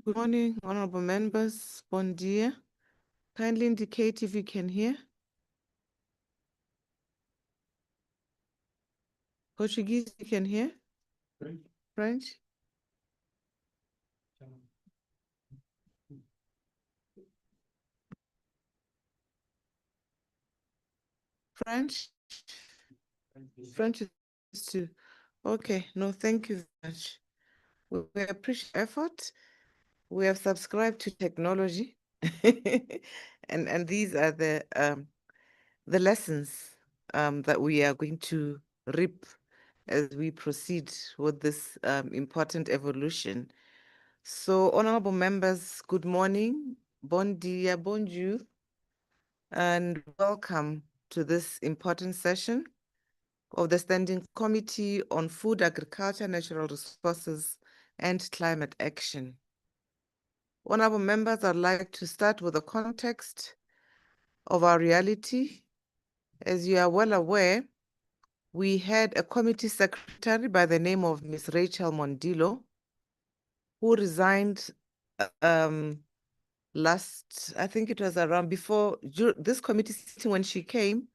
Good morning, honorable members. Bon dia. Kindly indicate if you can hear. Portuguese, you can hear? French? French? French is too. Okay, no, thank you very much. We appreciate effort. We have subscribed to technology. and these are the lessons that we are going to reap as we proceed with this important evolution. So, honorable members, good morning, bon dia, bonjour, and welcome to this important session of the Standing Committee on Food, Agriculture, Natural Resources, and Climate Action. Honorable members, I'd like to start with the context of our reality. As you are well aware, we had a committee secretary by the name of Ms. Rachel Mondilo, who resigned last, I think it was around before this committee sitting when she came.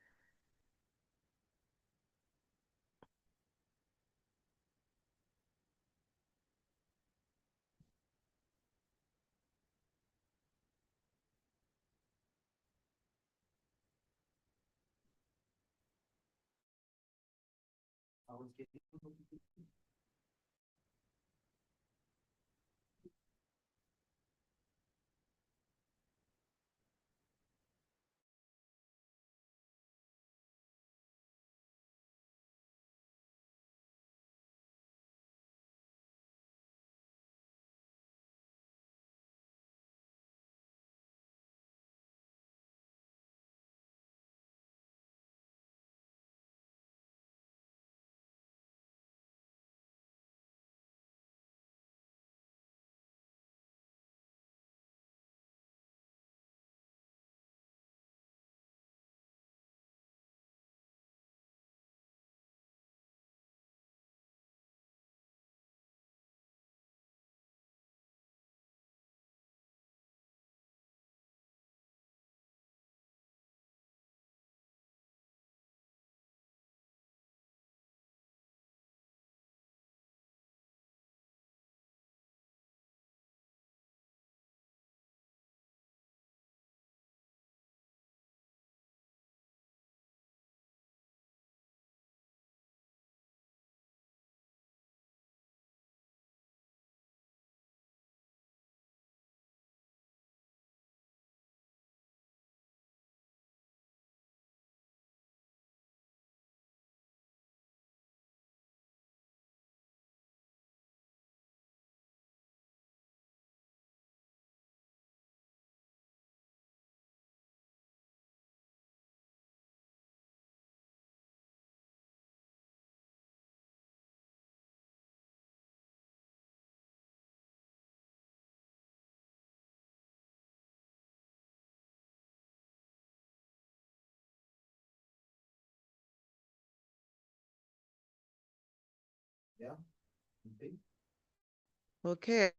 Okay.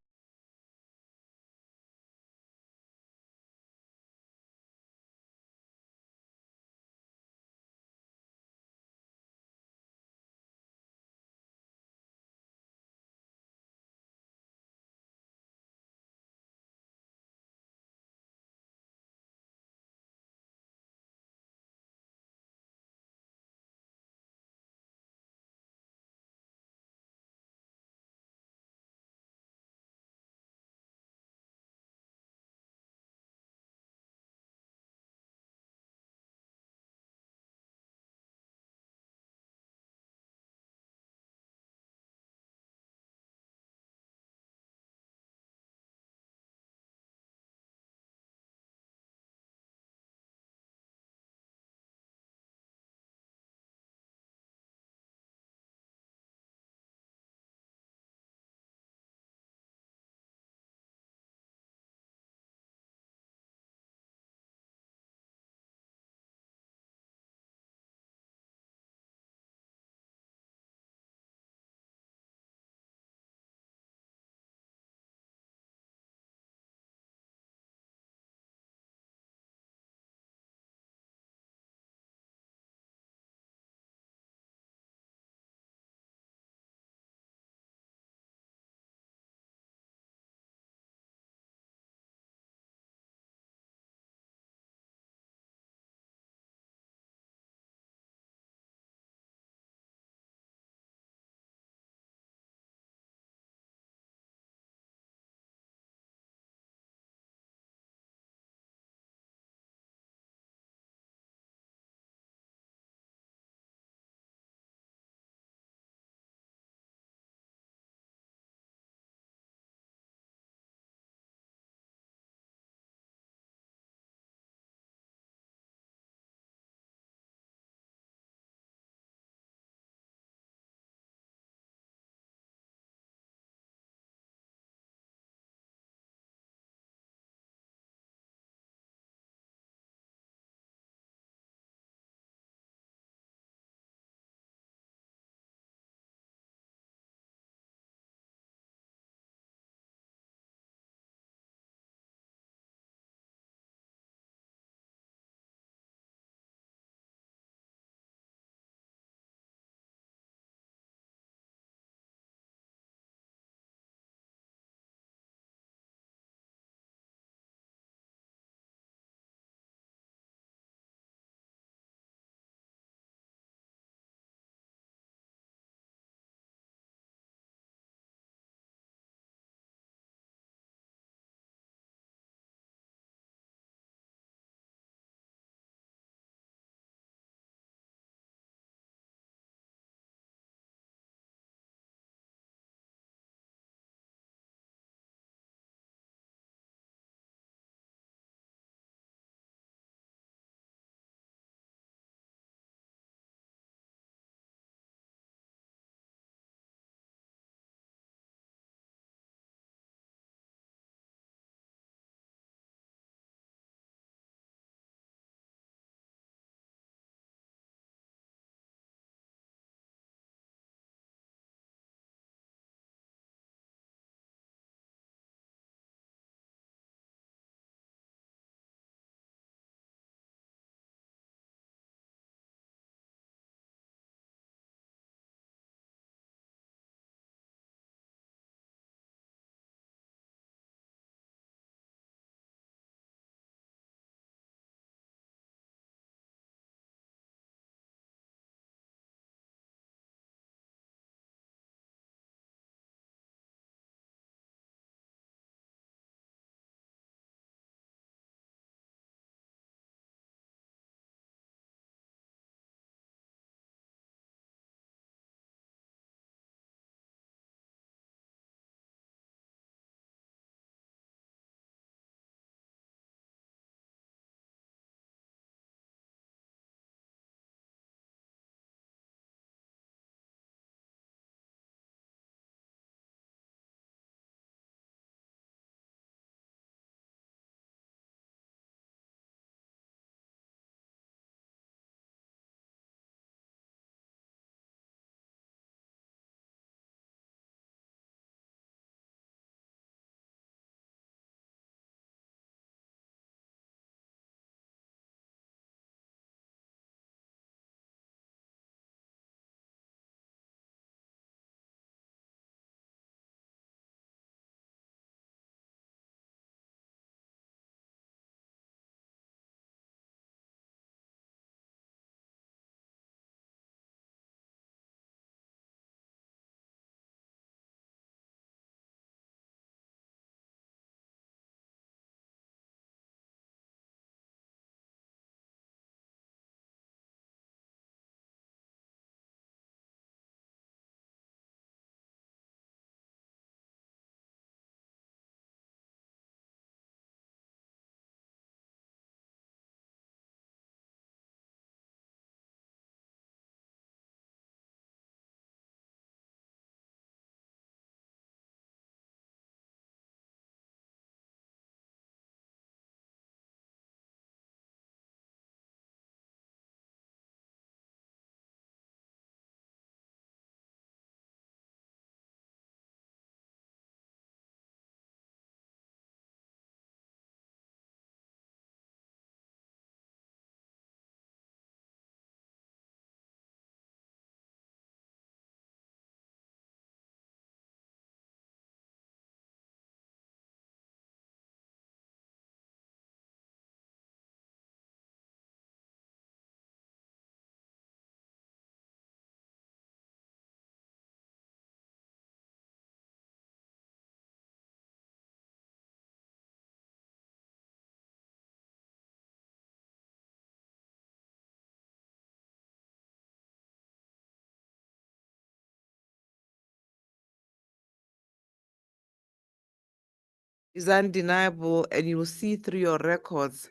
is undeniable, and you will see through your records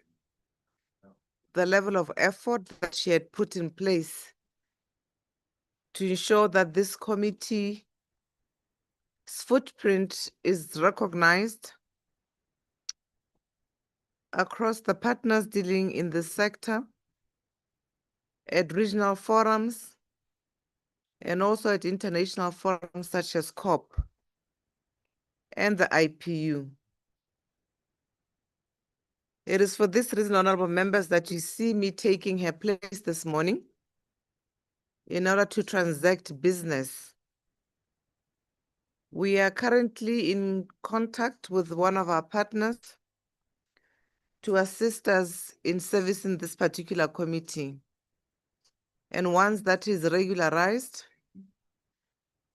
the level of effort that she had put in place to ensure that this committee's footprint is recognized across the partners dealing in the sector, at regional forums, and also at international forums such as COP and the IPU. It is for this reason, honorable members, that you see me taking her place this morning in order to transact business. We are currently in contact with one of our partners to assist us in servicing this particular committee. And once that is regularized,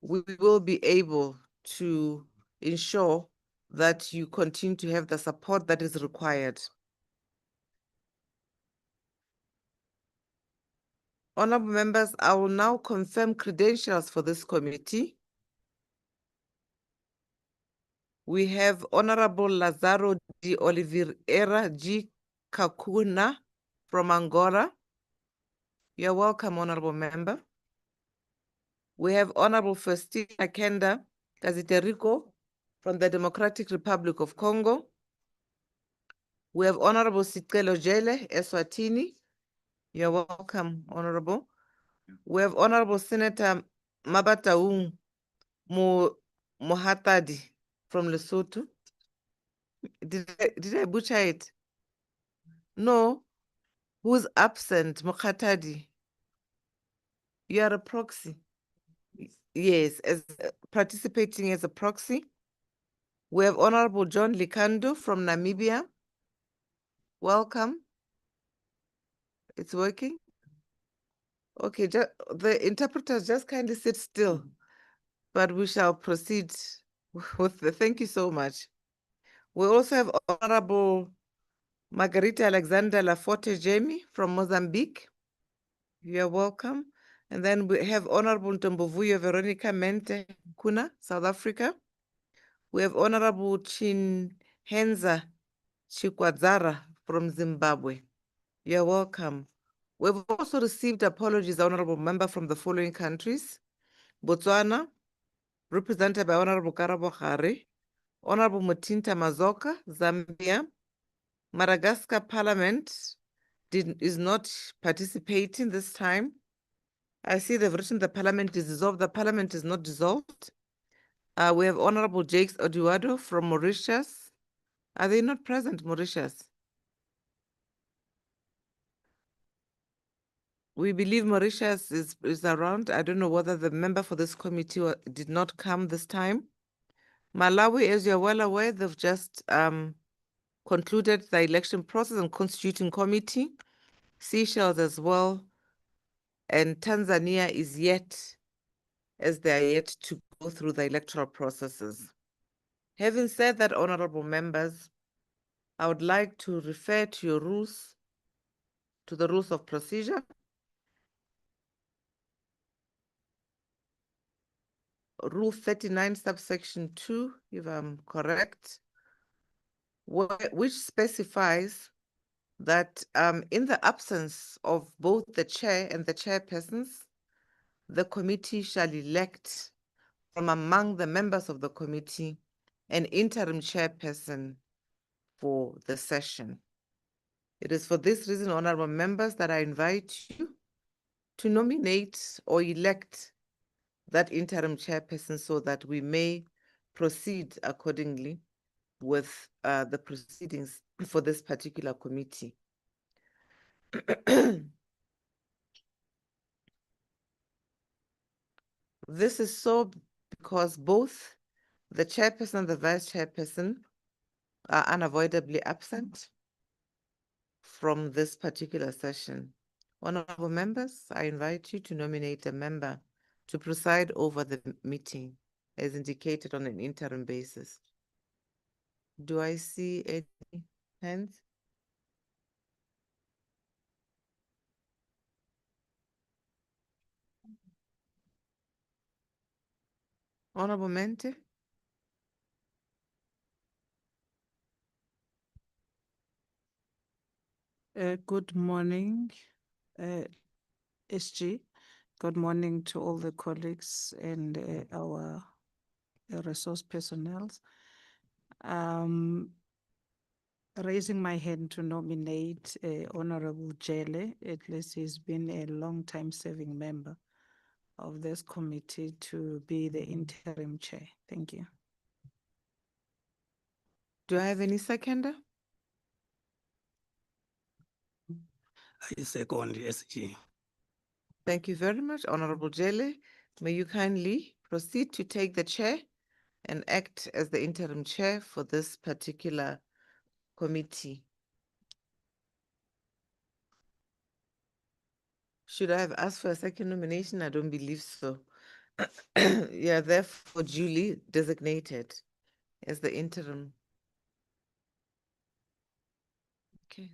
we will be able to ensure that you continue to have the support that is required. Honorable members, I will now confirm credentials for this committee. We have Honorable Lazaro de Oliveira G. Kakuna from Angola. You're welcome, Honorable Member. We have Honorable Faustina Kenda Kaziteriko from the Democratic Republic of Congo. We have Honorable Sicelo Jele Eswatini. You're welcome, Honorable. We have Honorable Senator Mabataung Mohatadi from Lesotho. Did I butcher it? No. Who's absent? Mokhatadi. You are a proxy. Yes, as participating as a proxy. We have Honorable John Likando from Namibia. Welcome. It's working? Okay, the interpreters just kindly sit still, but we shall proceed with the, thank you so much. We also have Honorable Margarita Alexander Laforte Jamie from Mozambique. You're welcome. And then we have Honorable Ntombovuyo Veronica Mente Kuna, South Africa. We have Honorable Chinhenza Chikwadzara from Zimbabwe. You're welcome. We've also received apologies, Honorable Member, from the following countries: Botswana, represented by Honorable Karabo Khare, Honorable Mutinta Mazoka, Zambia. Madagascar Parliament is not participating this time. I see they've written the parliament is dissolved. The parliament is not dissolved. We have Honorable Jakes Oduwado from Mauritius. Are they not present, Mauritius? We believe Mauritius is around. I don't know whether the member for this committee did not come this time. Malawi, as you're well aware, they've just concluded the election process and constituting committee. Seychelles as well. And Tanzania is yet, as they are yet to go through the electoral processes. Having said that, honorable members, I would like to refer to your rules, to the rules of procedure. Rule 39, subsection 2, if I'm correct, which specifies that in the absence of both the chair and the chairpersons, the committee shall elect from among the members of the committee an interim chairperson for the session. It is for this reason, honorable members, that I invite you to nominate or elect that interim chairperson so that we may proceed accordingly with the proceedings for this particular committee. This is so because both the chairperson and the vice chairperson are unavoidably absent from this particular session. Honorable members, I invite you to nominate a member to preside over the meeting as indicated on an interim basis. Do I see any hands? Honorable Mente? Good morning, SG. Good morning to all the colleagues and our resource personnel. Raising my hand to nominate Honorable Jele. At least he's been a long time serving member of this committee to be the interim chair. Thank you. Do I have any seconder? I second SG. Thank you very much, Honorable Jele. May you kindly proceed to take the chair and act as the interim chair for this particular committee. Should I have asked for a second nomination? I don't believe so. Yeah, therefore duly designated as the interim. Okay.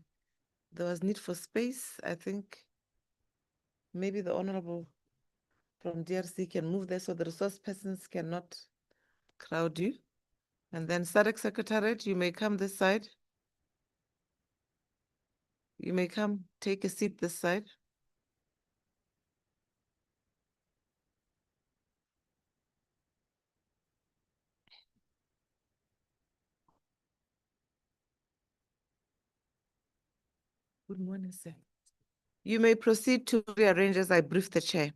There was need for space. I think maybe the Honorable from DRC can move there so the resource persons cannot crowd you. And then SADC Secretariat, you may come this side. You may come take a seat this side. Good morning, sir. You may proceed to rearrange as I brief the chair.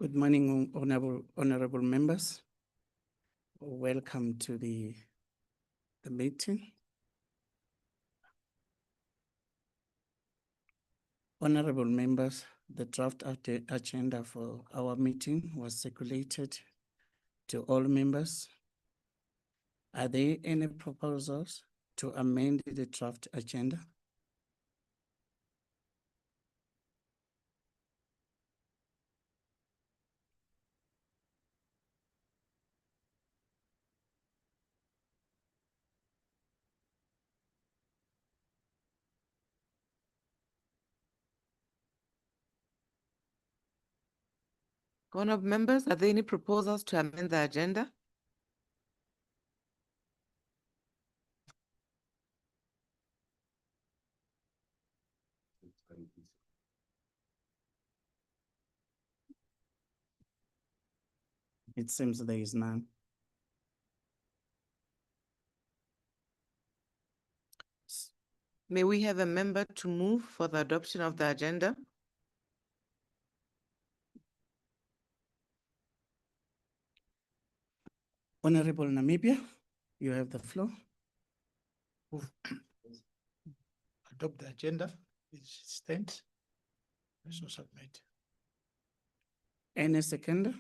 Good morning, honorable members. Welcome to the meeting. Honorable members, the draft agenda for our meeting was circulated to all members. Are there any proposals to amend the draft agenda? Honorable members, are there any proposals to amend the agenda? It seems there is none. May we have a member to move for the adoption of the agenda? Honorable Namibia, you have the floor. adopt the agenda. It stands. So submit. Any second?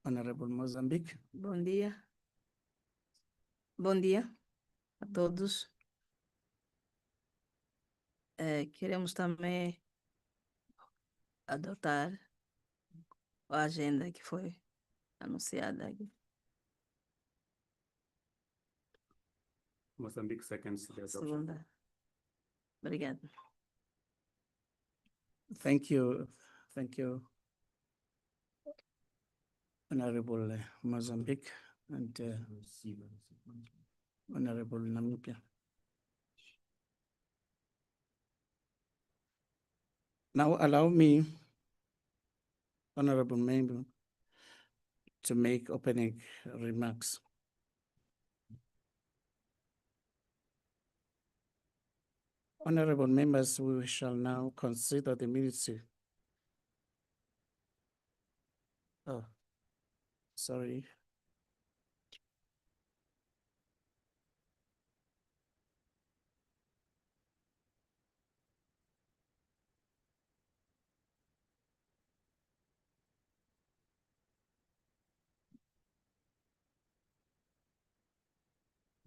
Honorable Mozambique. Bom dia. Bom dia a todos. Queremos também adotar a agenda que foi anunciada aqui. Mozambique seconds the adoption. Segunda. Obrigada. Thank you. Thank you, Honorable Mozambique and Honorable Namibia. Now allow me, Honorable Member, to make opening remarks. Honorable members, we shall now consider the minutes. Oh, sorry.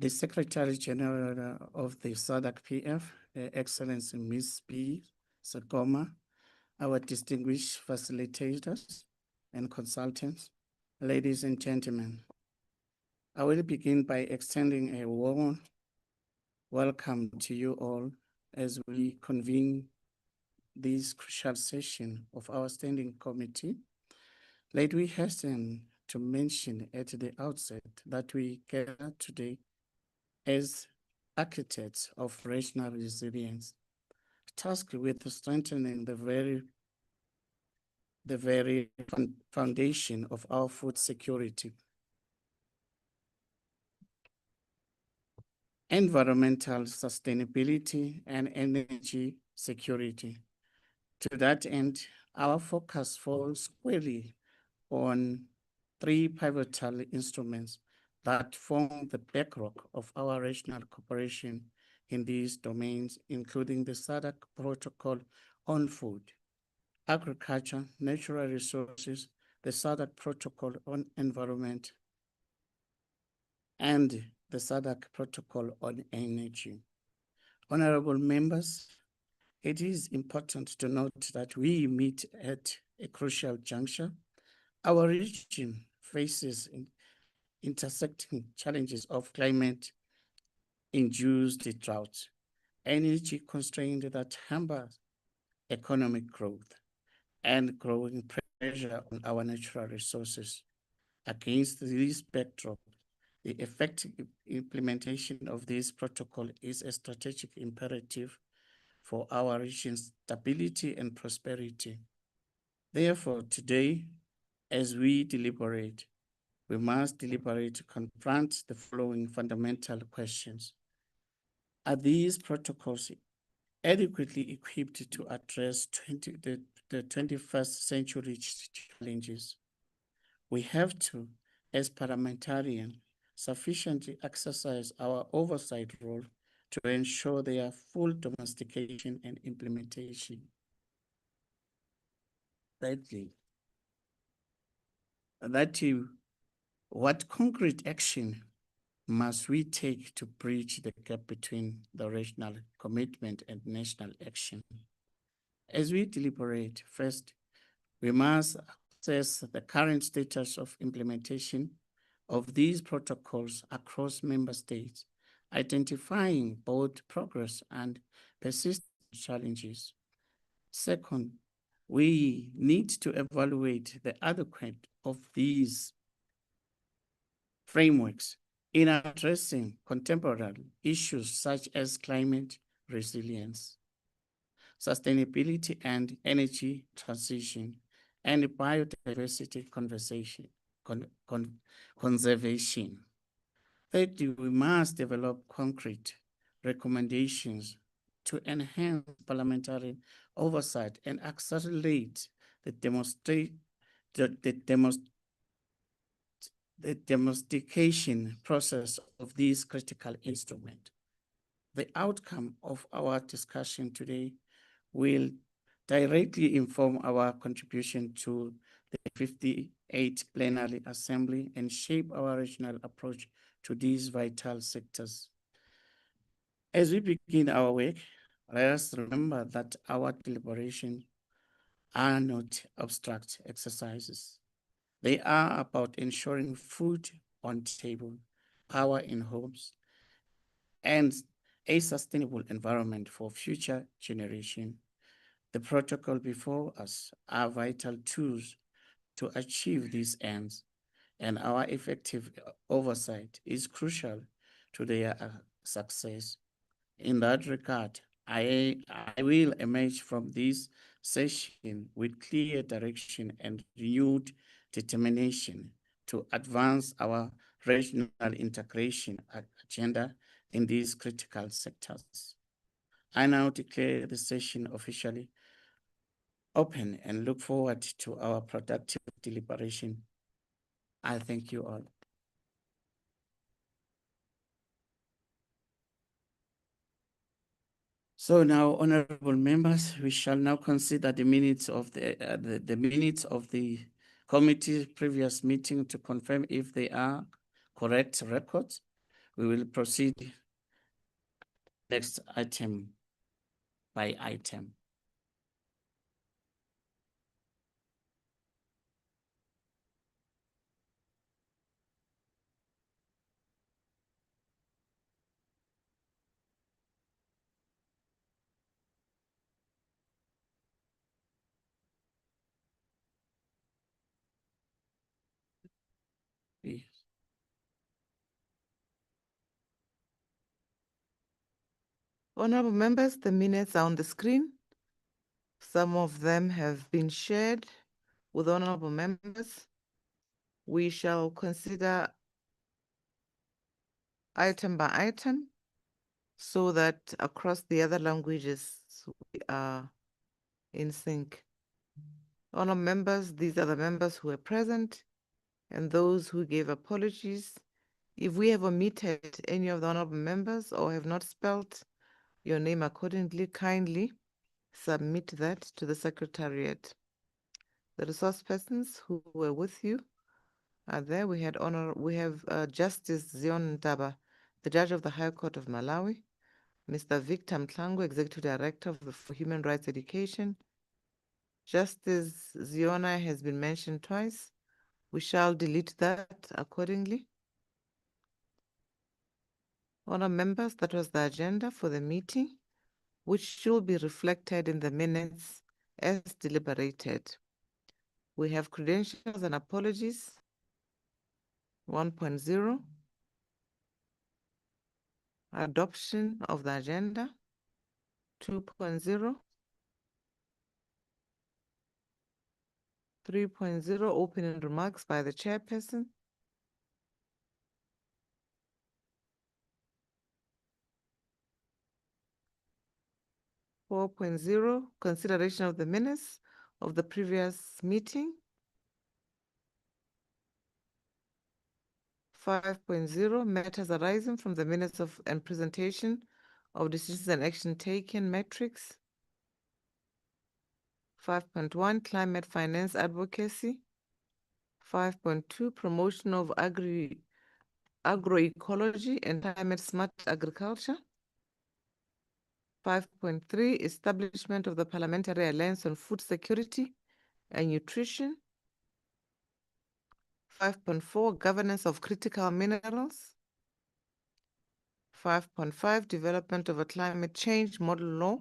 The Secretary General of the SADC PF, Excellency Ms. B. Sagoma, our distinguished facilitators and consultants, ladies and gentlemen, I will begin by extending a warm welcome to you all as we convene this crucial session of our standing committee. Let me hasten to mention at the outset that we gather today as architects of regional resilience, tasked with strengthening the very foundation of our food security, environmental sustainability, and energy security. To that end, our focus falls squarely on three pivotal instruments that form the bedrock of our regional cooperation in these domains, including the SADC Protocol on Food, Agriculture, Natural Resources, the SADC Protocol on Environment, and the SADC Protocol on Energy. Honorable members, it is important to note that we meet at a crucial juncture. Our region faces intersecting challenges of climate-induced drought, energy constraint that hampers economic growth, and growing pressure on our natural resources. Against this backdrop, the effective implementation of this protocol is a strategic imperative for our region's stability and prosperity. Therefore, today, as we deliberate, we must deliberate to confront the following fundamental questions. Are these protocols adequately equipped to address the 21st century challenges? We have to, as parliamentarians, sufficiently exercise our oversight role to ensure their full domestication and implementation. Thirdly, what concrete action must we take to bridge the gap between the regional commitment and national action? As we deliberate, first, we must assess the current status of implementation of these protocols across member states, identifying both progress and persistent challenges. Second, we need to evaluate the adequacy of these frameworks in addressing contemporary issues such as climate resilience, sustainability and energy transition, and biodiversity conservation. Thirdly, we must develop concrete recommendations to enhance parliamentary oversight and accelerate the the domestication process of these critical instruments. The outcome of our discussion today will directly inform our contribution to the 58th Plenary Assembly and shape our regional approach to these vital sectors. As we begin our work, let us remember that our deliberations are not abstract exercises. They are about ensuring food on table, power in homes, and a sustainable environment for future generations. The protocol before us are vital tools to achieve these ends, and our effective oversight is crucial to their success. In that regard, I will emerge from this session with clear direction and renewed determination to advance our regional integration agenda in these critical sectors. I now declare the session officially open and look forward to our productive deliberation. I thank you all. So now, honorable members, we shall now consider the minutes of the minutes of the committee's previous meeting to confirm if they are correct records. We will proceed next item by item. Yes. Honorable members, the minutes are on the screen. Some of them have been shared with honorable members. We shall consider item by item so that across the other languages we are in sync. Honorable members, these are the members who were present and those who gave apologies. If we have omitted any of the honorable members or have not spelled your name accordingly, kindly submit that to the Secretariat. The resource persons who were with you are there. We have Justice Zion Ntaba, the Judge of the High Court of Malawi, Mr. Victor Mtlango, Executive Director for Human Rights Education. Justice Ziona has been mentioned twice. We shall delete that accordingly. Honourable members, that was the agenda for the meeting, which should be reflected in the minutes as deliberated. We have credentials and apologies. 1.0, adoption of the agenda. 2.0, 3.0, opening remarks by the chairperson. 4.0, consideration of the minutes of the previous meeting. 5.0, matters arising from the minutes of and presentation of decisions and action taken metrics. 5.1, climate finance advocacy. 5.2, promotion of agroecology and climate smart agriculture. 5.3, establishment of the Parliamentary Alliance on Food Security and Nutrition. 5.4, governance of critical minerals. 5.5, development of a climate change model law.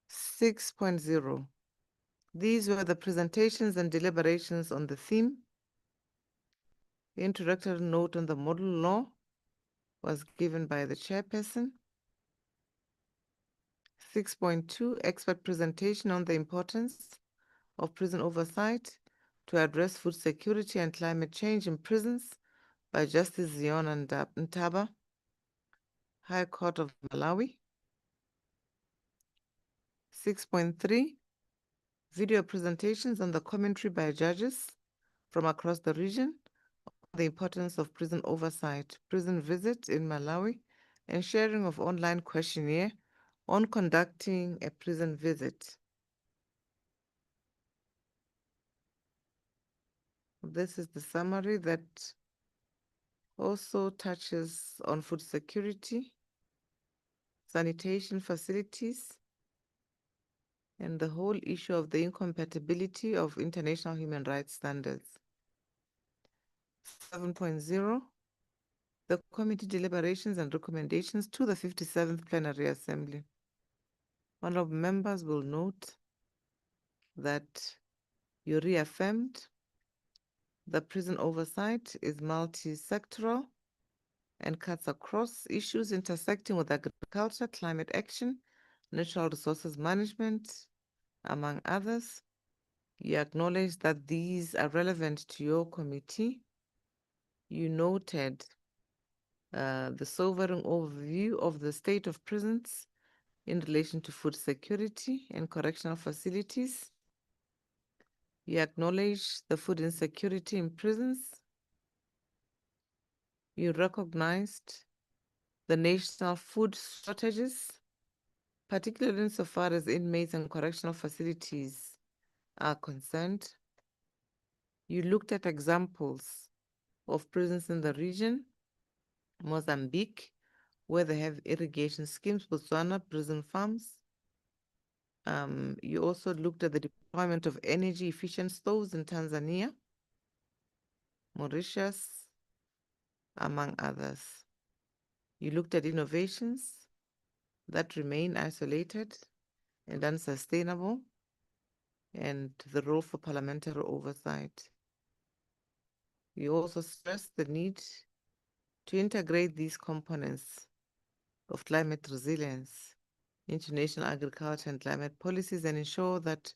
6.0, these were the presentations and deliberations on the theme. The introductory note on the model law was given by the chairperson. 6.2, expert presentation on the importance of prison oversight to address food security and climate change in prisons by Justice Zion Ntaba, High Court of Malawi. 6.3, video presentations and the commentary by judges from across the region on the importance of prison oversight, prison visits in Malawi, and sharing of online questionnaire on conducting a prison visit. This is the summary that also touches on food security, sanitation facilities, and the whole issue of the incompatibility of international human rights standards. 7.0, the committee deliberations and recommendations to the 57th Plenary Assembly. Honorable members will note that you reaffirmed the prison oversight is multi-sectoral and cuts across issues intersecting with agriculture, climate action, natural resources management, among others. You acknowledge that these are relevant to your committee. You noted the sobering overview of the state of prisons in relation to food security and correctional facilities. You acknowledge the food insecurity in prisons. You recognized the national food shortages, particularly insofar as inmates and correctional facilities are concerned. You looked at examples of prisons in the region, Mozambique, where they have irrigation schemes, Botswana, prison farms. You also looked at the deployment of energy efficient stoves in Tanzania, Mauritius, among others. You looked at innovations that remain isolated and unsustainable, and the role for parliamentary oversight. You also stressed the need to integrate these components of climate resilience into national agriculture and climate policies and ensure that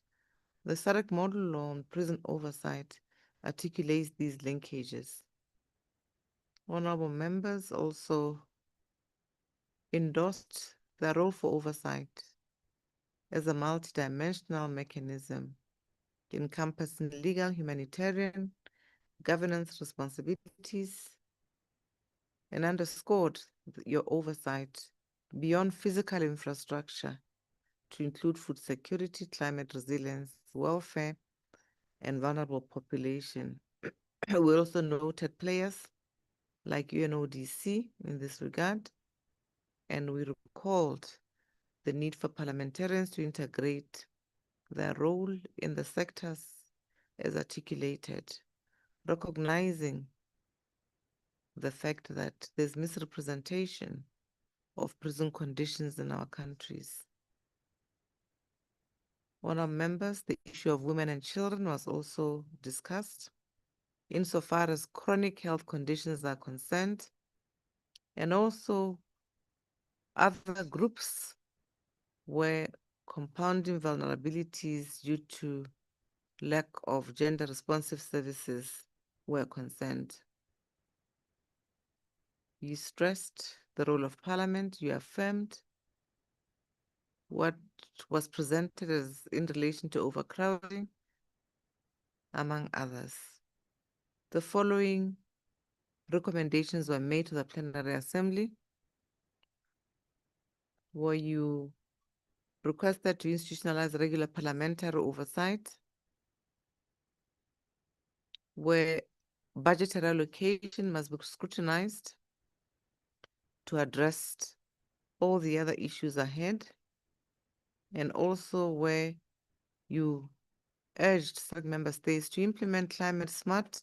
the SADC model on prison oversight articulates these linkages. Honorable members also endorsed the role for oversight as a multidimensional mechanism encompassing legal, humanitarian, governance responsibilities, and underscored your oversight beyond physical infrastructure to include food security, climate resilience, welfare, and vulnerable population. We also noted players like UNODC in this regard, and we recalled the need for parliamentarians to integrate their role in the sectors as articulated, recognizing the fact that there's misrepresentation of prison conditions in our countries. Honourable members, the issue of women and children was also discussed insofar as chronic health conditions are concerned, and also other groups where compounding vulnerabilities due to lack of gender responsive services were concerned. You stressed the role of Parliament. You affirmed what was presented as in relation to overcrowding, among others. The following recommendations were made to the Plenary Assembly, where you requested to institutionalize regular parliamentary oversight, where budgetary allocation must be scrutinized to address all the other issues ahead, and also where you urged SADC member states to implement climate smart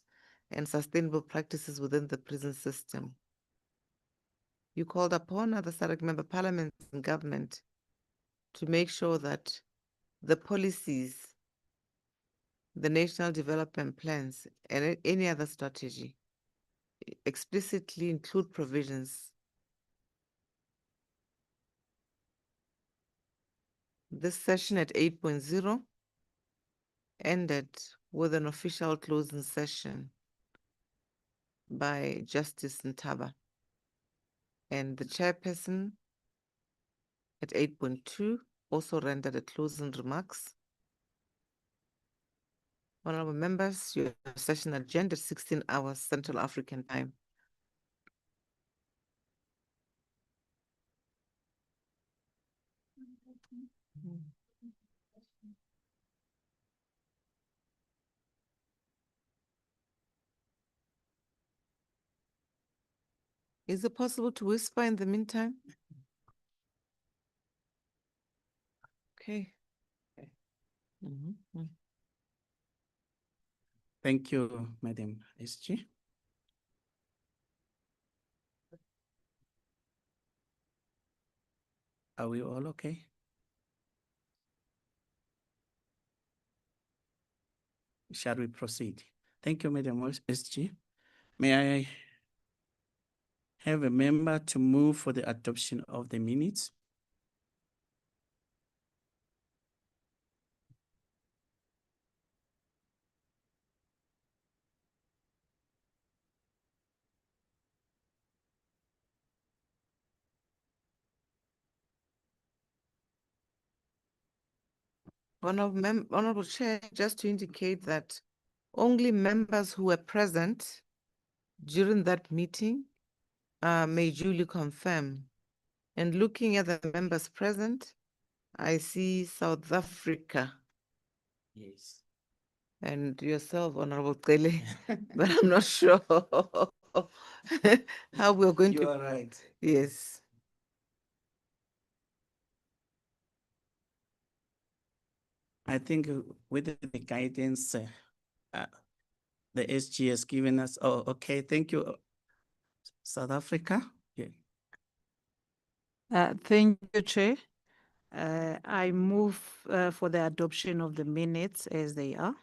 and sustainable practices within the prison system. You called upon other SADC member parliaments and government to make sure that the policies, the national development plans, and any other strategy explicitly include provisions. This session at 8.0 ended with an official closing session by Justice Ntaba, and the chairperson at 8.2 also rendered a closing remarks. Honorable members, your session agenda is 16 hours Central African time. Is it possible to whisper in the meantime? Okay. Mhm. Thank you, Madam SG. Are we all okay? Shall we proceed? Thank you, Madam SG. May I have a member to move for the adoption of the minutes? Honorable Chair, just to indicate that only members who were present during that meeting may duly confirm. And looking at the members present, I see South Africa Yes. and yourself, Honorable Kele, but I'm not sure how we're going You to. are right. Yes. I think with the guidance the SG has given us, oh, okay, thank you. South Africa? Yeah. Thank you, Chair. I move for the adoption of the minutes as they are.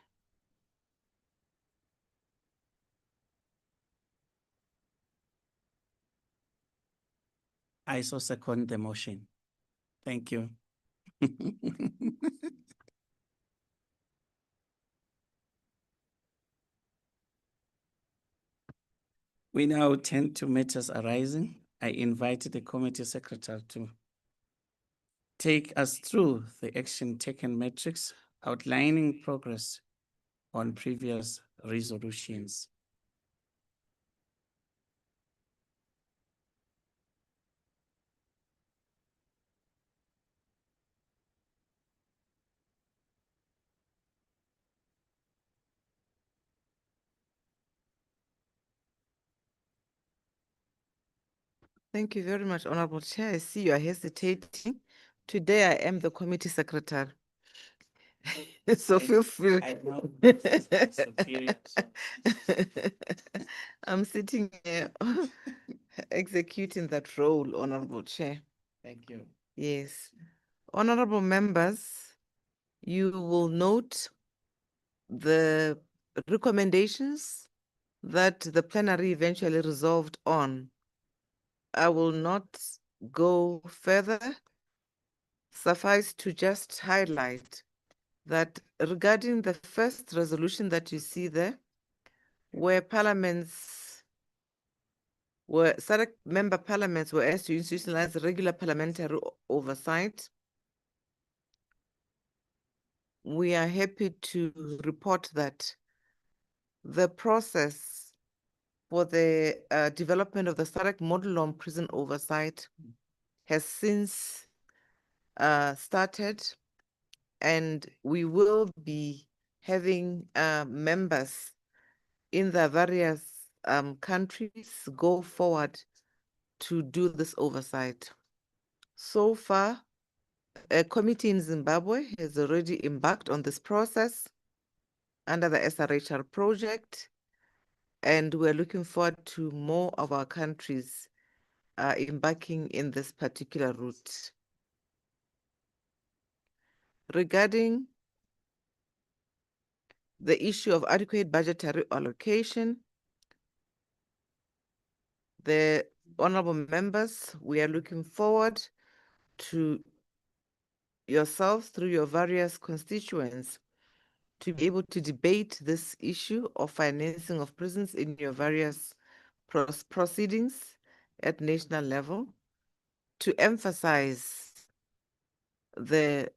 I so second the motion. Thank you. We now turn to matters arising. I invite the committee secretary to take us through the action taken matrix outlining progress on previous resolutions. Thank you very much, Honorable Chair. I see you are hesitating. Today I am the committee secretary. So feel free. I know superior, so. I'm sitting here executing that role, Honorable Chair. Thank you. Yes. Honorable members, you will note the recommendations that the plenary eventually resolved on. I will not go further. Suffice to just highlight that regarding the first resolution that you see there, where member parliaments were asked to institutionalize regular parliamentary oversight, we are happy to report that the process for the development of the SADC model on prison oversight has since started, and we will be having members in the various countries go forward to do this oversight. So far, a committee in Zimbabwe has already embarked on this process under the SRHR project, and we're looking forward to more of our countries embarking in this particular route. Regarding the issue of adequate budgetary allocation, the honorable members, we are looking forward to yourselves through your various constituents to be able to debate this issue of financing of prisons in your various proceedings at national level, to emphasize the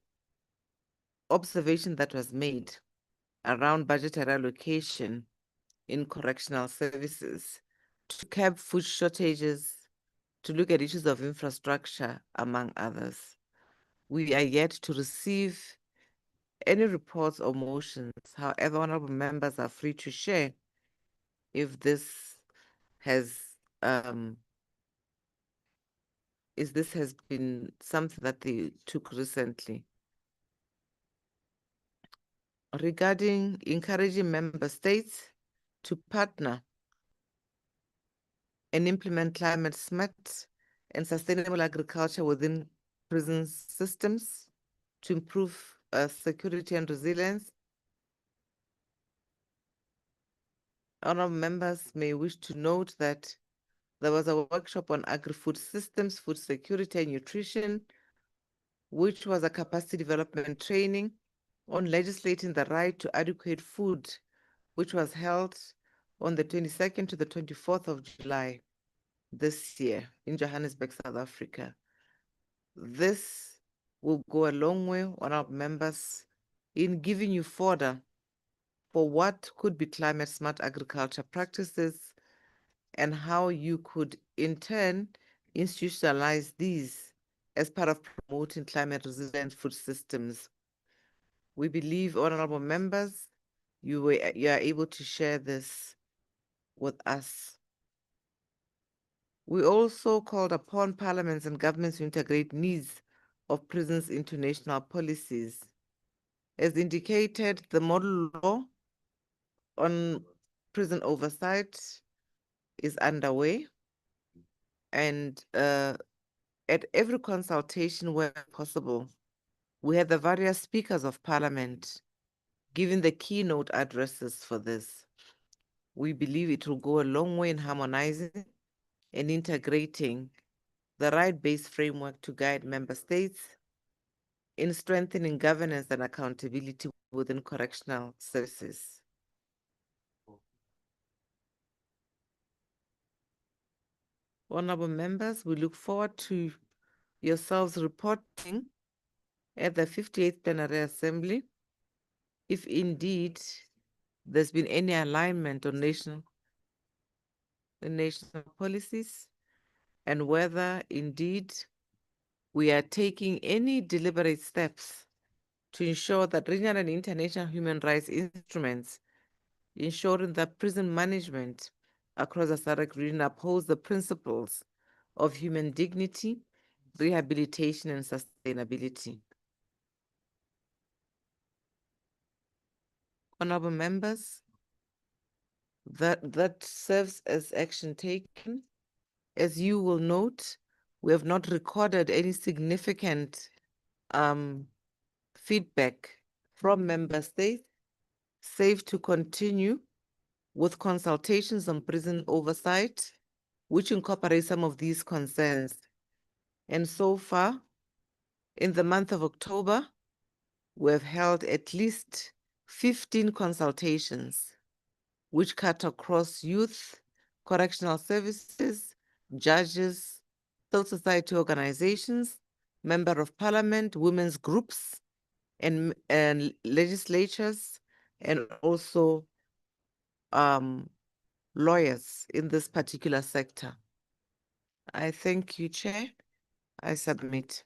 observation that was made around budgetary allocation in correctional services to curb food shortages, to look at issues of infrastructure, among others. We are yet to receive any reports or motions. However, honorable members are free to share if this has been something that they took recently. Regarding encouraging member states to partner and implement climate smart and sustainable agriculture within prison systems to improve security and resilience. Honorable members may wish to note that there was a workshop on agri-food systems, food security and nutrition, which was a capacity development training on legislating the right to adequate food, which was held on the 22nd to the 24th of July this year in Johannesburg, South Africa. This will go a long way, honorable members, in giving you fodder for what could be climate smart agriculture practices and how you could in turn institutionalize these as part of promoting climate resilient food systems. We believe, honorable members, you are able to share this with us. We also called upon parliaments and governments to integrate needs of prisons into national policies. As indicated, the model law on prison oversight is underway, and at every consultation where possible, we had the various speakers of parliament giving the keynote addresses for this. We believe it will go a long way in harmonizing and integrating the right-based framework to guide member states in strengthening governance and accountability within correctional services. Honorable members, we look forward to yourselves reporting at the 58th Plenary Assembly if indeed there's been any alignment on national policies and whether indeed we are taking any deliberate steps to ensure that regional and international human rights instruments ensuring that prison management across the SADC region upholds the principles of human dignity, rehabilitation, and sustainability. Honorable members, that serves as action taken. As you will note, we have not recorded any significant feedback from member states, save to continue with consultations on prison oversight, which incorporate some of these concerns. And so far, in the month of October, we have held at least 15 consultations, which cut across youth, correctional services, judges, civil society organizations, member of parliament, women's groups, and legislatures, and also lawyers in this particular sector. I thank you, Chair. I submit.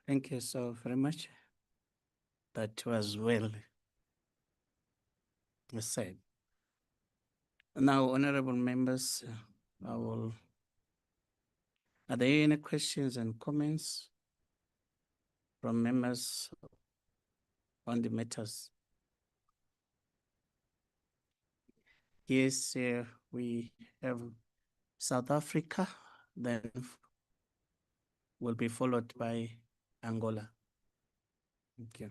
Thank you so very much. That was well said. Now, honorable members, are there any questions and comments from members on the matters? Yes, we have South Africa, then will be followed by Angola. Thank you.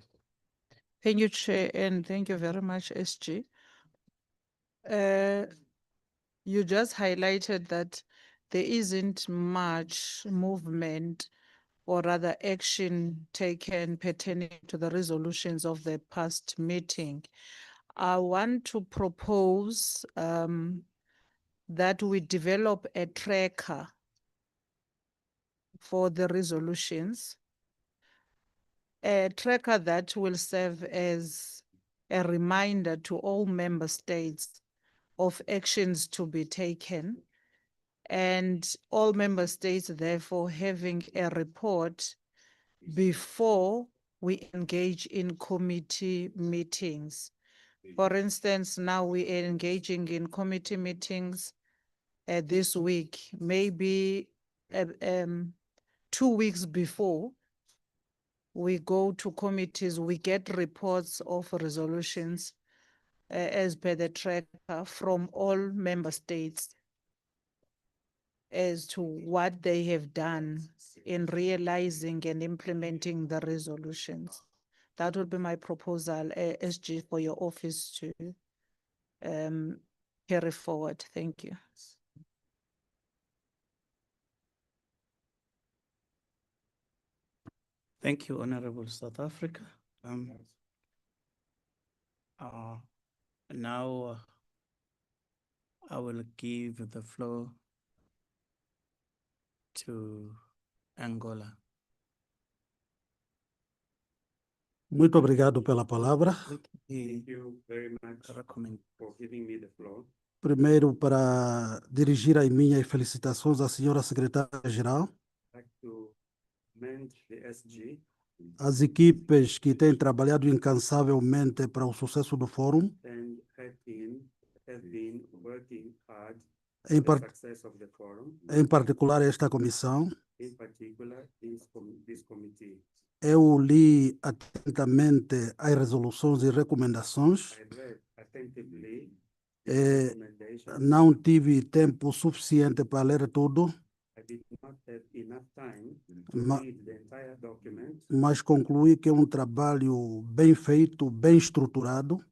Thank you, Chair, and thank you very much, SG. You just highlighted that there isn't much movement or rather action taken pertaining to the resolutions of the past meeting. I want to propose that we develop a tracker for the resolutions a tracker that will serve as a reminder to all member states of actions to be taken. And all member states, therefore, having a report before we engage in committee meetings. For instance, now we are engaging in committee meetings this week, maybe 2 weeks before we go to committees, we get reports of resolutions as per the tracker from all member states as to what they have done in realizing and implementing the resolutions. That would be my proposal, SG, for your office to carry forward. Thank you. Thank you, Honorable South Africa. Now I will give the floor to Angola. Muito obrigado pela palavra. Thank you very much for giving me the floor. Primeiro, para dirigir as minhas felicitações à senhora secretária-geral, I'd like to commend the SG, às equipes que têm trabalhado incansavelmente para o sucesso do fórum, and have been working hard em, for the par success of the forum, em particular esta comissão. in particular this committee. Eu li atentamente as resoluções e recomendações. I read attentively Eh, the recommendations. Não tive tempo suficiente para ler tudo, I did not have enough time to Ma- read the entire document, mas concluí que é um trabalho bem feito, bem estruturado.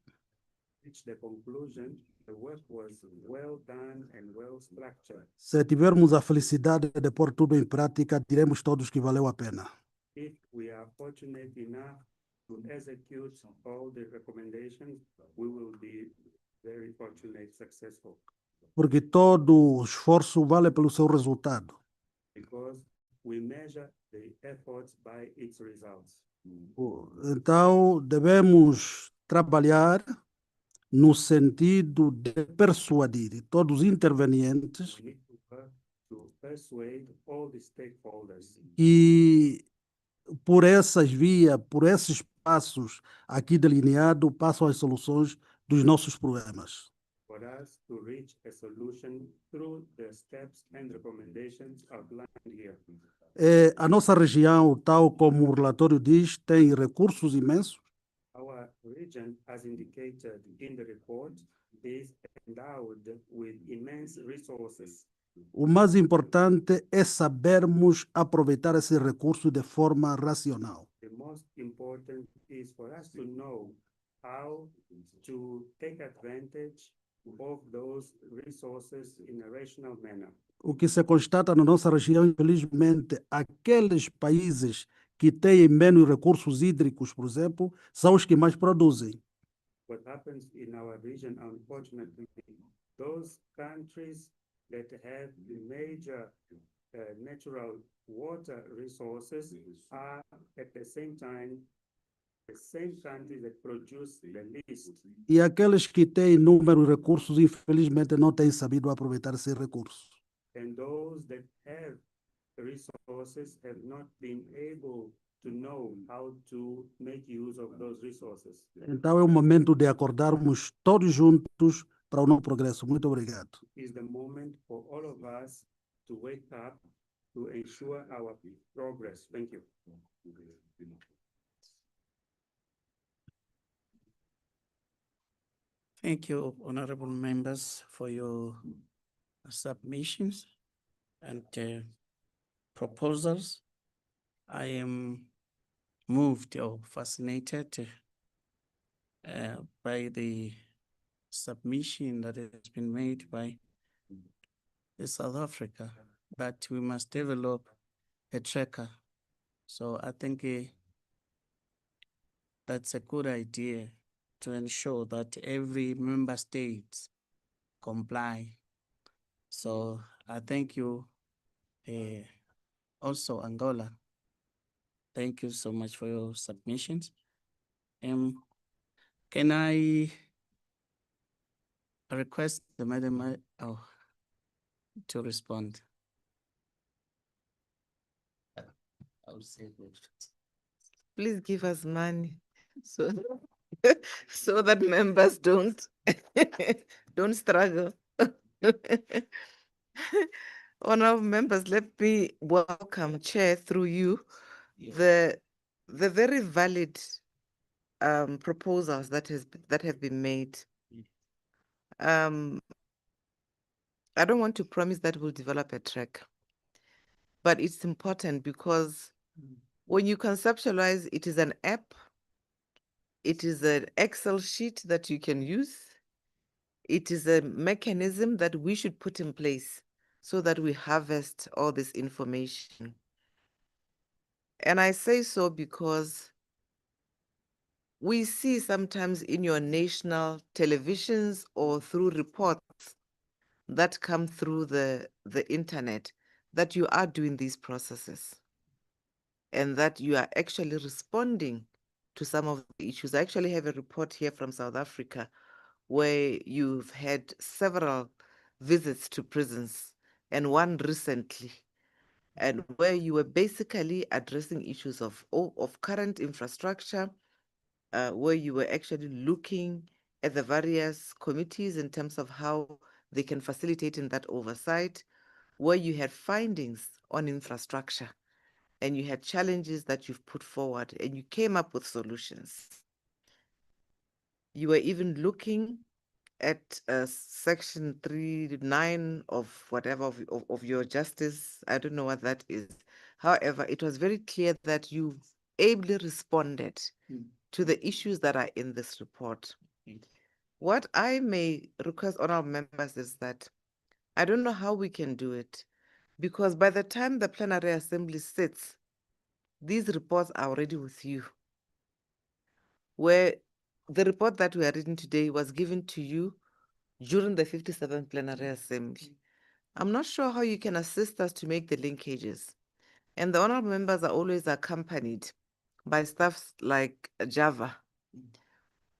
reached the conclusion the work was well done and well structured. Se tivermos a felicidade de pôr tudo em prática, diremos todos que valeu a pena. If we are fortunate enough to execute all the recommendations, we will be very fortunate, successful, Porque todo esforço vale pelo seu resultado. because we measure the efforts by its results. Então, devemos trabalhar no sentido de persuadir todos os intervenientes We need to work to persuade all the stakeholders que por essas vias, por esses passos aqui delineados, passam as soluções dos nossos problemas. for us to reach a solution through the steps and recommendations outlined here. A nossa região, tal como o relatório diz, tem recursos imensos. Our region, as indicated in the report, is endowed with immense resources. O mais importante é sabermos aproveitar esses recursos de forma racional. The most important is for us to know how to take advantage of those resources in a rational manner. O que se constata na nossa região, infelizmente, aqueles países que têm menos recursos hídricos, por exemplo, são os que mais produzem. What happens in our region, unfortunately, those countries that have the major natural water resources are at the same time the same countries that produce the least. E aqueles que têm inúmeros recursos, infelizmente, não têm sabido aproveitar esses recursos. And those that have resources have not been able to know how to make use of those resources. Então, é o momento de acordarmos todos juntos para o nosso progresso. Muito obrigado. Is the moment for all of us to wake up to ensure our progress. Thank you. Thank you, honorable members, for your submissions and proposals. I am moved or fascinated by the submission that has been made by South Africa, but we must develop a tracker. So I think that's a good idea to ensure that every member state comply. So I thank you, also Angola, Thank you so much for your submissions. Can I request the madam to respond? I'll say that. Please give us money so so that members don't don't struggle. Honorable members, let me welcome, Chair, through you, the very valid proposals that have been made. I don't want to promise that we'll develop a track, but it's important because when you conceptualize, it is an app, it is an Excel sheet that you can use, it is a mechanism that we should put in place so that we harvest all this information. And I say so because we see sometimes in your national televisions or through reports that come through the internet that you are doing these processes and that you are actually responding to some of the issues. I actually have a report here from South Africa where you've had several visits to prisons and one recently, and where you were basically addressing issues of current infrastructure, where you were actually looking at the various committees in terms of how they can facilitate in that oversight, where you had findings on infrastructure and you had challenges that you've put forward and you came up with solutions. You were even looking at section 3.9 of whatever of your justice. I don't know what that is. However, it was very clear that you ably responded to the issues that are in this report. What I may request honorable members is that I don't know how we can do it, because by the time the plenary assembly sits, these reports are already with you. Where the report that we are reading today was given to you during the 57th plenary assembly. I'm not sure how you can assist us to make the linkages. And the honorable members are always accompanied by staffs like Java,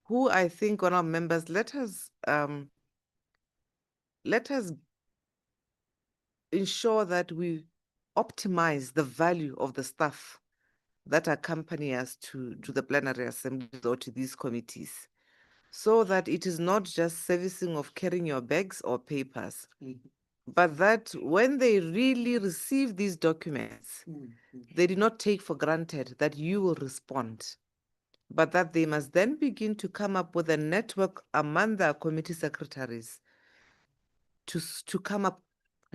who I think, honorable members, let us ensure that we optimize the value of the staff that accompany us to the plenary assembly or to these committees, so that it is not just servicing of carrying your bags or papers, but that when they really receive these documents, they do not take for granted that you will respond, but that they must then begin to come up with a network among their committee secretaries to come up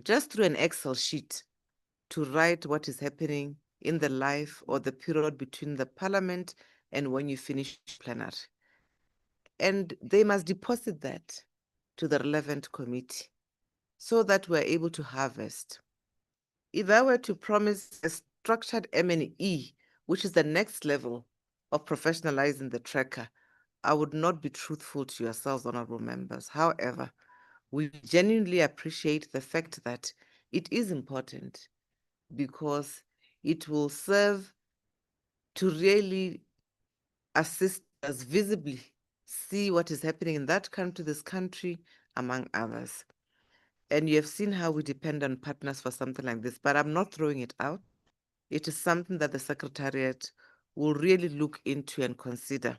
just through an Excel sheet to write what is happening in the life or the period between the parliament and when you finish plenary. And they must deposit that to the relevant committee so that we're able to harvest. If I were to promise a structured M&E, which is the next level of professionalizing the tracker, I would not be truthful to yourselves, honorable members. However, we genuinely appreciate the fact that it is important because it will serve to really assist us visibly see what is happening in that country, this country, among others. And you have seen how we depend on partners for something like this, but I'm not throwing it out. It is something that the Secretariat will really look into and consider.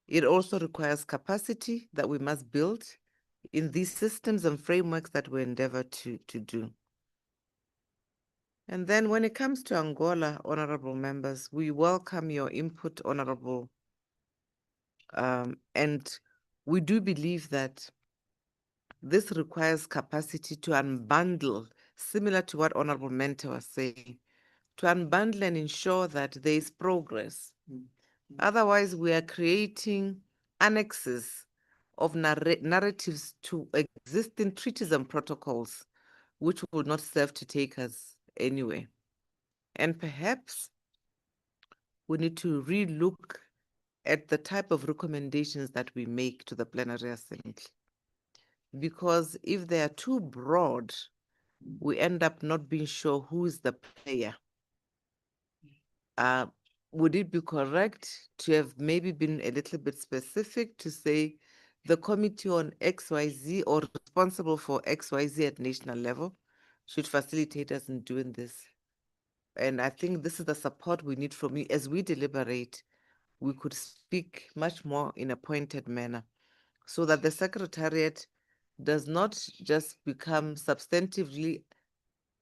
It also requires capacity that we must build in these systems and frameworks that we endeavor to do. And then when it comes to Angola, honorable members, we welcome your input, honorable. And we do believe that this requires capacity to unbundle, similar to what Honorable Mentor was saying, to unbundle and ensure that there is progress. Otherwise, we are creating annexes of narratives to existing treaties and protocols, which will not serve to take us anywhere. And perhaps we need to relook at the type of recommendations that we make to the plenary assembly. Because if they are too broad, we end up not being sure who is the player. Uh, would it be correct to have maybe been a little bit specific to say the committee on XYZ or responsible for XYZ at national level should facilitate us in doing this? And I think this is the support we need from you as we deliberate. We could speak much more in a pointed manner so that the secretariat does not just become substantively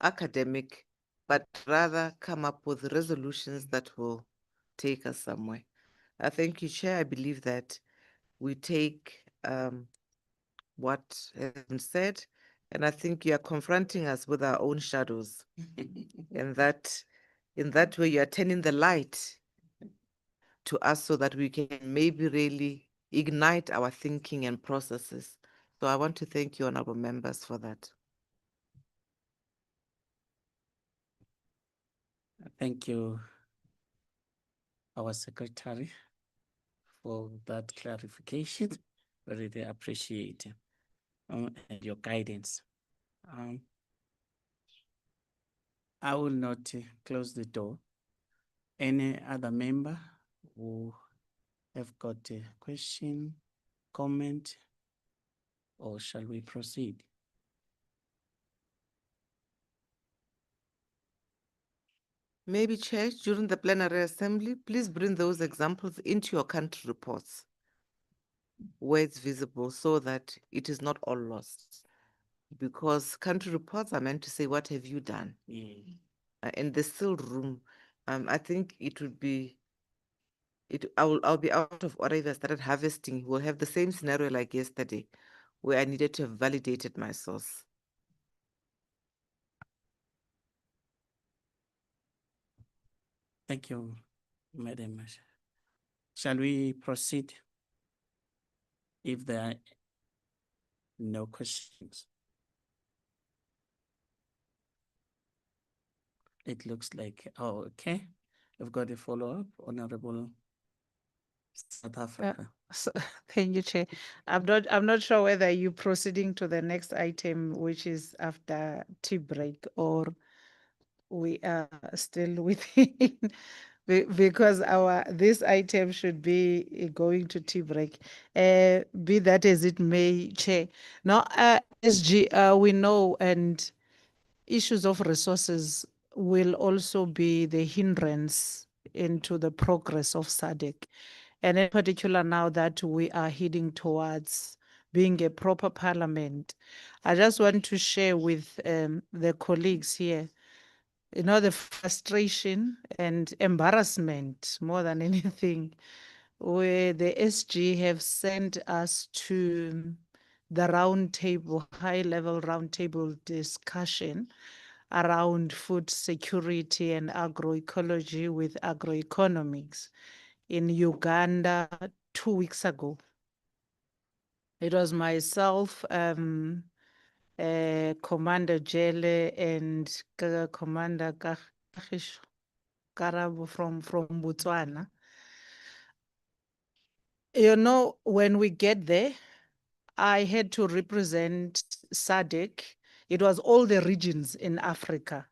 academic, but rather come up with resolutions that will take us somewhere. I thank you, Chair. I believe that we take what has been said, and I think you are confronting us with our own shadows. And that in that way you are turning the light to us so that we can maybe really ignite our thinking and processes. So I want to thank you, honorable members, for that. Thank you, our secretary, for that clarification. Really appreciate and your guidance. I will not close the door. Any other member who have got a question, comment, or shall we proceed? Maybe, Chair, during the plenary assembly, please bring those examples into your country reports where it's visible so that it is not all lost. Because country reports are meant to say, what have you done? And there's still room. I think it would be, I'll be out of order if I started harvesting. We'll have the same scenario like yesterday, where I needed to have validated my source. Thank you, Madam. Shall we proceed? If there are no questions. It looks like, oh, okay. We've got a follow-up, Honorable South Africa. So, thank you, Chair. I'm not sure whether you're proceeding to the next item, which is after tea break, or we are still within, because this item should be going to tea break. Be that as it may, Chair. Now, SG, we know, and issues of resources will also be the hindrance into the progress of SADC. And in particular, now that we are heading towards being a proper parliament, I just want to share with the colleagues here, the frustration and embarrassment more than anything, where the SG have sent us to the high-level roundtable discussion around food security and agroecology with agroeconomics in Uganda 2 weeks ago. It was myself, Commander Jele, and Commander Karabo from Botswana. When we get there, I had to represent SADC. It was all the regions in Africa.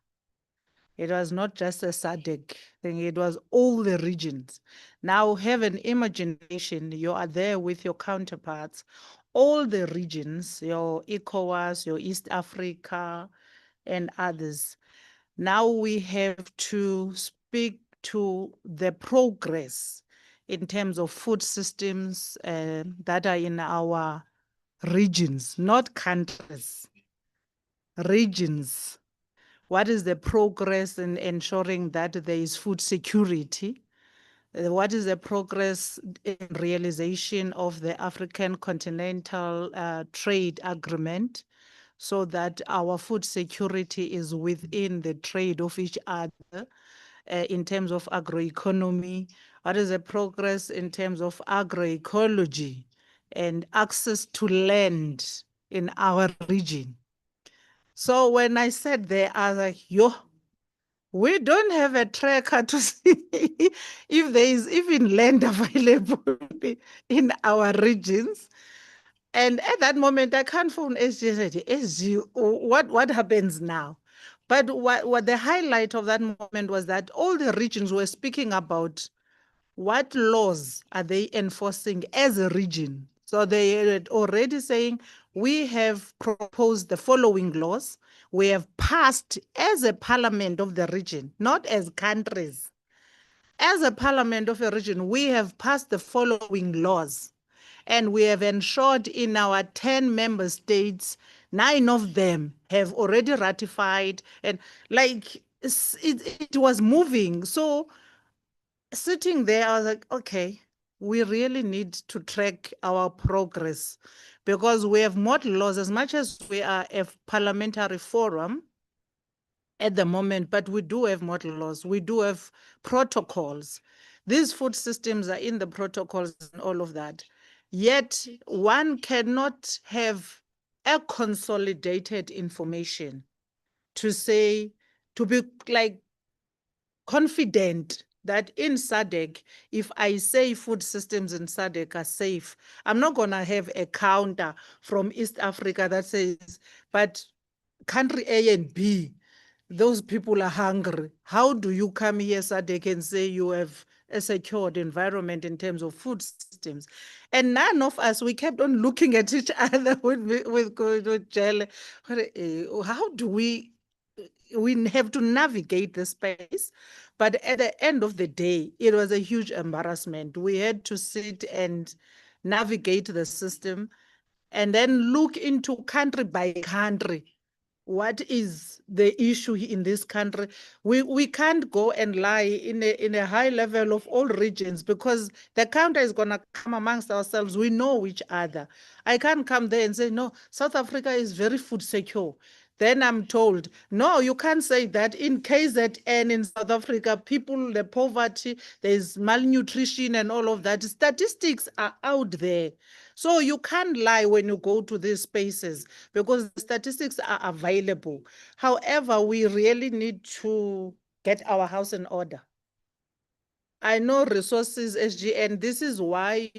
It was not just a SADC thing, it was all the regions. Now have an imagination, you are there with your counterparts, all the regions, your ECOWAS, your East Africa, and others. Now we have to speak to the progress in terms of food systems that are in our regions, not countries, regions. What is the progress in ensuring that there is food security? What is the progress in realization of the African Continental Trade Agreement so that our food security is within the trade of each other in terms of agroeconomy? What is the progress in terms of agroecology and access to land in our region? So when I said there, I was like, we don't have a tracker to see if there is even land available in our regions. And at that moment, I can't phone SG and say, SG, what happens now? But what the highlight of that moment was that all the regions were speaking about what laws are they enforcing as a region. So they had already saying, we have proposed the following laws. We have passed as a parliament of the region, not as countries. As a parliament of a region, we have passed the following laws. And we have ensured in our 10 member states, 9 of them have already ratified. And like, it was moving. So sitting there, I was like, okay, we really need to track our progress because we have model laws as much as we are a parliamentary forum at the moment, but we do have model laws, we do have protocols. These food systems are in the protocols and all of that. Yet one cannot have a consolidated information to say, to be like confident that in SADC, if I say food systems in SADC are safe, I'm not going to have a counter from East Africa that says, but country A and B, those people are hungry. How do you come here, SADC, and say you have a secured environment in terms of food systems? And none of us, we kept on looking at each other with Jelle. How do we have to navigate the space? But at the end of the day, it was a huge embarrassment. We had to sit and navigate the system and then look into country by country. What is the issue in this country? We can't go and lie in a high level of all regions because the counter is going to come amongst ourselves. We know each other. I can't come there and say, no, South Africa is very food secure. Then I'm told, no, you can't say that. In KZN in South Africa, people, the poverty, there's malnutrition and all of that. Statistics are out there. So you can't lie when you go to these spaces because the statistics are available. However, we really need to get our house in order. I know resources, SGN, this is why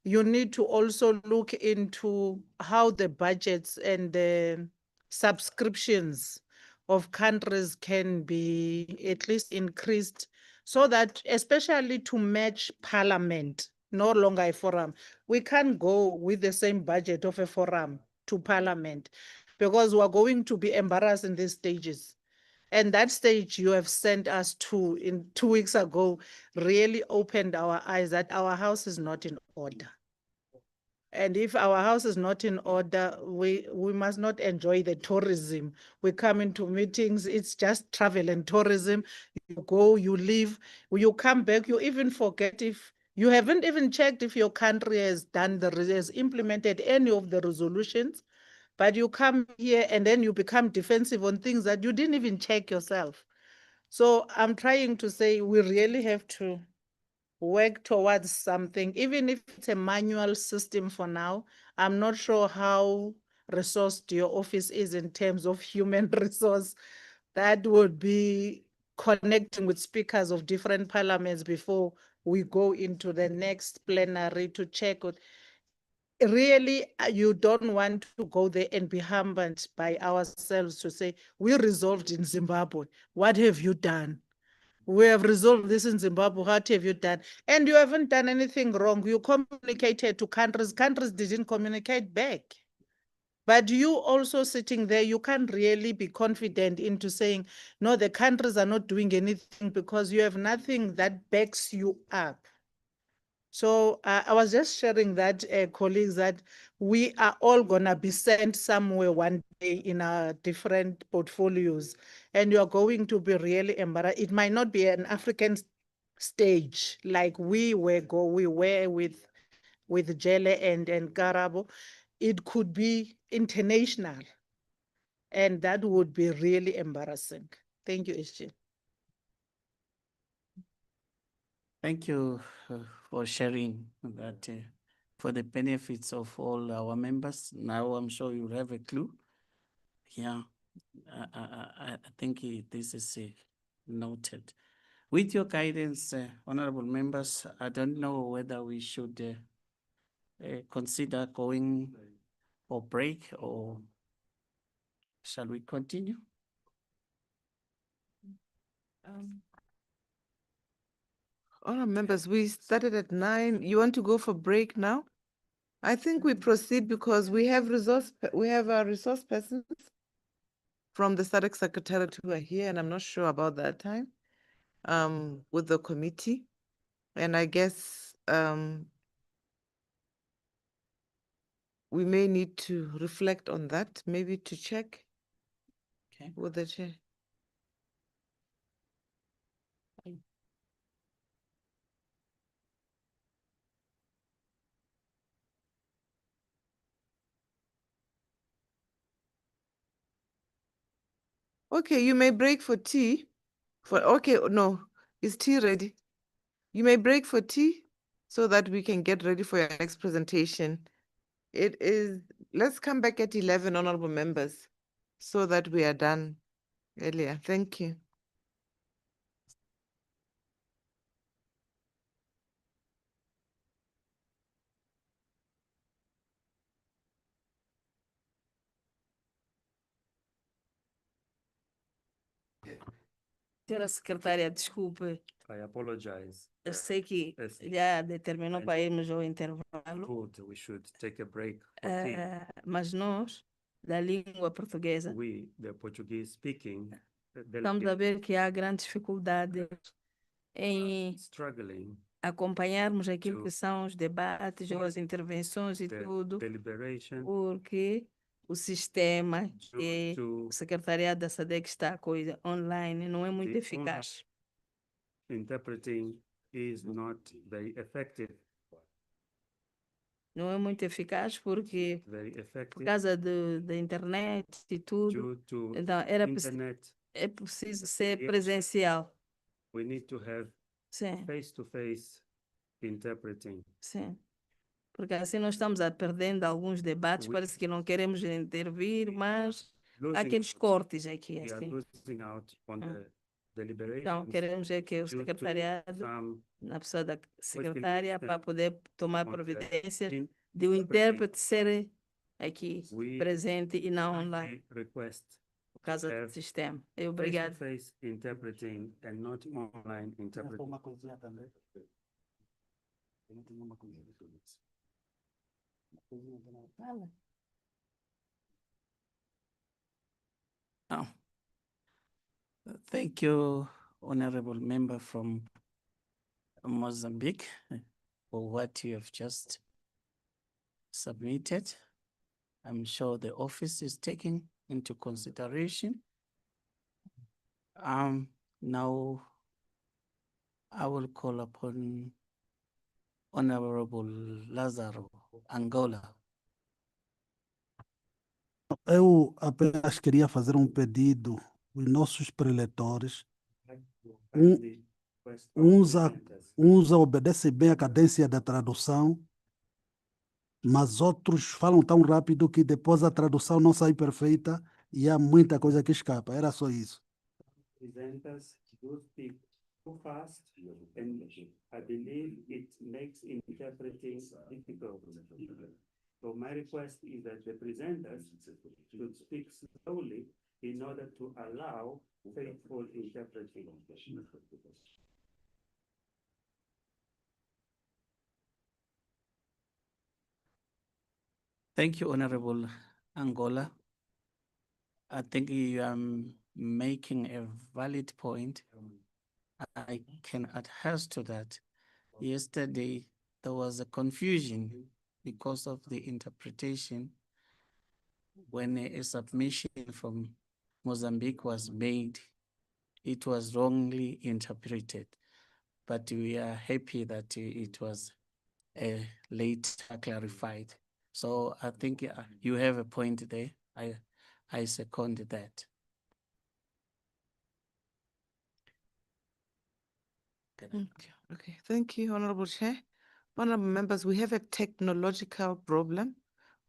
you need to also look into how the budgets and the subscriptions of countries can be at least increased so that, especially to match parliament, no longer a forum. We can't go with the same budget of a forum to parliament because we're going to be embarrassed in these stages. And that stage you have sent us to in 2 weeks ago really opened our eyes that our house is not in order. And if our house is not in order, we must not enjoy the tourism. We come into meetings, it's just travel and tourism. You go, you leave, you come back, you even forget if you haven't even checked if your country has implemented any of the resolutions, but you come here and then you become defensive on things that you didn't even check yourself. So I'm trying to say we really have to work towards something, even if it's a manual system for now. I'm not sure how resourced your office is in terms of human resource. That would be connecting with speakers of different parliaments before we go into the next plenary to check with. Really, you don't want to go there and be humbled by ourselves to say, we resolved in Zimbabwe. What have you done? We have resolved this in Zimbabwe. What have you done? And you haven't done anything wrong. You communicated to countries. Countries didn't communicate back. But you also sitting there, you can't really be confident into saying, no, the countries are not doing anything because you have nothing that backs you up. So I was just sharing that, colleagues, that we are all going to be sent somewhere one day in our different portfolios, and you're going to be really embarrassed. It might not be an African stage like we were with Jelle and Karabo. It could be international, and that would be really embarrassing. Thank you, SG. Thank you for sharing that for the benefits of all our members. Now I'm sure you'll have a clue. Yeah, I think this is noted. With your guidance, honorable members, I don't know whether we should consider going for break or shall we continue? Honorable members, we started at 9. You want to go for break now? I think we proceed because we have our resource persons from the SADC Secretariat who are here, and I'm not sure about that time with the committee. And I guess we may need to reflect on that, maybe to check Okay. with the chair. Okay, you may break for tea. Okay, no, is tea ready? You may break for tea so that we can get ready for your next presentation. It is, let's come back at 11, honorable members, so that we are done earlier. Thank you. Senhora secretária, desculpe, I apologize. eu sei que Yes. já determinou para irmos ao intervalo, Thought we should take a break for tea. mas nós, da língua portuguesa, We, the Portuguese speaking, estamos a ver que há grande dificuldade em struggling acompanharmos aquilo to- que são os debates ou as intervenções e the tudo, deliberation porque o sistema que to o secretariado da SADC está coisa online não é muito The eficaz. interpreting is not very effective, Não é muito eficaz porque very por effective causa da internet e tudo, due to então internet. é preciso ser Yeah. presencial. We need to have Sim, face-to-face interpreting. sim. Porque assim nós estamos a perdendo alguns debates, We- parece que não queremos intervir, mas há Losing aqueles out- cortes aqui, We are assim. losing out on the Então, deliberations queremos é que o due to secretariado, some na pessoa da secretária, para poder tomar on the providências in- de o interpreting. intérprete ser aqui We presente e não online, request por causa do have sistema. Obrigado. face-to-face interpreting and not online interpreting. Uma coisinha também. Eu não tenho uma coisinha. Fala. Oh. Thank you, Honorable Member from Mozambique, for what you have just submitted. I'm sure the office is taking into consideration. Now I will call upon Honorable Lazaro Angola. Eu apenas queria fazer um pedido. Os nossos preletores, Kindly request our presenters uns obedecem bem a cadência da tradução, mas outros falam tão rápido que depois a tradução não sai perfeita e há muita coisa que escapa. Era só isso. presenters do speak too fast, and I believe it makes interpreting difficult. So my request is that the presenters should speak slowly in order to allow faithful interpreting. Thank you, Honorable Angola. I think you are making a valid point. I can attest to that. Yesterday, there was a confusion because of the interpretation when a submission from Mozambique was made. It was wrongly interpreted, but we are happy that it was later clarified. So I think you have a point there. I second that. Okay, thank you, Honorable Chair. Honorable members, we have a technological problem,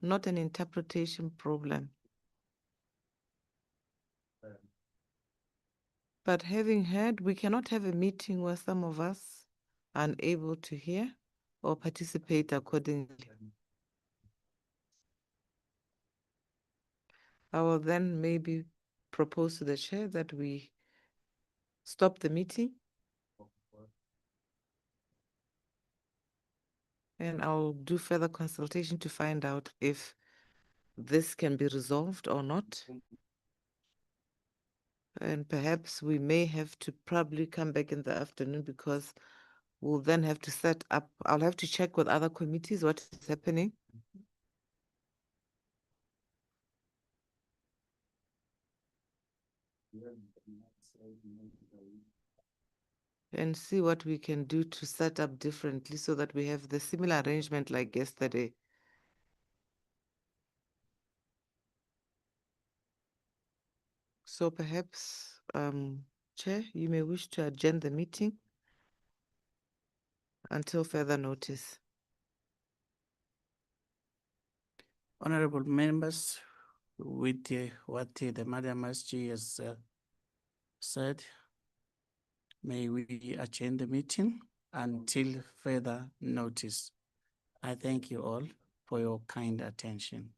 not an interpretation problem. But having heard, we cannot have a meeting where some of us are unable to hear or participate accordingly. I will then maybe propose to the chair that we stop the meeting. And I'll do further consultation to find out if this can be resolved or not. And perhaps we may have to probably come back in the afternoon because we'll then have to set up, I'll have to check with other committees what is happening. And see what we can do to set up differently so that we have the similar arrangement like yesterday. So perhaps, Chair, you may wish to adjourn the meeting until further notice. Honorable members, with what the Madam SG has said, may we adjourn the meeting until further notice. I thank you all for your kind attention.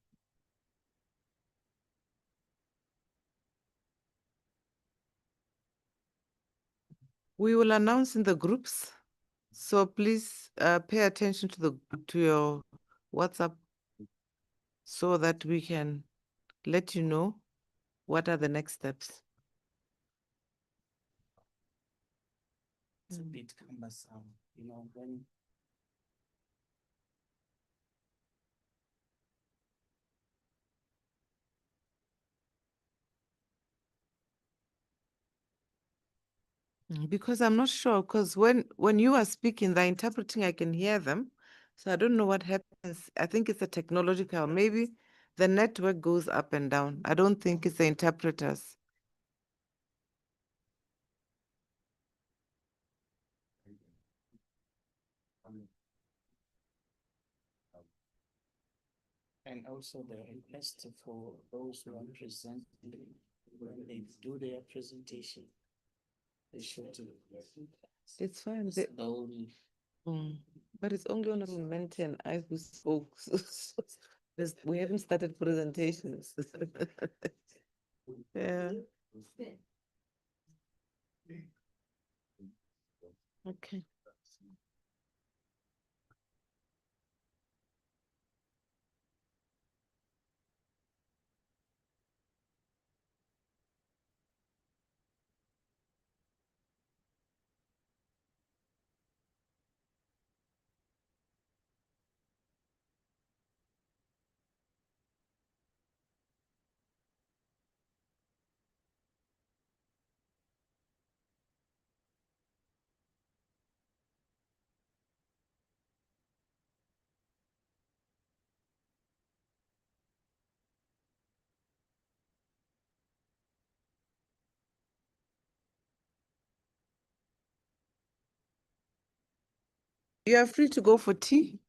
We will announce in the groups, so please pay attention to your WhatsApp so that we can let you know what are the next steps. It's a bit cumbersome, when Because I'm not sure, because when you are speaking, they're interpreting, I can hear them. So I don't know what happens. I think it's a technological, maybe the network goes up and down. I don't think it's the interpreters. and also the request for those who are presenting, when they do their presentation, they should do It's fine. slowly. But it's only Honorable Mente and I who spoke. We haven't started presentations. Yeah. Okay. You are free to go for tea.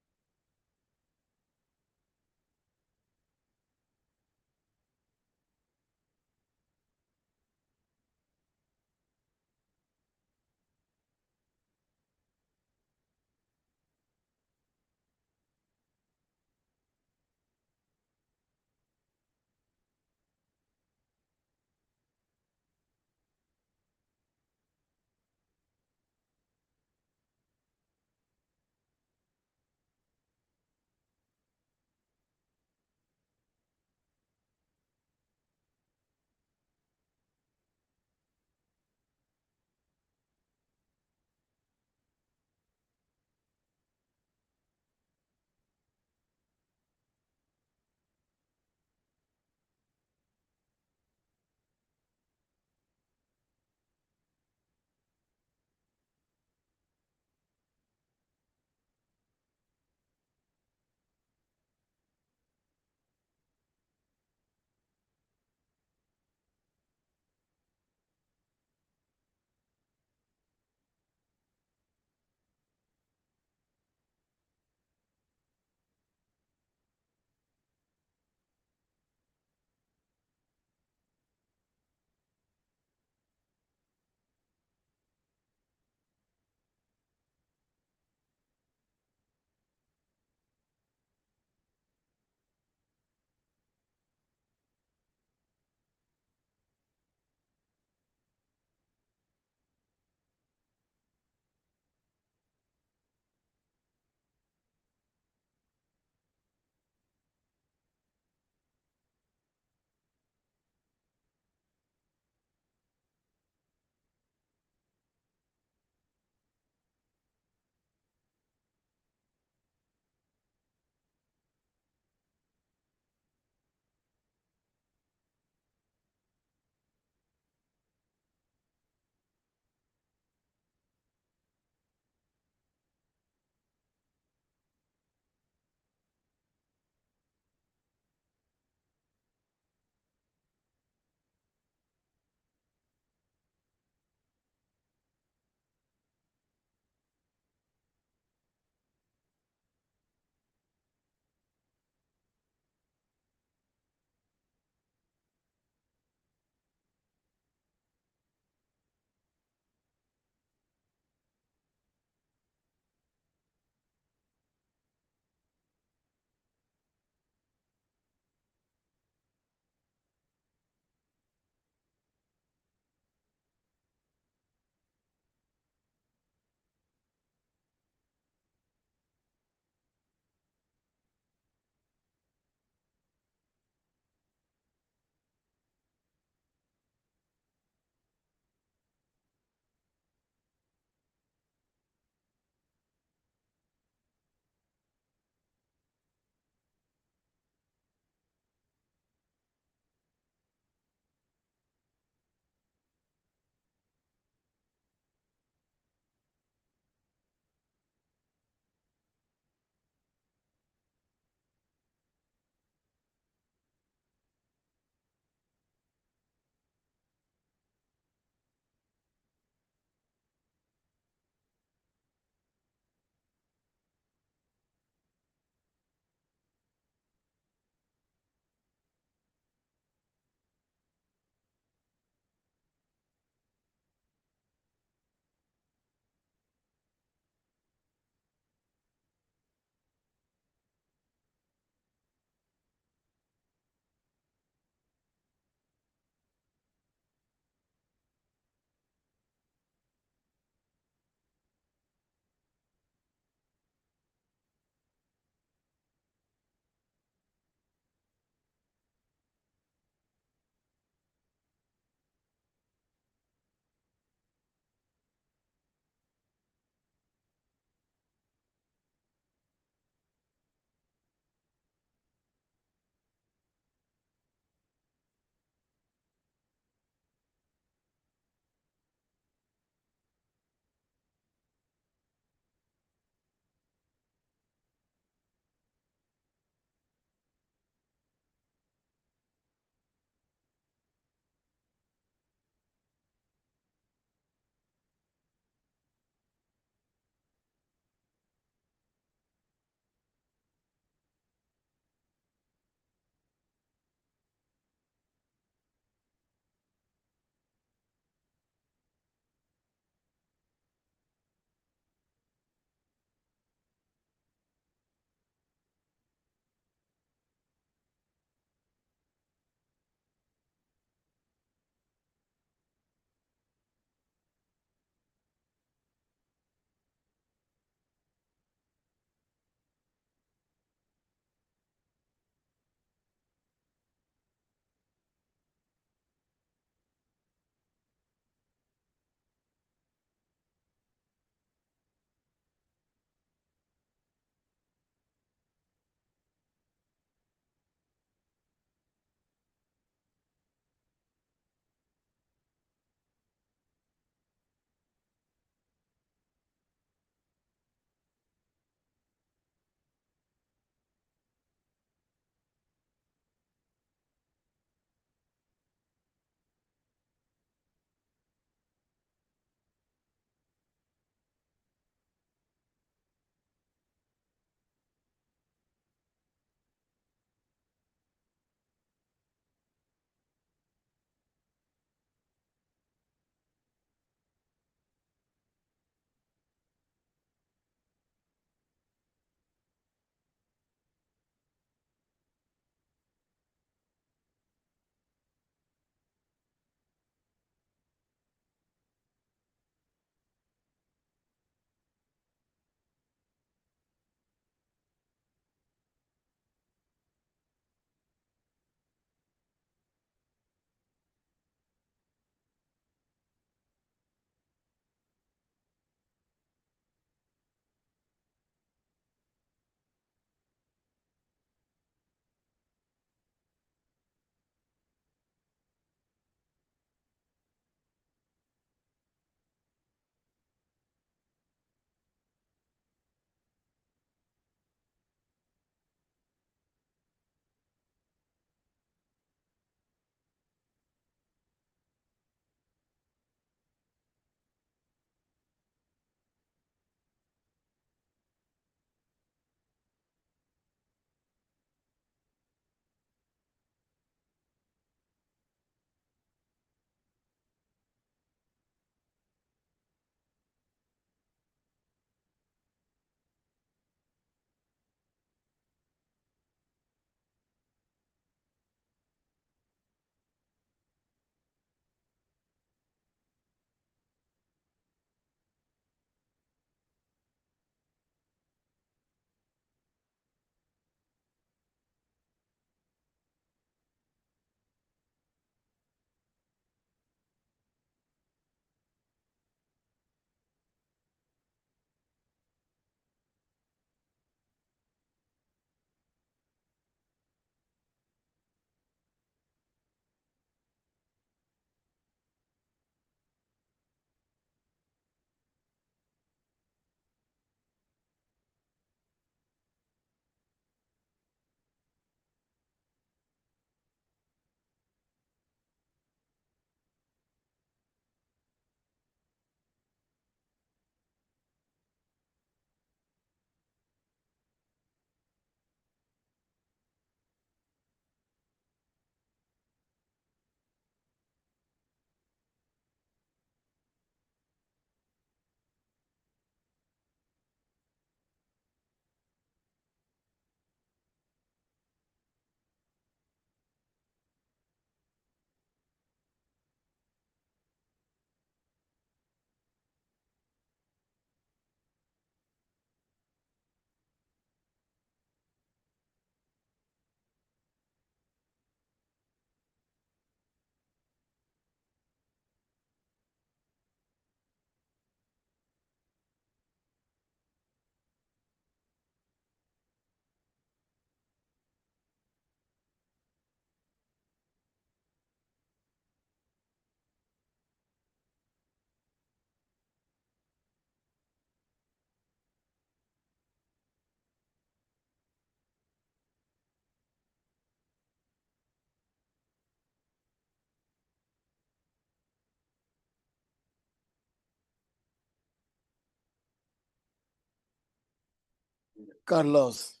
Carlos,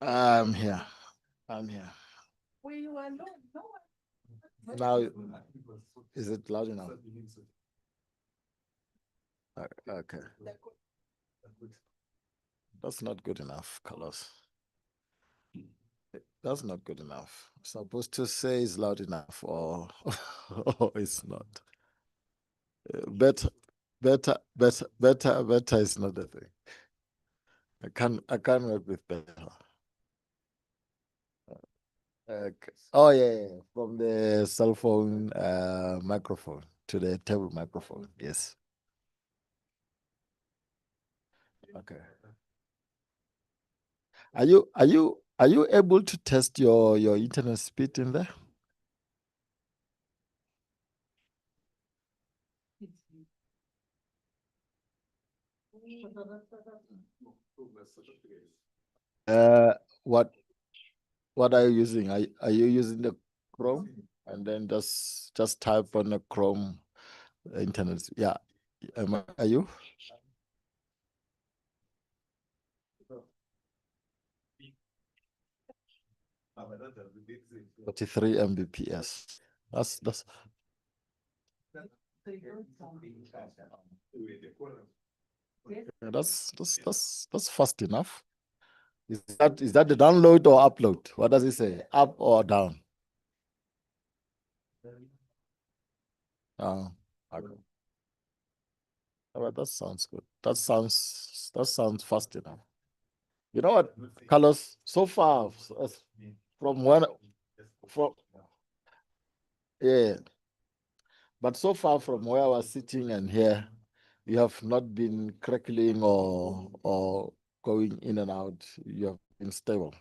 I'm here. I'm here. Now, is it loud enough? Okay. That's not good enough, Carlos. That's not good enough. I'm supposed to say it's loud enough or, or it's not. Better is not the thing. I can't work with better. Okay. Oh yeah, from the cell phone microphone to the table microphone. Yes. Okay. Are you able to test your internet speed in there? What are you using? Are you using the Chrome and then just type on the Chrome internet? Yeah. Are you? 43 Mbps. That's that's fast enough. Is that the download or upload? What does it say? Up or down? Okay. Well, that sounds good. That sounds fast enough. You know what, Carlos? So far, from when from yeah, but so far from where I was sitting and here, you have not been crackling or going in and out. You have been stable.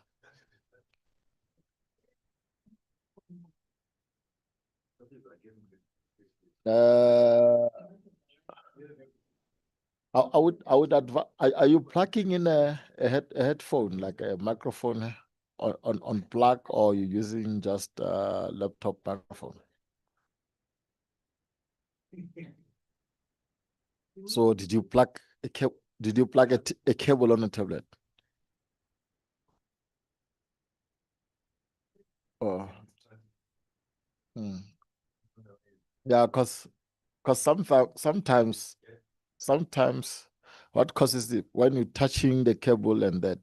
I would advise. Are you plugging in a headphone, like a microphone on plug, or are you using just a laptop microphone? So did you plug a cable? Did you plug a cable on a tablet? Oh, yeah, because sometimes what causes it when you're touching the cable and that,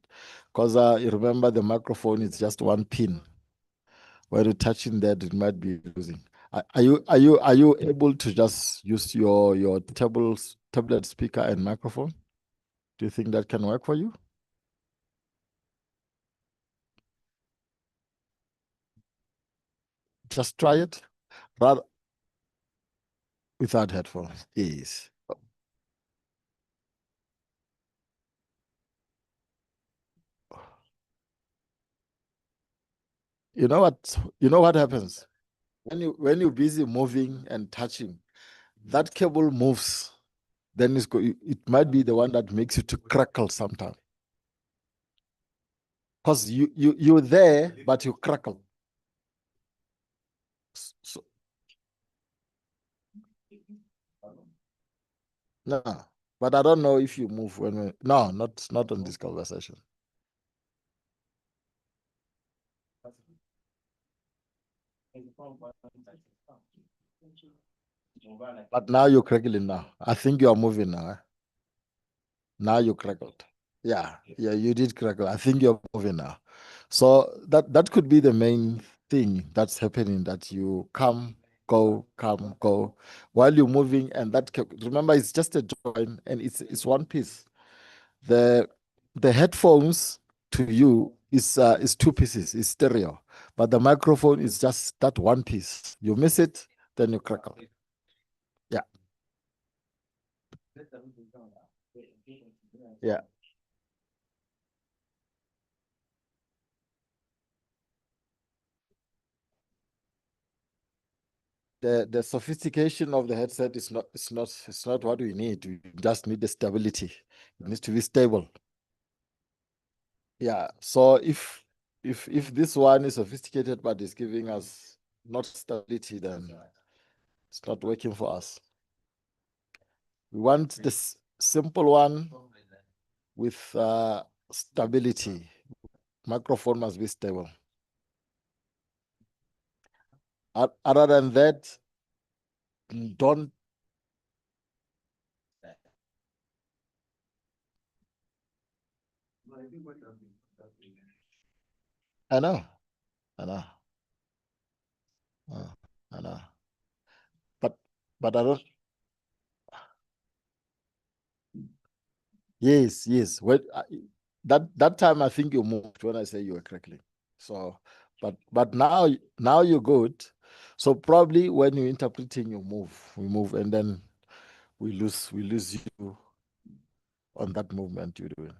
because you remember the microphone is just one pin. When you're touching that, it might be losing. Are you able to just use your tablet speaker and microphone? Do you think that can work for you? Just try it, rather without headphones. Yes. You know what? You know what happens when you're busy moving and touching, that cable moves. Then it might be the one that makes you to crackle sometimes. Because you're there, but you crackle. So, no, but I don't know if you move no, not on this conversation. But now you're crackling now. I think you are moving now. Eh? Now you crackled. Yeah, you did crackle. I think you're moving now. So that could be the main thing that's happening, that you come, go, while you're moving, and remember it's just a joint and it's one piece. The headphones to you is two pieces, is stereo, but the microphone is just that one piece. You miss it, then you crackle. Yeah. Yeah. The sophistication of the headset is not what we need. We just need the stability. It needs to be stable. Yeah. So if this one is sophisticated but is giving us not stability, then it's not working for us. We want this simple one with stability. Microphone must be stable. Other than that, don't. I know. I know. I know. But I don't. Yes, yes. That time I think you moved when I say you were crackling. So, but now you're good. So probably when you're interpreting, we move, and then we lose you on that movement you're doing.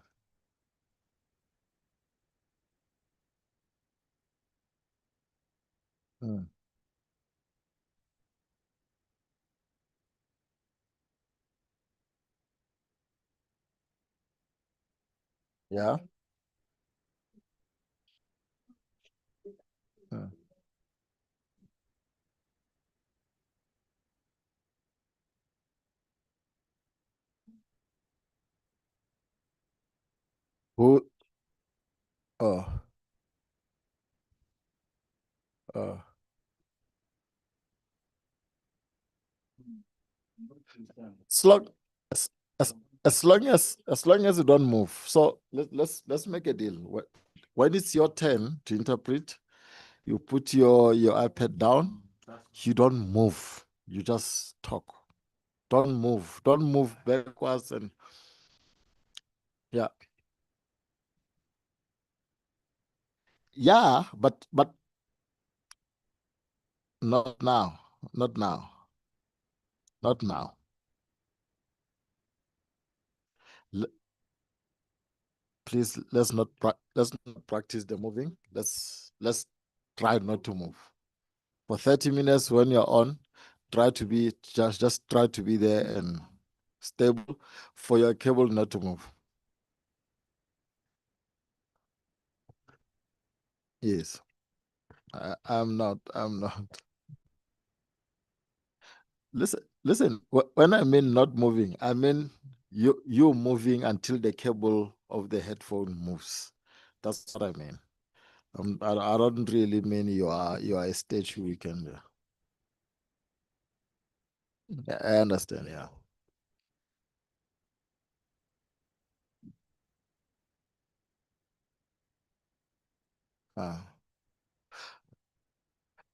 Mm. Yeah. Mm. Who? Oh. Oh. As long as, as long as you don't move. So let's make a deal. When it's your turn to interpret, you put your iPad down. You don't move. You just talk. Don't move. Don't move backwards and yeah. Yeah, but not now. Not now. Not now. Please let's not practice the moving. Let's try not to move. For 30 minutes when you're on, try to be just try to be there and stable for your cable not to move. Yes. I'm not. Listen. When I mean not moving, I mean you moving until the cable of the headphone moves. That's what I mean. I don't really mean you are a stage weekend. I understand. Yeah.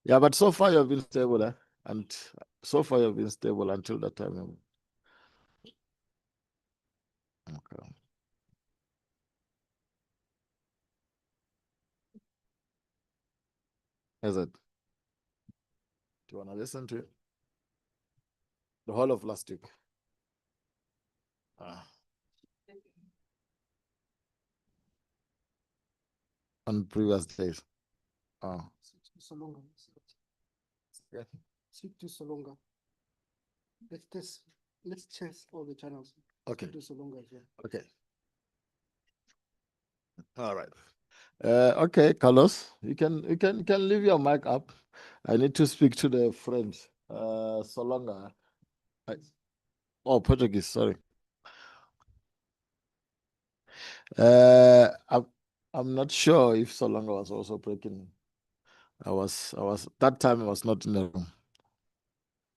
Yeah, but so far you've been stable, and so far you've been stable until that time. Okay. Is it? Do you want to listen to it? The whole of last week. On previous days. Solonga. Yeah. Speak to Solonga. Let's test all the channels. Okay. Speak to Solonga as well. Okay. All right. Okay, Carlos, you can leave your mic up. I need to speak to the friends. Solonga. Oh, Portuguese. Sorry. I'm not sure if Solonga was also breaking. I was that time I was not in the room.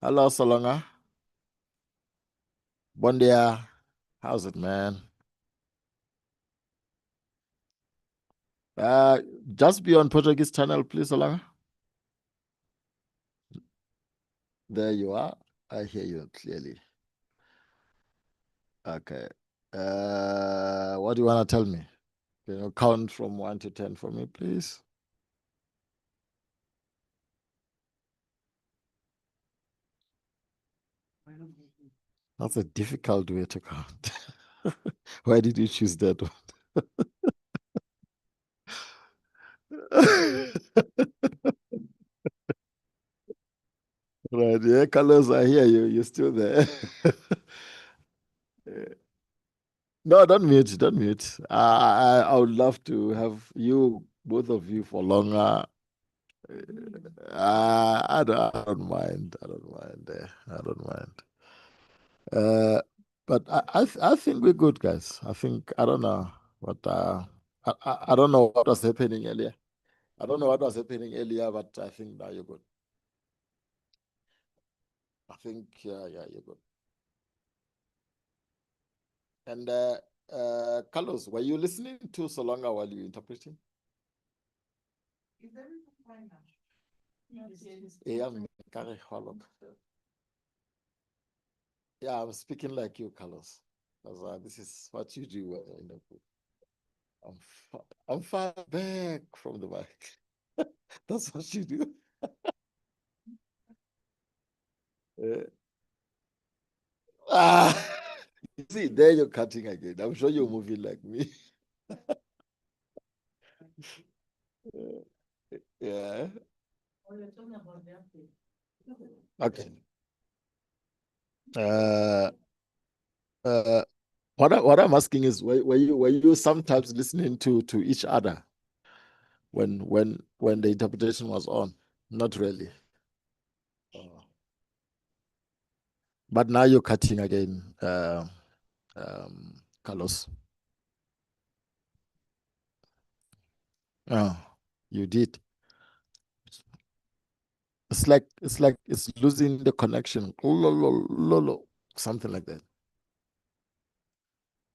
Hello, Solonga. Bon dia. How's it, man? Just be on Portuguese channel, please, Solonga. There you are. I hear you clearly. Okay. What do you want to tell me? Can you count from 1 to 10 for me, please? That's a difficult way to count. Why did you choose that one? Right, yeah, Carlos, I hear you. You're still there. No, don't mute. Don't mute. I would love to have you, both of you, for longer. I don't mind. I don't mind. I don't mind. But I think we're good, guys. I think I don't know. But I don't know what was happening earlier. I don't know what was happening earlier, but I think now you're good. I think, yeah, you're good. And Carlos, were you listening to Solonga while you were interpreting? Yeah, I'm speaking like you, Carlos. Because this is what you do in the group. I'm far back from the mic. That's what you do. You see, there you're cutting again. I'm sure you're moving like me. Yeah. Okay. What I'm asking is, were you sometimes listening to each other when the interpretation was on? Not really. But now you're cutting again, Carlos. Oh, you did. It's like it's losing the connection. Something like that.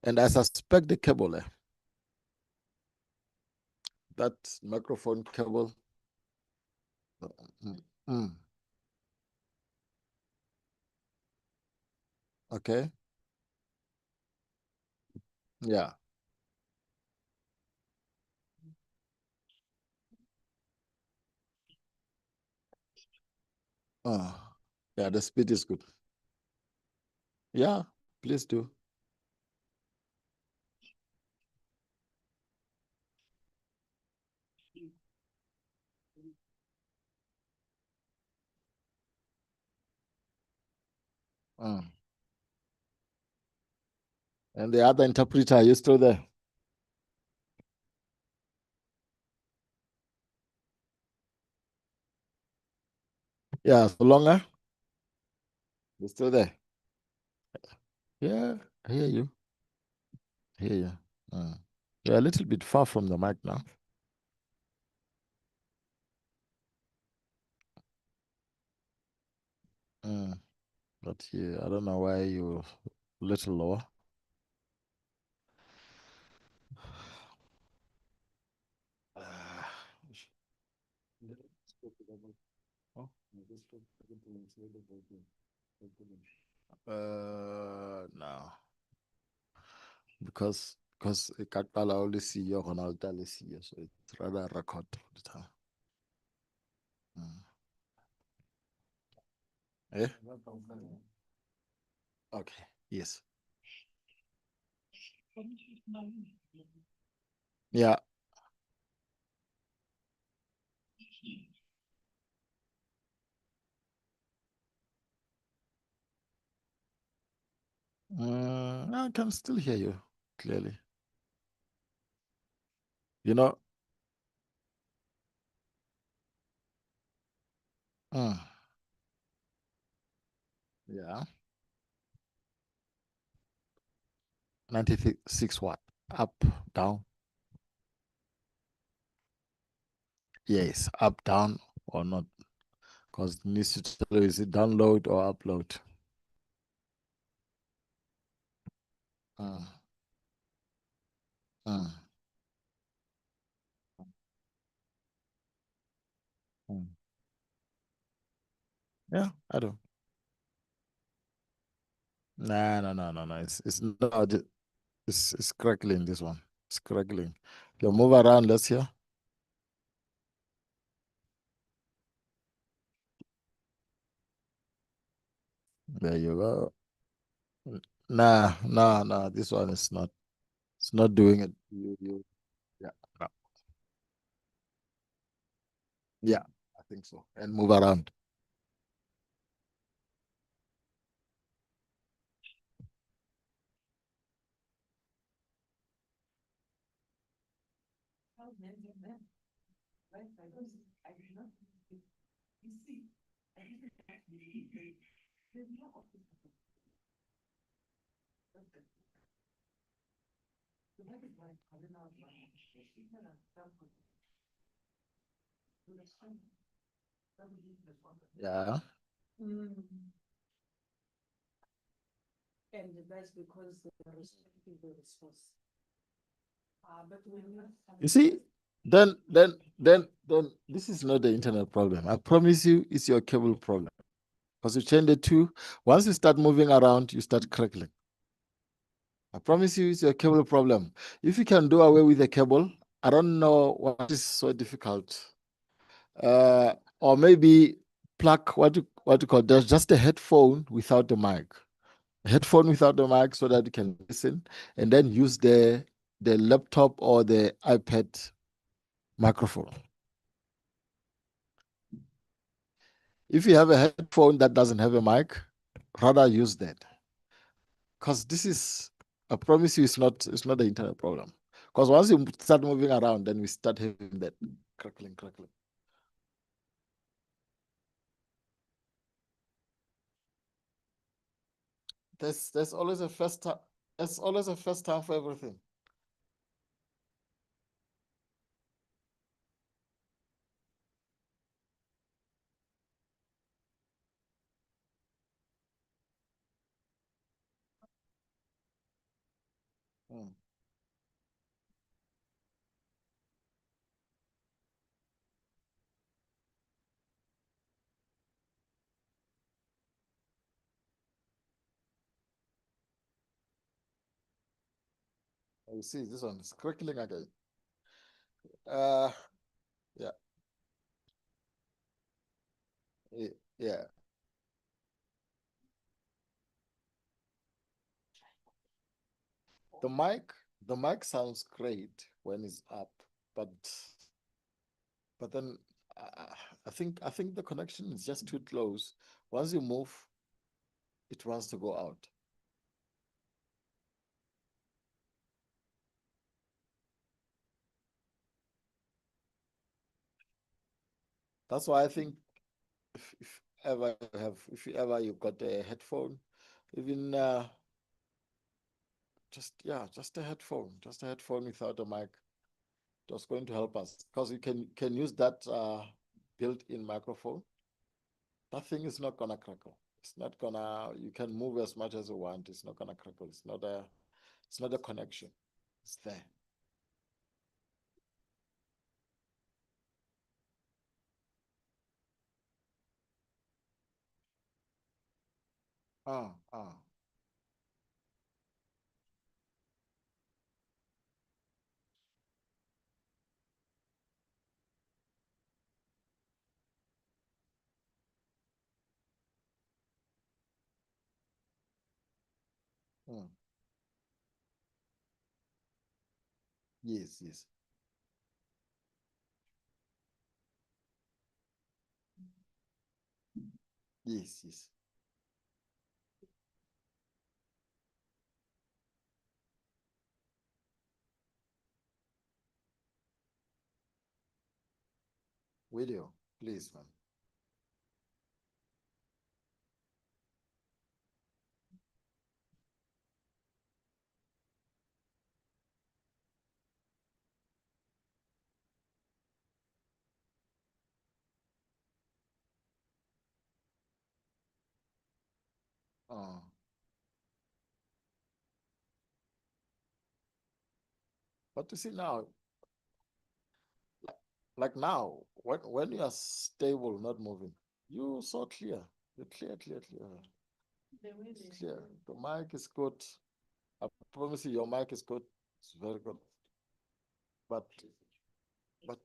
And I suspect the cable, that microphone cable. Okay. Yeah. Yeah, the speed is good. Yeah, please do. And the other interpreter, are you still there? Yeah, so longer. You still there? Yeah, I hear you. I hear you. You're a little bit far from the mic now. But yeah, I don't know why you're a little lower. No, because it can't only see your Ronaldo see you, so it's rather record all the time. Eh? Okay. Yes. Yeah. I can still hear you clearly. You know. Yeah. 96 watt. Up, down. Yes, up, down, or not. Because it needs to tell you, is it download or upload? Yeah, I do. No. It's not. It's crackling. This one. It's crackling. You move around. Let's hear. There you go. Nah. This one is not. It's not doing it. Yeah. No. Yeah, I think so. And move around. Yeah. And that's because they are restricting the resource. But when You see, then this is not the internet problem. I promise you, it's your cable problem. Because you change the two, once you start moving around, you start crackling. I promise you, it's your cable problem. If you can do away with the cable, I don't know what is so difficult. Or maybe plug what you call, there's just a headphone without the mic. A headphone without the mic so that you can listen, and then use the laptop or the iPad microphone. If you have a headphone that doesn't have a mic, rather use that. Because this is, I promise you, it's not the internet problem. Because once you start moving around, then we start having that crackling. There's always a first time. There's always a first time for everything. Mm. You see, this one is crackling again. Yeah. Yeah. The mic sounds great when it's up, but then I think the connection is just too close. Once you move, it wants to go out. That's why I think if you ever you got a headphone, even just a headphone without a mic, that's going to help us because you can use that built-in microphone. That thing is not gonna crackle. It's not gonna. You can move as much as you want. It's not gonna crackle. It's not a connection. It's there. Ah, ah. Mm. Yes, yes. Yes, yes. Video, please, man. Ah. But you see now, like now, when you are stable, not moving, you so clear. You're clear. It's clear. The mic is good. I promise you, your mic is good. It's very good. But but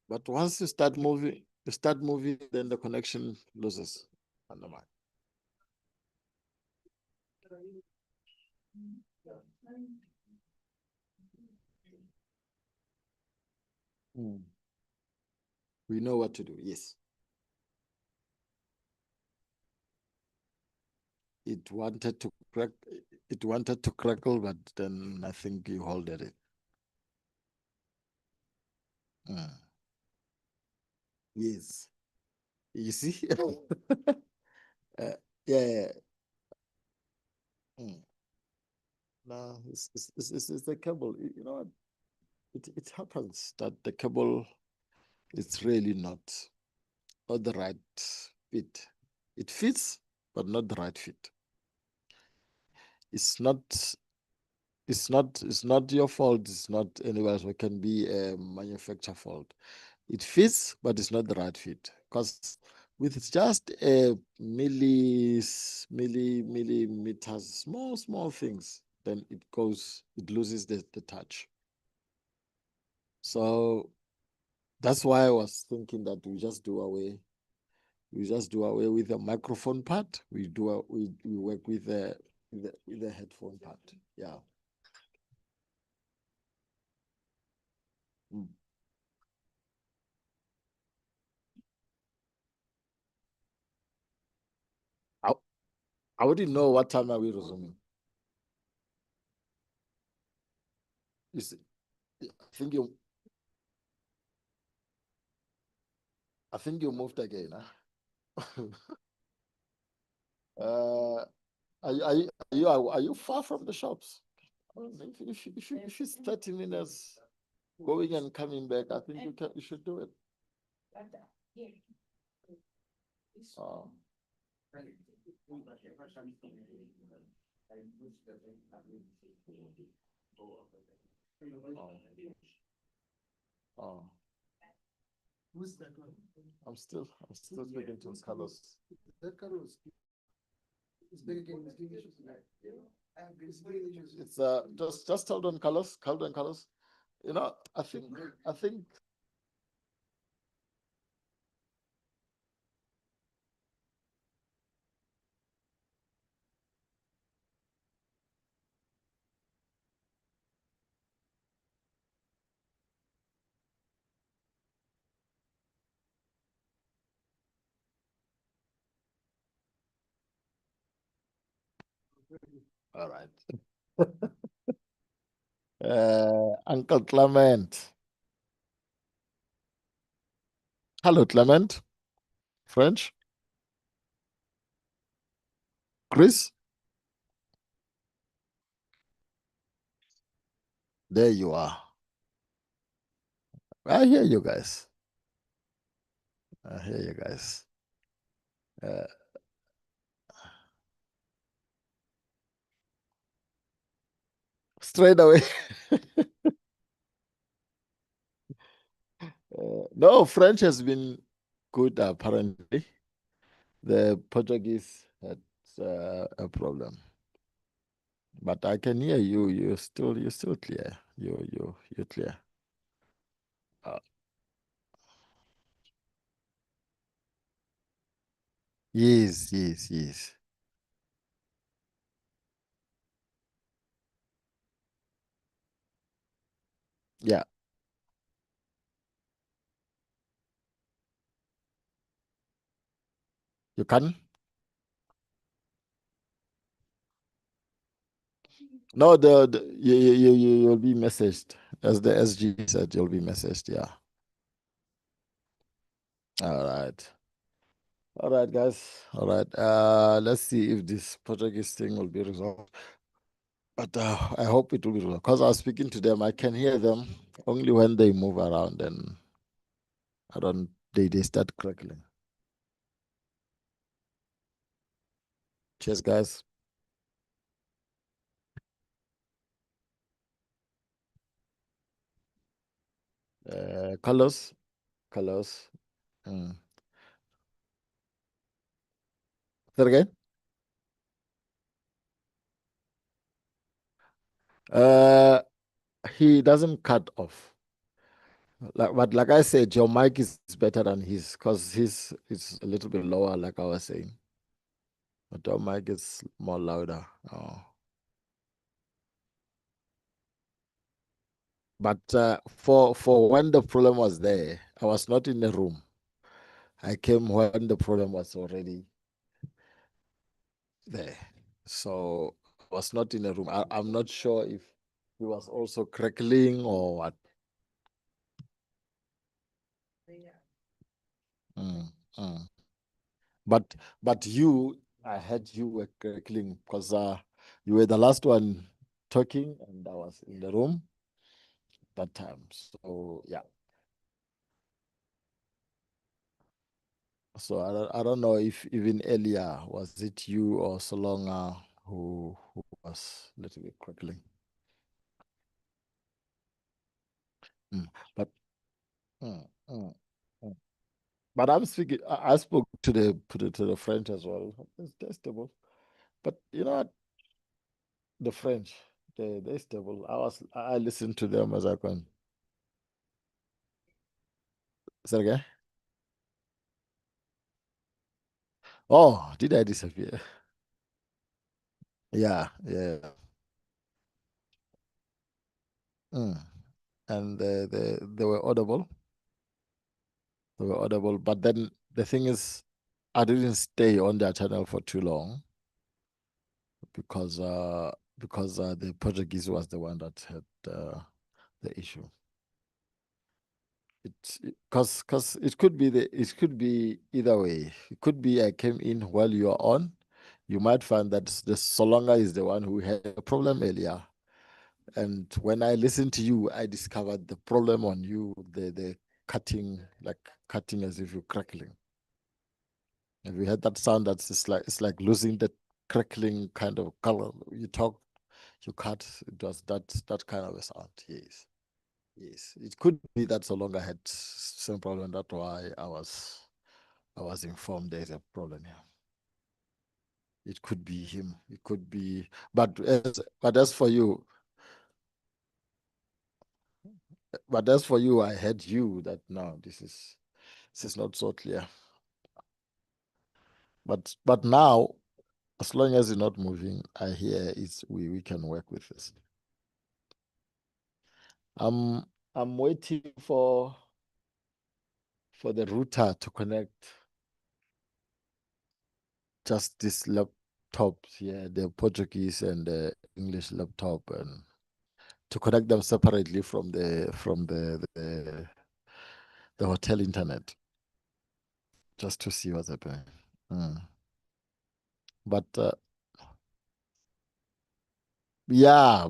but once you start moving, then the connection loses on the mic. Mm. We know what to do. Yes. It wanted to crack. It wanted to crackle, but then I think you holded it. Mm. Yes. You see? uh, yeah. Mm. No, it's the cable. You know what? It happens that the cable is really not the right fit. It fits, but not the right fit. It's not it's not your fault. It's not anywhere else. It can be a manufacturer fault. It fits, but it's not the right fit. Because with just a millimeters, small things, then it loses the touch. So that's why I was thinking that we just do away with the microphone part. We work with the headphone part. Yeah. Mm. I, I wouldn't know what time are we resuming. You see, I think you moved again. Huh? Are you far from the shops? If it's 30 minutes going and coming back, I think you should do it. Oh. Oh. Who's that one? I'm still speaking to Carlos. That Carlos. It's big again. It's just hold on, Carlos. Hold on, Carlos. You know, I think all right. Uncle Clement. Hello, Clement. French. Chris. There you are. I hear you guys. I hear you guys. Straight away. No, French has been good apparently. The Portuguese had a problem. But I can hear you. You're still clear. You're clear. Yes. Yeah. You can? No, you'll be messaged. As the SG said, you'll be messaged. Yeah. All right. All right, guys. All right. Let's see if this Portuguese thing will be resolved. But I hope it will be resolved. Because I was speaking to them, I can hear them only when they move around and they start crackling. Cheers, guys. Carlos. Mm. Say it again. He doesn't cut off. But like I said, your mic is better than his because his is a little bit lower, like I was saying. But your mic is more louder. Oh. But for when the problem was there, I was not in the room. I came when the problem was already there. So I was not in the room. I'm not sure if he was also crackling or what. Mm, mm. But you, I heard you were crackling because you were the last one talking and I was in the room that time. So yeah. So I don't know if even earlier was it you or Solonga who was a little bit crackling. But mm, mm, mm. But I'm speaking. I spoke to the French as well. It's testable. But you know what? The French, they're stable. I listened to them as I can. Sergey? Oh, did I disappear? Yeah, yeah. Mm. And they were audible. They were audible. But then the thing is, I didn't stay on their channel for too long because the Portuguese was the one that had the issue. Because it could be either way. It could be I came in while you are on. You might find that the Solonga is the one who had a problem earlier. And when I listened to you, I discovered the problem on you, the cutting, like cutting as if you're crackling. Have you heard that sound? It's like losing the crackling kind of color. You talk, you cut, it was that kind of a sound. Yes. Yes. It could be that Solonga had some problem. That's why I was informed there's a problem here. It could be him. It could be, but as for you, I heard you that no, this is not so clear. But now, as long as it's not moving, I hear we can work with this. I'm waiting for the router to connect just this laptop here, the Portuguese and the English laptop, and to connect them separately from the hotel internet, just to see what's happening. But yeah,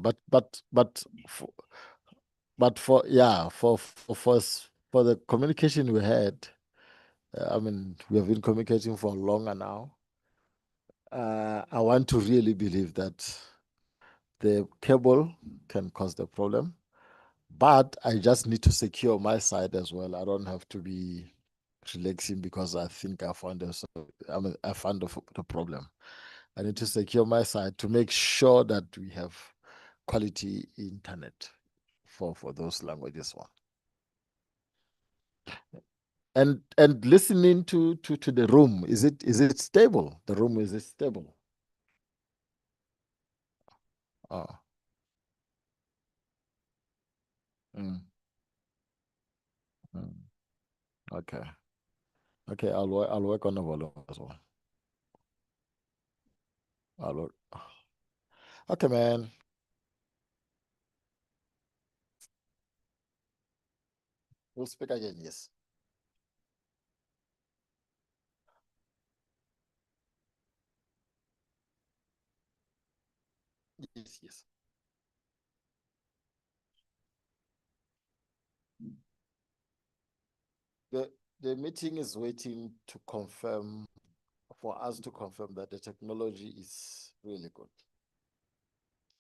for the communication we had, I mean, we have been communicating for longer now. I want to really believe that the cable can cause the problem, but I just need to secure my side as well. I don't have to be relaxing because I think I found the problem. I need to secure my side to make sure that we have quality internet for those languages one. And listening to the room, is it stable? The room, is it stable? Oh. Mm. Mm. Okay. Okay, I'll work on the volume as well. I'll work. Okay, man. We'll speak again, yes. Yes, yes. The meeting is waiting to confirm, for us to confirm that the technology is really good.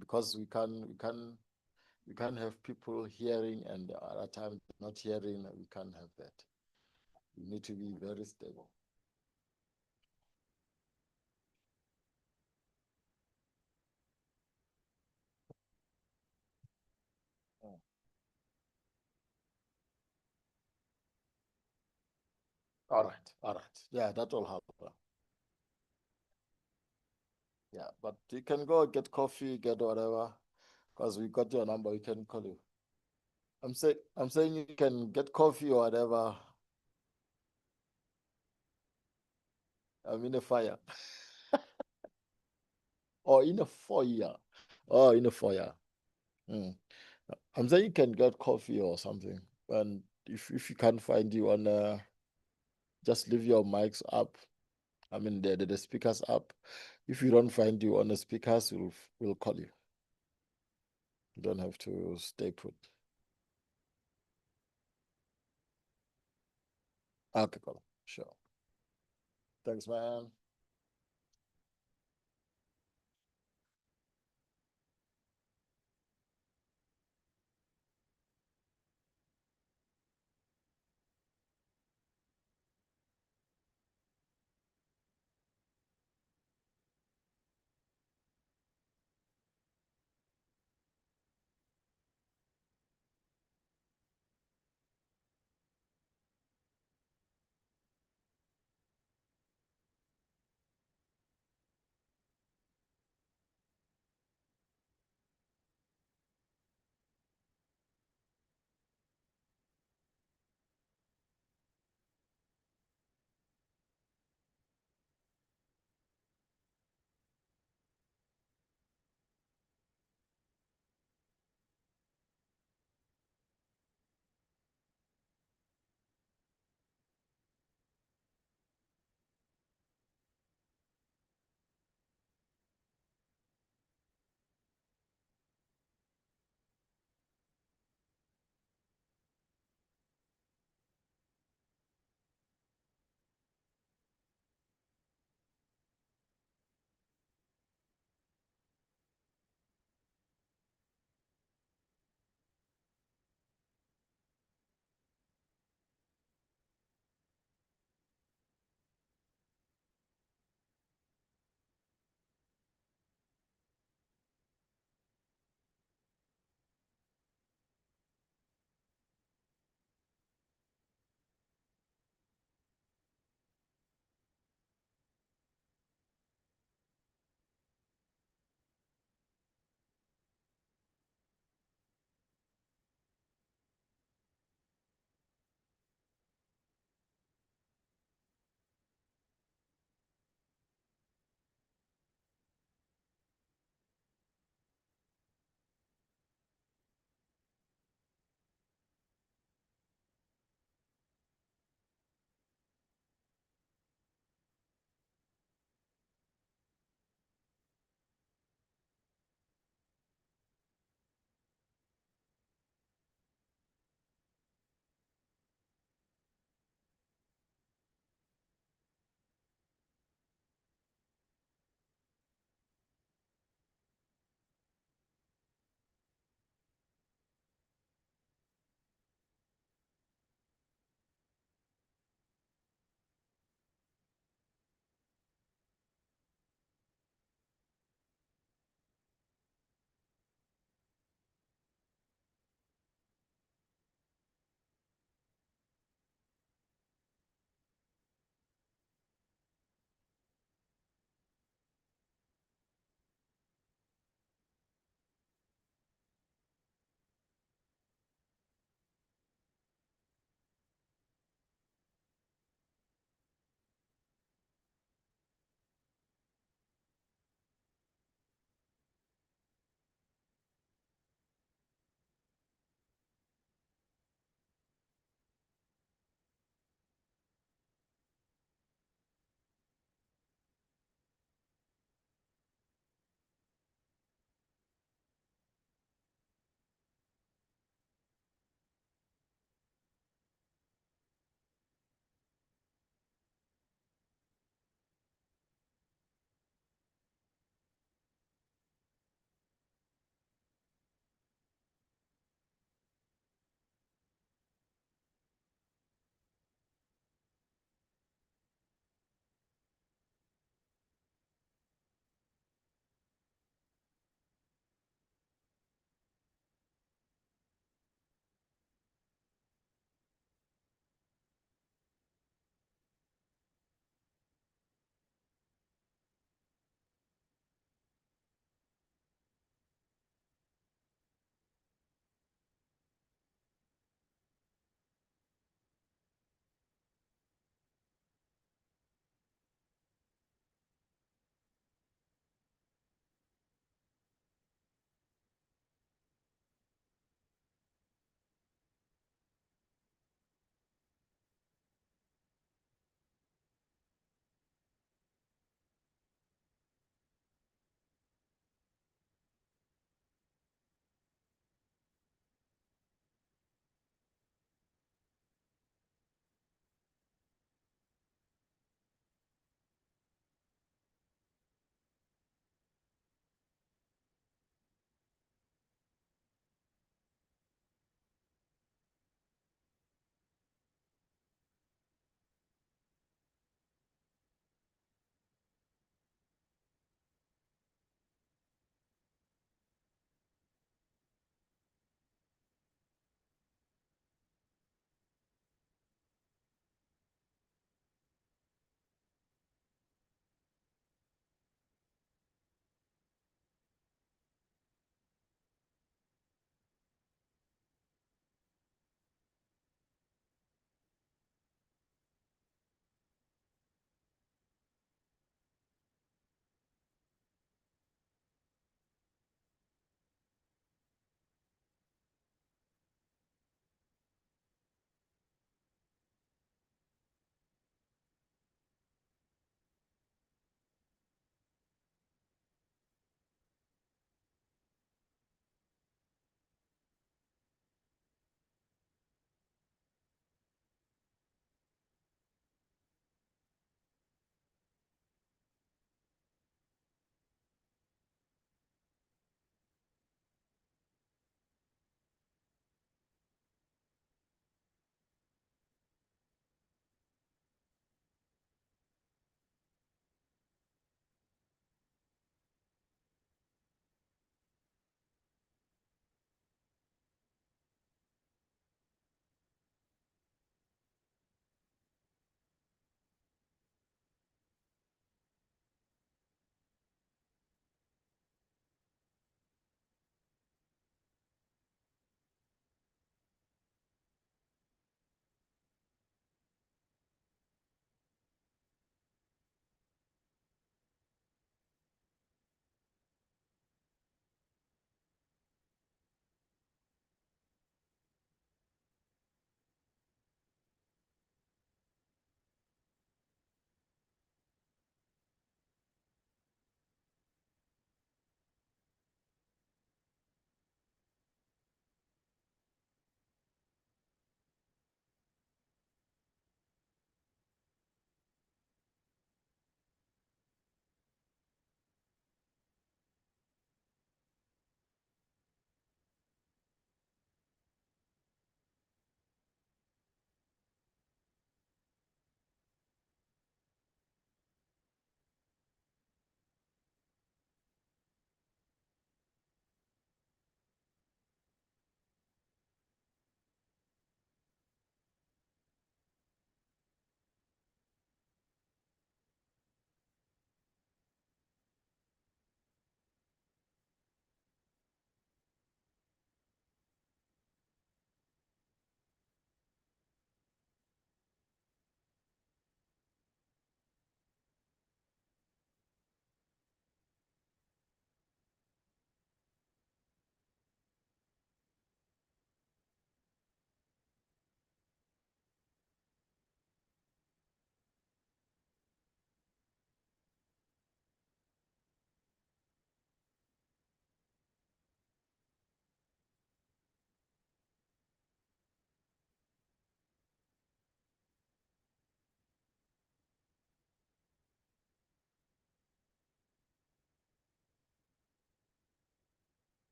Because we can't have people hearing and at a time not hearing. We can't have that. We need to be very stable. All right. Yeah, that will help. Yeah, but you can go get coffee, get whatever, because we got your number. We can call you. I'm saying you can get coffee or whatever. I'm in a fire. Or in a foyer. Oh, in a foyer. I'm saying you can get coffee or something. And if you can't find you on just leave your mics up. I mean the speakers up. If you don't find you on the speakers, we'll call you. You don't have to stay put. Okay, cool. Sure. Thanks, man.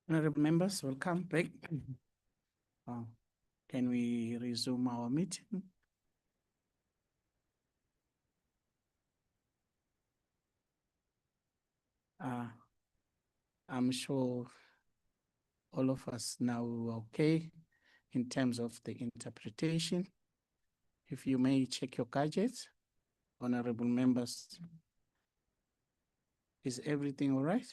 Honorable members, welcome back. Can we resume our meeting? I'm sure all of us now okay in terms of the interpretation. If you may check your gadgets, honorable members. Is everything all right?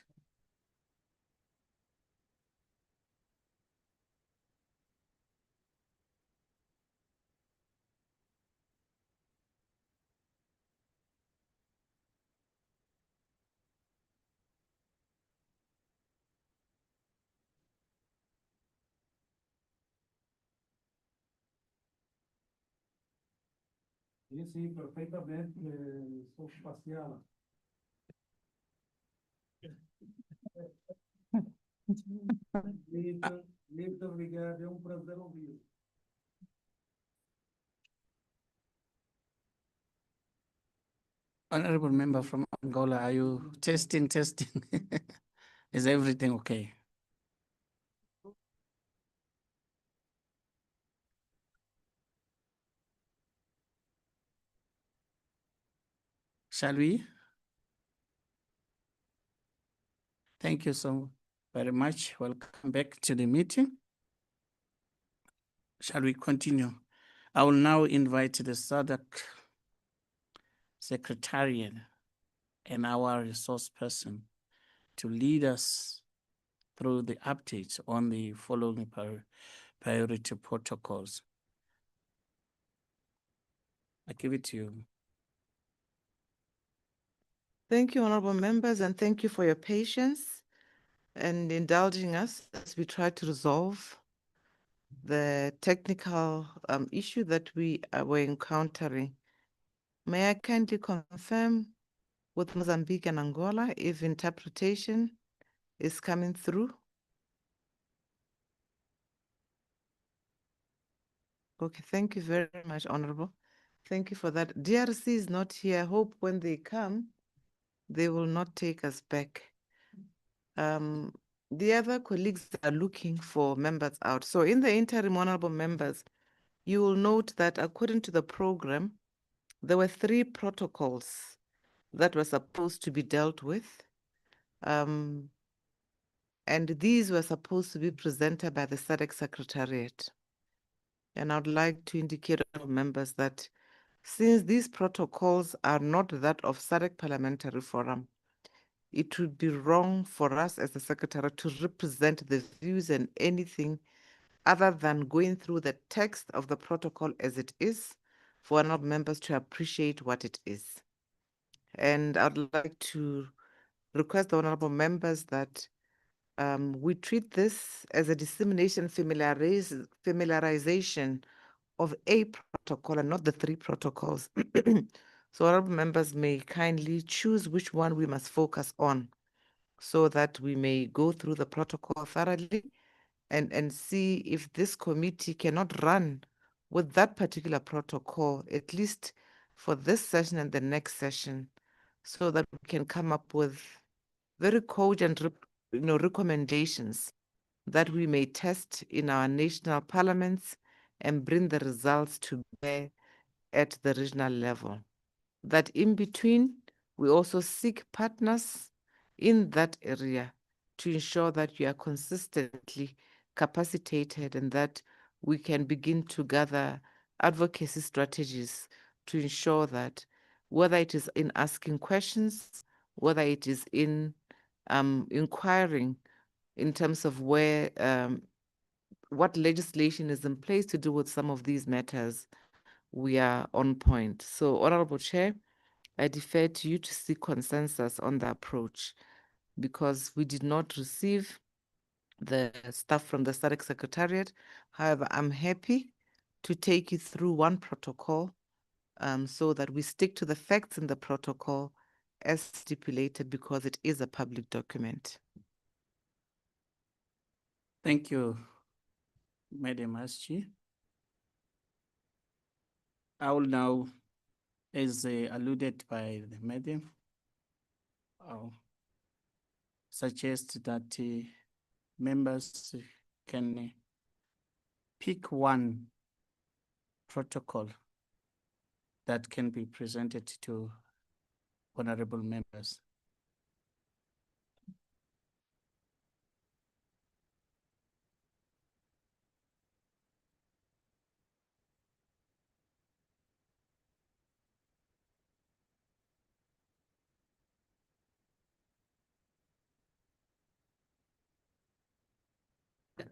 Sim, perfeitamente. Sou espacial. Muito obrigado, é prazer ouvir. Honorable member from Angola, are you testing? Is everything okay? Shall we? Thank you so very much. Welcome back to the meeting. Shall we continue? I will now invite the SADC Secretariat and our resource person to lead us through the updates on the following priority protocols. I give it to you. Thank you, honorable members, and thank you for your patience and indulging us as we try to resolve the technical issue that we were encountering. May I kindly confirm with Mozambique and Angola if interpretation is coming through? Okay, thank you very much, Honorable. Thank you for that. DRC is not here. I hope when they come, they will not take us back. The other colleagues are looking for members out. So in the interim, honorable members, you will note that according to the program, there were 3 protocols that were supposed to be dealt with. And these were supposed to be presented by the SADC Secretariat. And I would like to indicate to members that since these protocols are not that of SADC Parliamentary Forum, it would be wrong for us as the Secretariat to represent the views and anything other than going through the text of the protocol as it is for honorable members to appreciate what it is. And I'd like to request the honorable members that we treat this as a dissemination familiarization of a protocol and not the 3 protocols. So honorable members may kindly choose which one we must focus on so that we may go through the protocol thoroughly and see if this committee cannot run with that particular protocol, at least for this session and the next session, so that we can come up with very cogent recommendations that we may test in our national parliaments and bring the results to bear at the regional level. That in between, we also seek partners in that area to ensure that you are consistently capacitated and that we can begin to gather advocacy strategies to ensure that whether it is in asking questions, whether it is in inquiring in terms of where what legislation is in place to deal with some of these matters, we are on point. So, Honorable Chair, I defer to you to seek consensus on the approach because we did not receive the stuff from the SADC Secretariat. However, I'm happy to take you through one protocol so that we stick to the facts in the protocol as stipulated because it is a public document. Thank you, Madam Aschi. I will now, as alluded by the madam, I'll suggest that members can pick one protocol that can be presented to honorable members.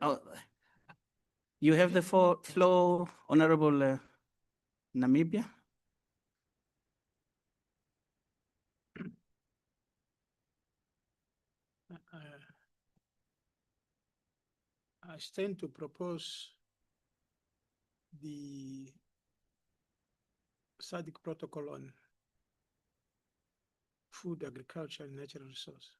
Oh, you have the floor, Honorable Namibia. I stand to propose the SADC protocol on food, agriculture, and natural resource.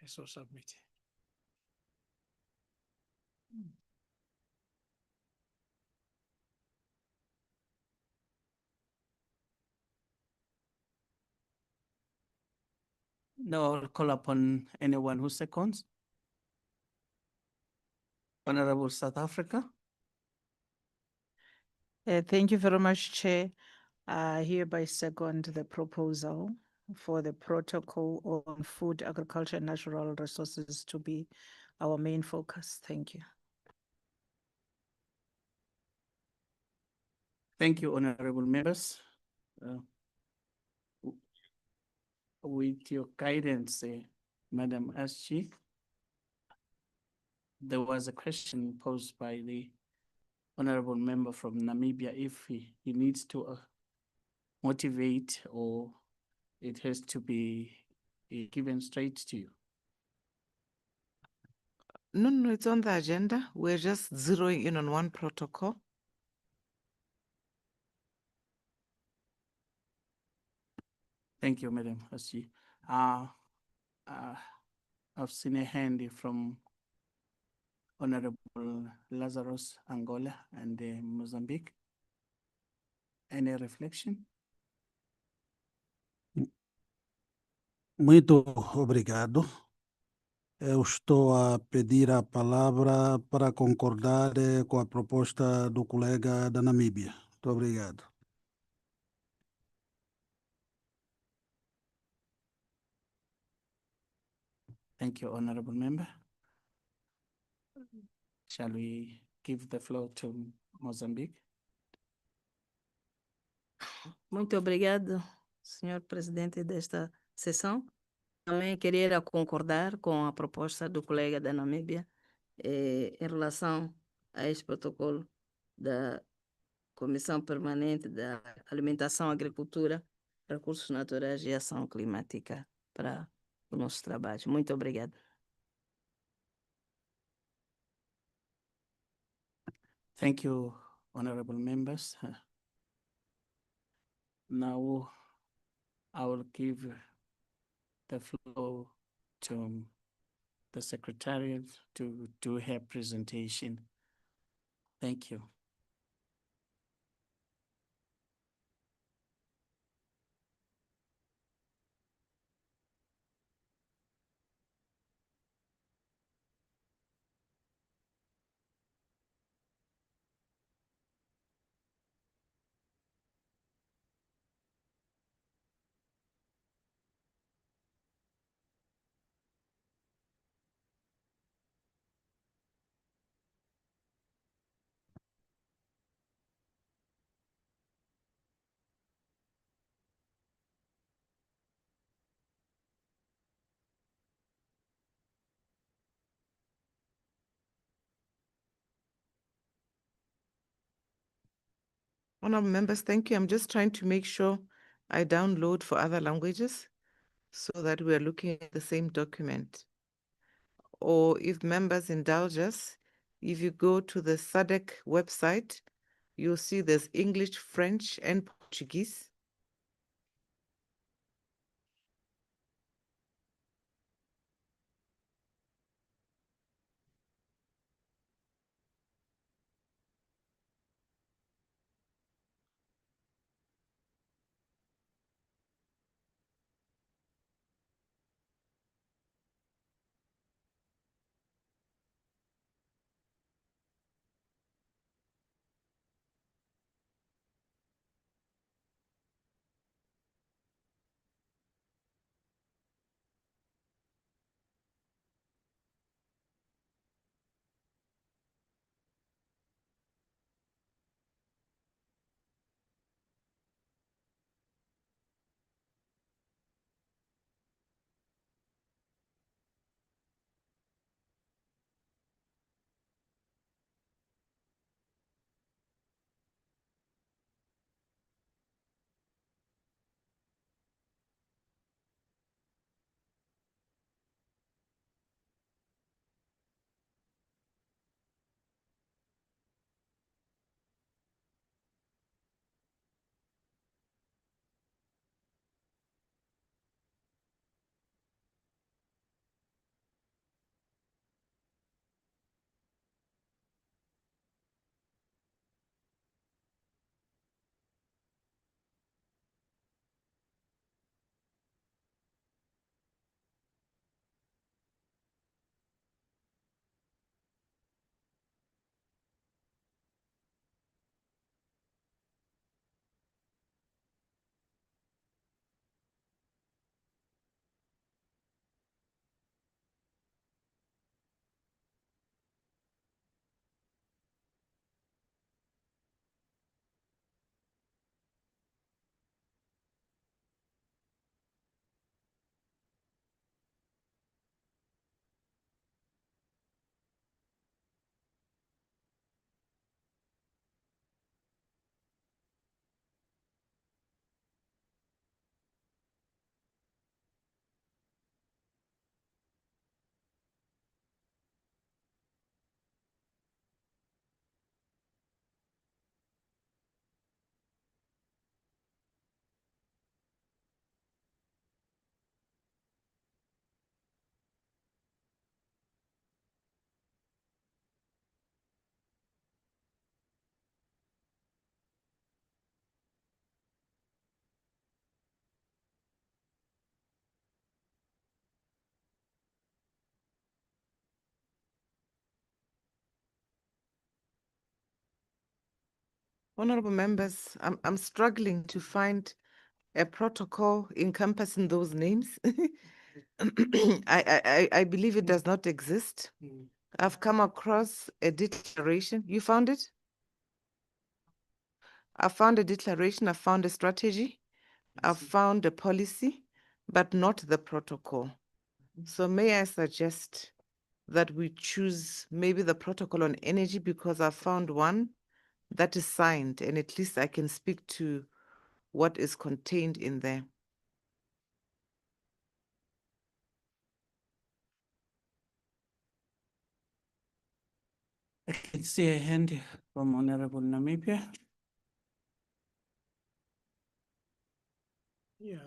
I so submit. No, I'll call upon anyone who seconds. Honorable South Africa. Thank you very much, Chair. I hereby second the proposal for the protocol on food, agriculture, and natural resources to be our main focus. Thank you. Thank you, honorable members. With your guidance, Madam Aschi, there was a question posed by the honorable member from Namibia if he needs to motivate or it has to be given straight to you. No, it's on the agenda. We're just zeroing in on one protocol. Thank you, Madam Aschi. I've seen a hand from Honorable Lazarus Angola and Mozambique. Any reflection? Muito obrigado. Eu estou a pedir a palavra para concordar com a proposta do colega da Namíbia. Muito obrigado. Thank you, honorable member. Shall we give the floor to Mozambique? Muito obrigado, senhor presidente desta sessão. Também queria concordar com a proposta do colega da Namíbia em relação a este protocolo da Comissão Permanente da Alimentação, Agricultura, Recursos Naturais e Ação Climática para o nosso trabalho. Muito obrigada. Thank you, honorable members. Now I will give the floor to the Secretariat to do her presentation. Thank you. Honorable members, thank you. I'm just trying to make sure I download for other languages so that we're looking at the same document. Or if members indulge us, if you go to the SADC website, you'll see there's English, French, and Portuguese. Honorable members, I'm struggling to find a protocol encompassing those names. I believe it does not exist. I've come across a declaration. You found it? I found a declaration, I found a strategy, I've found a policy, but not the protocol. So may I suggest that we choose maybe the protocol on energy, because I found one that is signed and at least I can speak to what is contained in there. I can see a hand from Honorable Namibia. Yeah,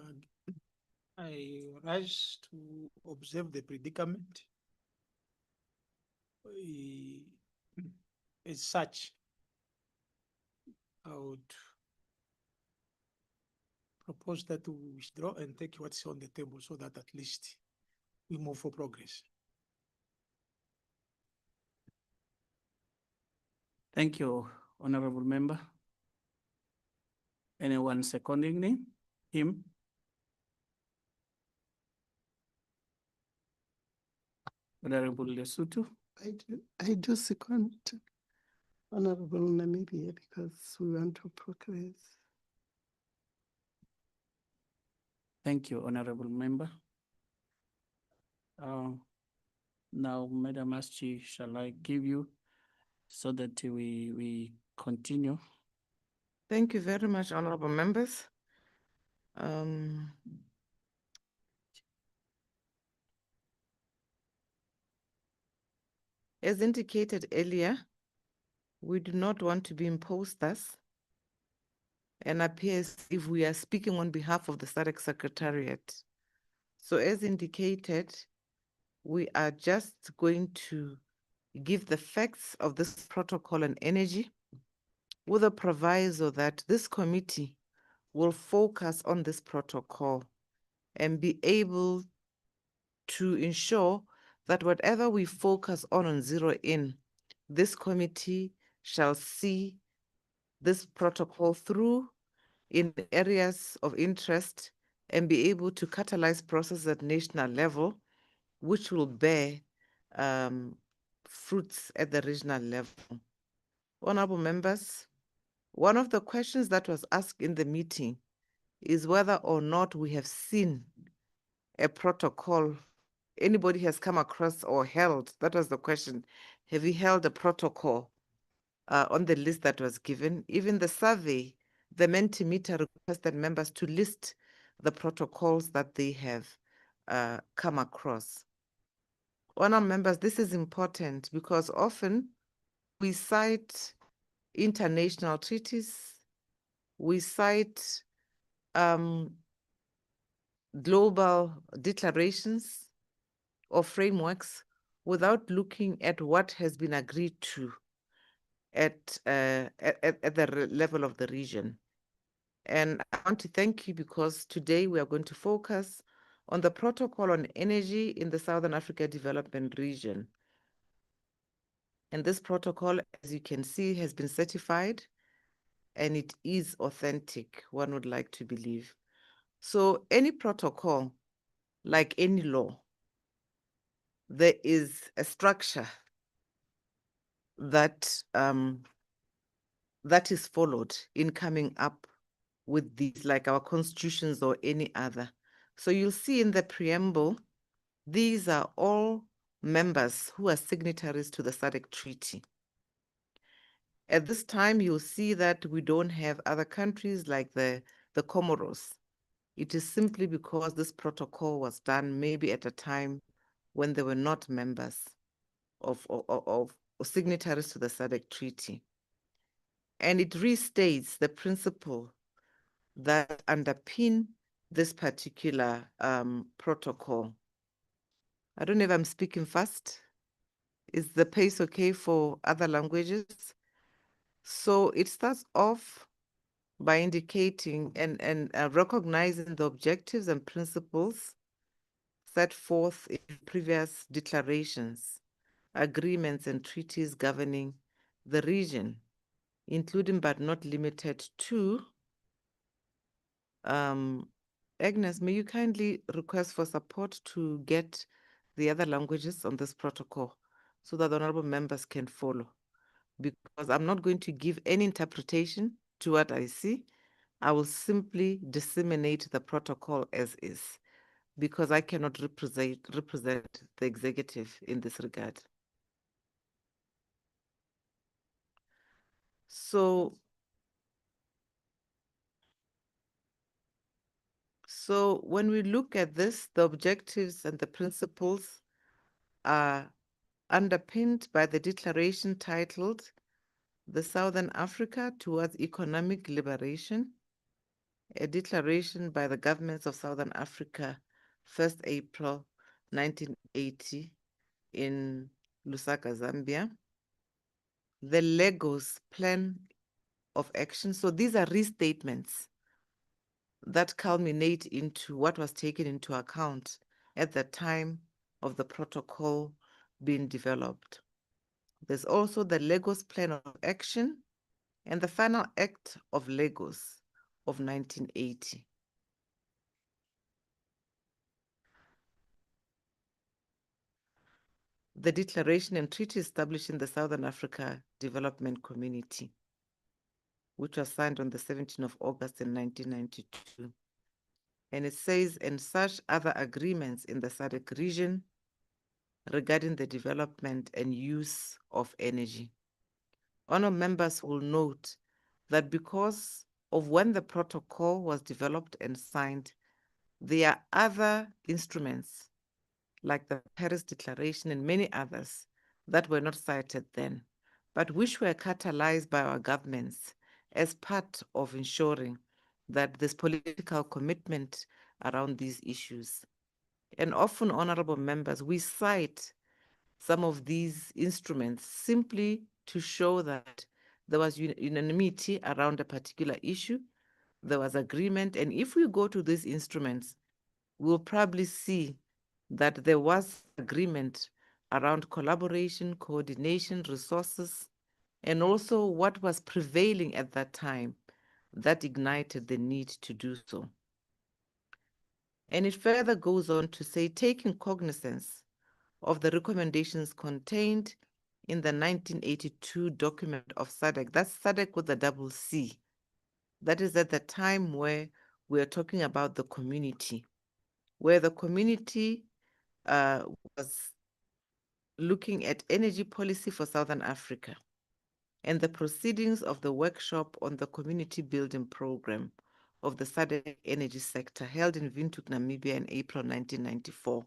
I rise to observe the predicament. As such, I would propose that we withdraw and take what's on the table so that at least we move for progress. Thank you, Honorable Member. Anyone seconding him? Honorable Lesotho? I do second Honorable Namibia because we want to progress. Thank you, Honorable Member. Now, Madam Aschi, shall I give you so that we continue? Thank you very much, honorable members. As indicated earlier, we do not want to be imposters and appears if we are speaking on behalf of the SADC Secretariat. So as indicated, we are just going to give the facts of this protocol on energy with a proviso that this committee will focus on this protocol and be able to ensure that whatever we focus on zero in, this committee shall see this protocol through in areas of interest and be able to catalyze processes at national level, which will bear fruits at the regional level. Honorable members, one of the questions that was asked in the meeting is whether or not we have seen a protocol. Anybody has come across or held, that was the question, have you held a protocol on the list that was given? Even the survey, the Mentimeter requested members to list the protocols that they have come across. Honourable members, this is important because often we cite international treaties, we cite global declarations or frameworks without looking at what has been agreed to at the level of the region. And I want to thank you because today we are going to focus on the protocol on energy in the Southern Africa Development Region. And this protocol, as you can see, has been certified and it is authentic, one would like to believe. So any protocol, like any law, there is a structure that that is followed in coming up with these, like our constitutions or any other. So you'll see in the preamble, these are all members who are signatories to the SADC Treaty. At this time, you'll see that we don't have other countries like the Comoros. It is simply because this protocol was done maybe at a time when they were not members of signatories to the SADC Treaty. And it restates the principle that underpin this particular protocol. I don't know if I'm speaking fast. Is the pace okay for other languages? So it starts off by indicating and recognizing the objectives and principles set forth in previous declarations, agreements, and treaties governing the region, including but not limited to. Agnes, may you kindly request for support to get the other languages on this protocol so that the honorable members can follow? Because I'm not going to give any interpretation to what I see. I will simply disseminate the protocol as is, because I cannot represent the executive in this regard. So when we look at this, the objectives and the principles are underpinned by the declaration titled The Southern Africa Towards Economic Liberation, a declaration by the governments of Southern Africa, 1st April 1980 in Lusaka, Zambia. The Lagos Plan of Action. So these are restatements that culminate into what was taken into account at the time of the protocol being developed. There's also the Lagos Plan of Action and the Final Act of Lagos of 1980. The declaration and treaty establishing the Southern Africa Development Community, which was signed on the 17th of August in 1992. And it says, and such other agreements in the SADC region regarding the development and use of energy. Honourable members will note that because of when the protocol was developed and signed, there are other instruments like the Paris Declaration and many others that were not cited then, but which were catalyzed by our governments as part of ensuring that there's political commitment around these issues. And often, honorable members, we cite some of these instruments simply to show that there was unanimity around a particular issue, there was agreement, and if we go to these instruments, we'll probably see that there was agreement around collaboration, coordination, resources, and also what was prevailing at that time that ignited the need to do so. And it further goes on to say, taking cognizance of the recommendations contained in the 1982 document of SADC, that's SADC with a double C. That is at the time where we are talking about the community, where the community was looking at energy policy for Southern Africa and the proceedings of the workshop on the community building program of the SADC energy sector held in Windhoek, Namibia in April 1994.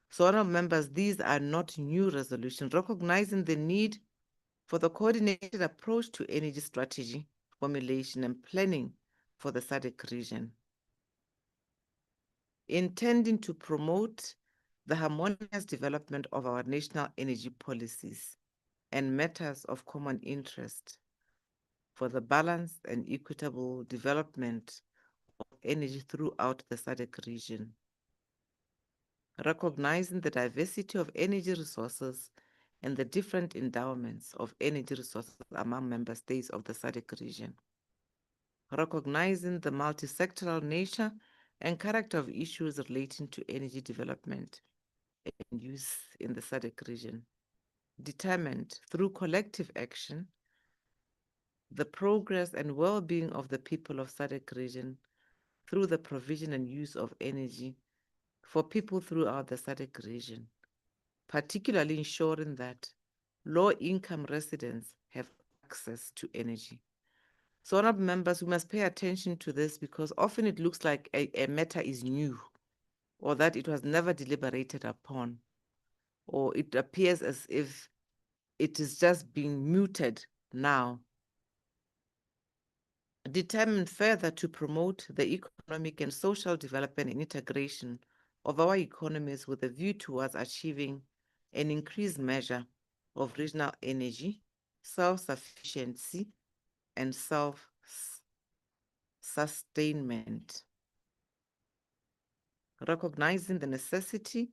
So, honourable members, these are not new resolutions, recognizing the need for the coordinated approach to energy strategy formulation and planning for the SADC region, intending to promote the harmonious development of our national energy policies and matters of common interest for the balanced and equitable development of energy throughout the SADC region, recognizing the diversity of energy resources and the different endowments of energy resources among member states of the SADC region, recognizing the multi-sectoral nature and character of issues relating to energy development and use in the SADC region, determined through collective action the progress and well-being of the people of SADC region through the provision and use of energy for people throughout the SADC region, particularly ensuring that low-income residents have access to energy. So, honorable members, we must pay attention to this because often it looks like a matter is new or that it was never deliberated upon, or it appears as if it is just being mooted now. Determined further to promote the economic and social development and integration of our economies with a view towards achieving an increased measure of regional energy, self-sufficiency, and self-sustainment, recognizing the necessity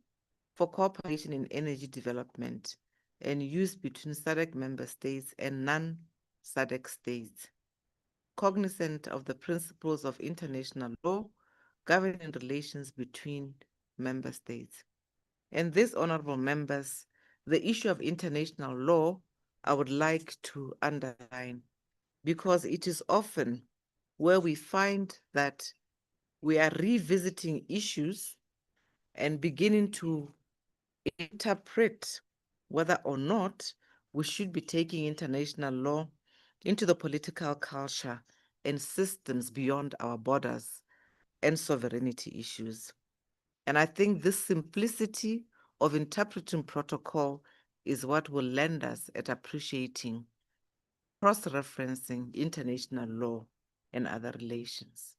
for cooperation in energy development and use between SADC member states and non SADC states, cognizant of the principles of international law governing relations between member states. And these honorable members, the issue of international law, I would like to underline, because it is often where we find that we are revisiting issues and beginning to interpret whether or not we should be taking international law into the political culture and systems beyond our borders and sovereignty issues. And I think this simplicity of interpreting protocol is what will lend us at appreciating cross-referencing international law and other relations.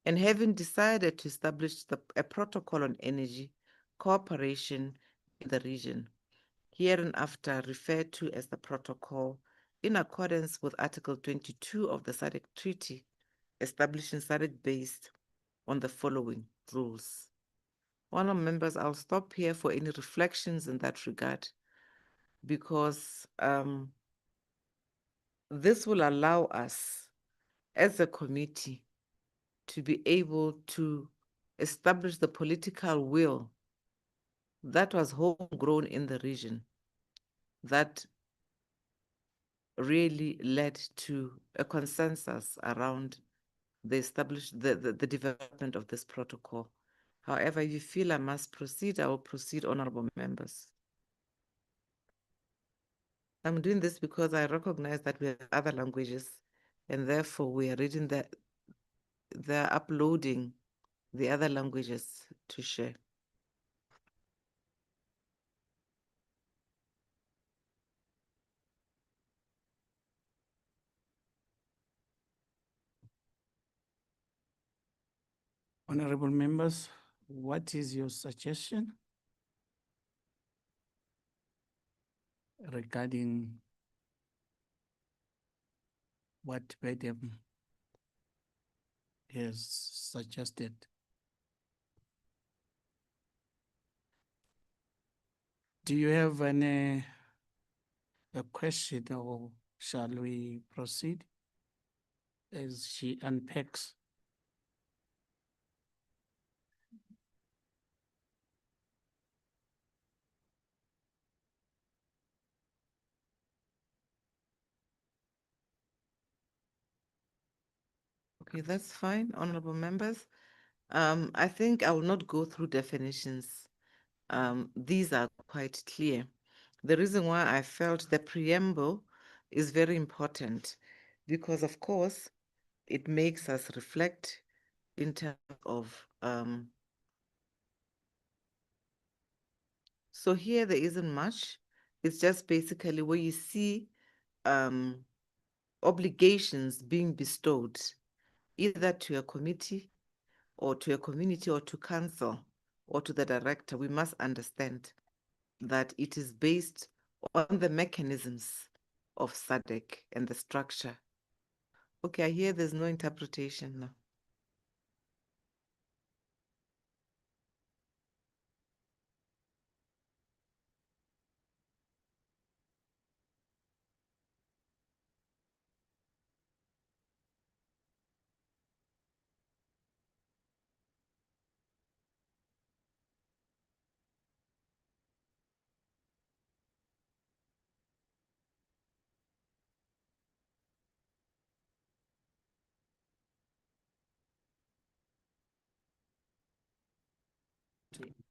And having decided to establish a protocol on energy cooperation in the region, hereinafter referred to as the protocol, in accordance with Article 22 of the SADC Treaty, establishing SADC based on the following rules. Honourable members, I'll stop here for any reflections in that regard, because this will allow us as a committee to be able to establish the political will that was homegrown in the region, that really led to a consensus around the development of this protocol. However, if you feel I must proceed, I will proceed, honorable members. I'm doing this because I recognize that we have other languages, and therefore we are reading they're uploading the other languages to share. Honorable members, what is your suggestion regarding what Bedem has suggested? Do you have a question, or shall we proceed as she unpacks? Okay, that's fine, honorable members. I think I will not go through definitions. These are quite clear. The reason why I felt the preamble is very important, because of course, it makes us reflect in terms of, so here there isn't much. It's just basically where you see obligations being bestowed either to a committee or to a community or to council or to the director. We must understand that it is based on the mechanisms of SADC and the structure. Okay, I hear there's no interpretation now.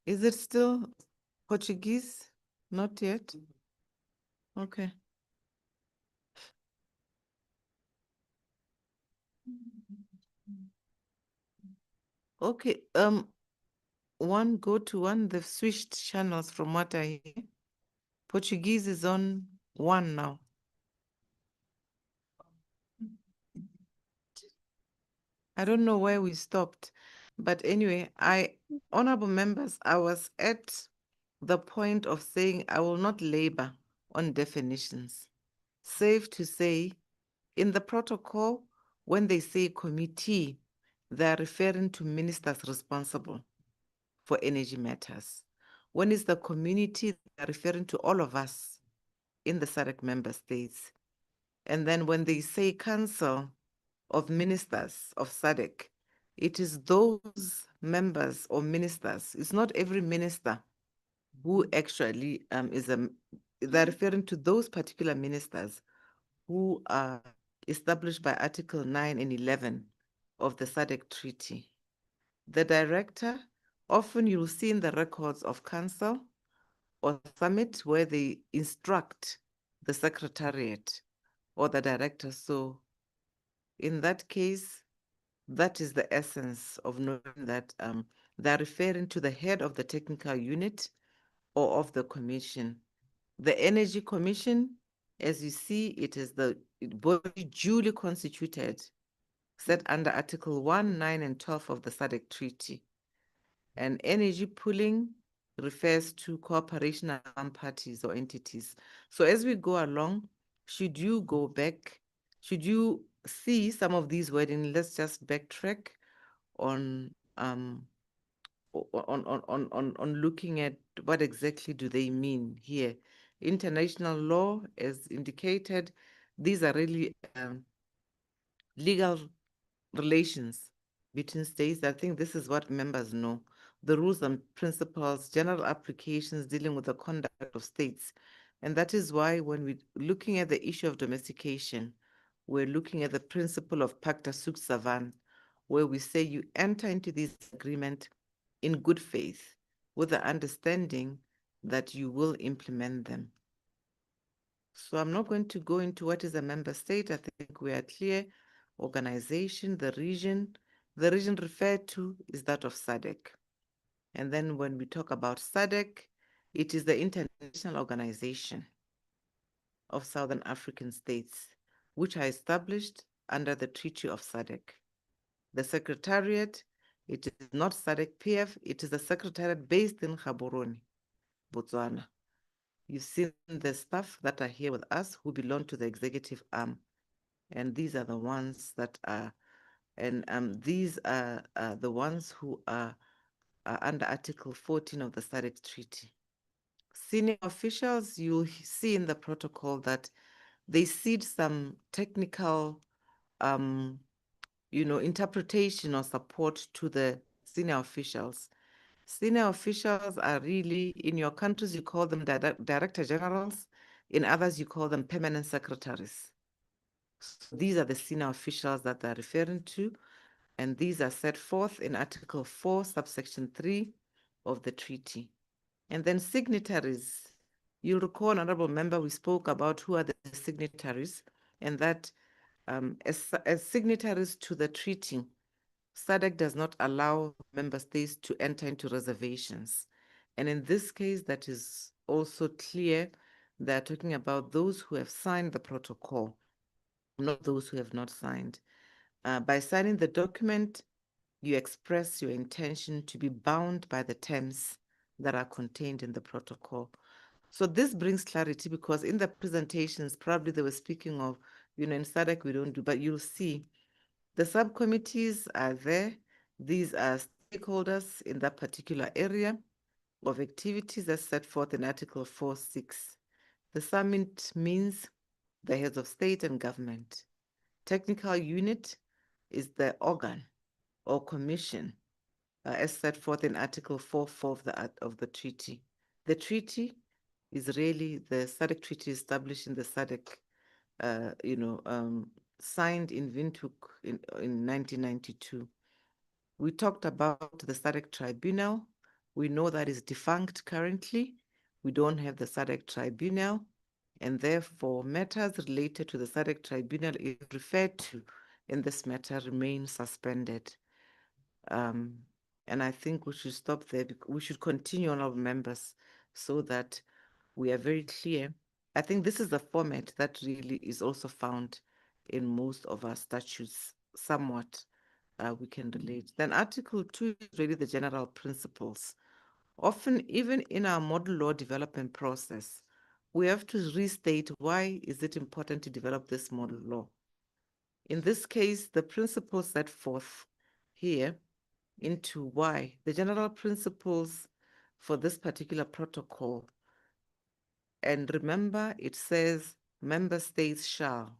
Is it still Portuguese? Not yet? Okay. Okay, one go to one, they've switched channels from what I hear. Portuguese is on one now. I don't know where we stopped, but anyway, honorable members, I was at the point of saying I will not labor on definitions. Safe to say, in the protocol, when they say committee, they're referring to ministers responsible for energy matters. When it's the community, they're referring to all of us in the SADC member states. And then when they say Council of Ministers of SADC, it is those members or ministers. It's not every minister who actually they're referring to those particular ministers who are established by Article 9 and 11 of the SADC Treaty. The director, often you'll see in the records of council or summit where they instruct the secretariat or the director. So in that case, that is the essence of knowing that they're referring to the head of the technical unit or of the commission. The Energy Commission, as you see, it is the body duly constituted, set under Article 1, 9, and 12 of the SADC Treaty. And energy pooling refers to cooperation among parties or entities. So as we go along, should you go back, should you see some of these wording, let's just backtrack on looking at what exactly do they mean here. International law, as indicated, these are really legal relations between states. I think this is what members know. The rules and principles, general applications dealing with the conduct of states. And that is why when we're looking at the issue of domestication, we're looking at the principle of pacta sunt servanda, where we say you enter into this agreement in good faith with the understanding that you will implement them. So I'm not going to go into what is a member state. I think we are clear. Organization, the region referred to is that of SADC. And then when we talk about SADC, it is the international organization of Southern African states, which are established under the Treaty of SADC. The Secretariat, it is not SADC PF, it is a secretariat based in Gaborone, Botswana. You've seen the staff that are here with us who belong to the executive arm. And these are the ones that are, and these are the ones who are under Article 14 of the SADC Treaty. Senior officials, you'll see in the protocol that they cede some technical, interpretation or support to the senior officials. Senior officials are really, in your countries, you call them director generals. In others, you call them permanent secretaries. So these are the senior officials that they're referring to, and these are set forth in Article 4, subsection 3 of the treaty. And then signatories, you'll recall, Honorable Member, we spoke about who are the signatories, and that as signatories to the treaty, SADC does not allow member states to enter into reservations. And in this case, that is also clear. They're talking about those who have signed the protocol, not those who have not signed. By signing the document, you express your intention to be bound by the terms that are contained in the protocol. So this brings clarity because in the presentations, probably they were speaking of, in SADC we don't do, but you'll see the subcommittees are there. These are stakeholders in that particular area of activities as set forth in Article 4.6. The summit means the heads of state and government. Technical unit is the organ or commission as set forth in Article 4.4 of the treaty. The treaty is really the SADC treaty established in the SADC, signed in Windhoek in 1992. We talked about the SADC tribunal. We know that is defunct currently. We don't have the SADC tribunal, and therefore matters related to the SADC tribunal is referred to in this matter remain suspended. And I think we should stop there. We should continue on our members so that we are very clear. I think this is the format that really is also found in most of our statutes, somewhat we can relate. Then Article 2 is really the general principles. Often, even in our model law development process, we have to restate why is it important to develop this model law. In this case, the principles set forth here into why. The general principles for this particular protocol, and remember it says member states shall.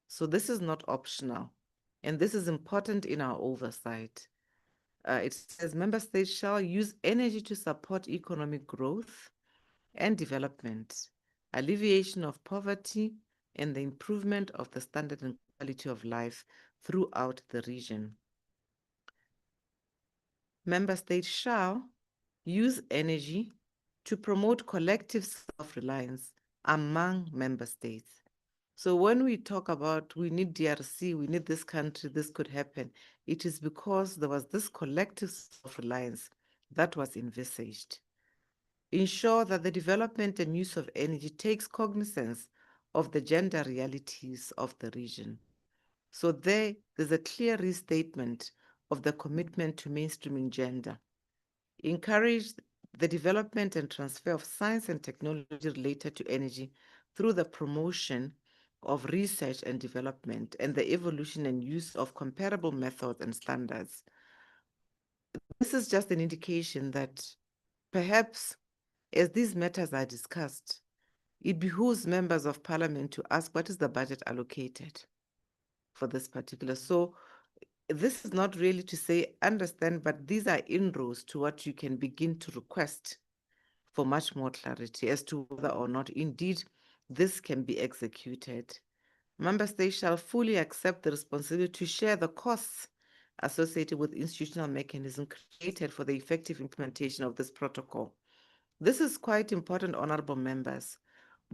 So this is not optional. And this is important in our oversight. It says member states shall use energy to support economic growth and development, alleviation of poverty, and the improvement of the standard and quality of life throughout the region. Member states shall use energy to promote collective self-reliance among member states. So when we talk about we need DRC, we need this country, this could happen, it is because there was this collective self-reliance that was envisaged. Ensure that the development and use of energy takes cognizance of the gender realities of the region. So there's a clear restatement of the commitment to mainstreaming gender. Encourage the development and transfer of science and technology related to energy through the promotion of research and development and the evolution and use of comparable methods and standards. This is just an indication that perhaps as these matters are discussed, it behooves members of parliament to ask what is the budget allocated for this particular. So this is not really to say understand, but these are inroads to what you can begin to request for much more clarity as to whether or not indeed this can be executed. Member states shall fully accept the responsibility to share the costs associated with institutional mechanisms created for the effective implementation of this protocol. This is quite important, honorable members,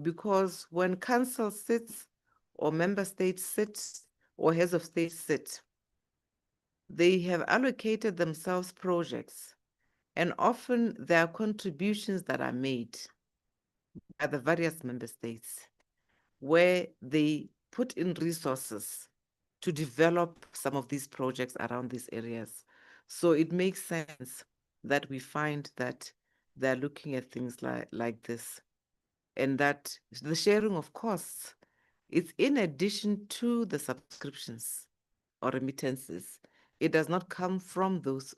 because when council sits or member states sit or heads of state sit, they have allocated themselves projects, and often there are contributions that are made by the various member states where they put in resources to develop some of these projects around these areas. So it makes sense that we find that they're looking at things like this, and that the sharing of costs is in addition to the subscriptions or remittances. It does not come from those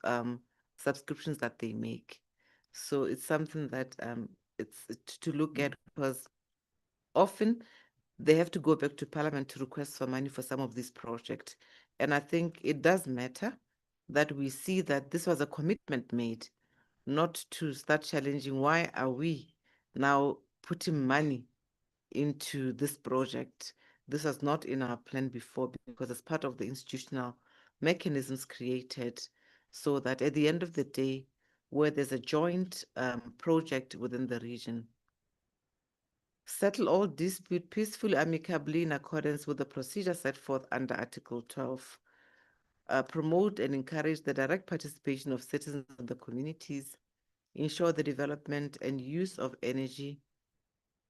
subscriptions that they make. So it's something that it's to look at, because often they have to go back to parliament to request for money for some of these projects. And I think it does matter that we see that this was a commitment made, not to start challenging why are we now putting money into this project. This was not in our plan before, because it's part of the institutional mechanisms created so that at the end of the day, where there's a joint project within the region, settle all dispute peacefully, amicably, in accordance with the procedure set forth under Article 12. Promote and encourage the direct participation of citizens in the communities. Ensure the development and use of energy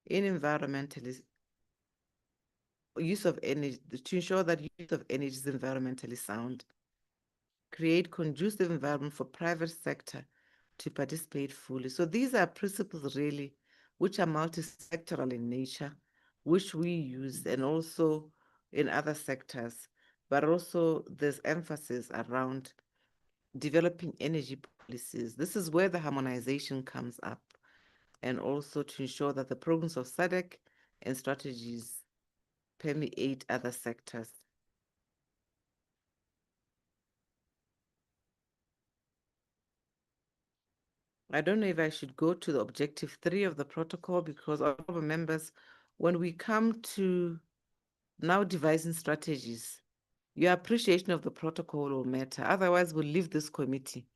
in environmentally use of energy to ensure that use of energy is environmentally sound. Create conducive environment for private sector to participate fully. So these are principles really which are multi-sectoral in nature, which we use, and also in other sectors, but also there's emphasis around developing energy policies. This is where the harmonization comes up, and also to ensure that the programs of SADC and strategies permeate other sectors. I don't know if I should go to the objective 3 of the protocol, because honorable members, when we come to now devising strategies, your appreciation of the protocol will matter. Otherwise, we'll leave this committee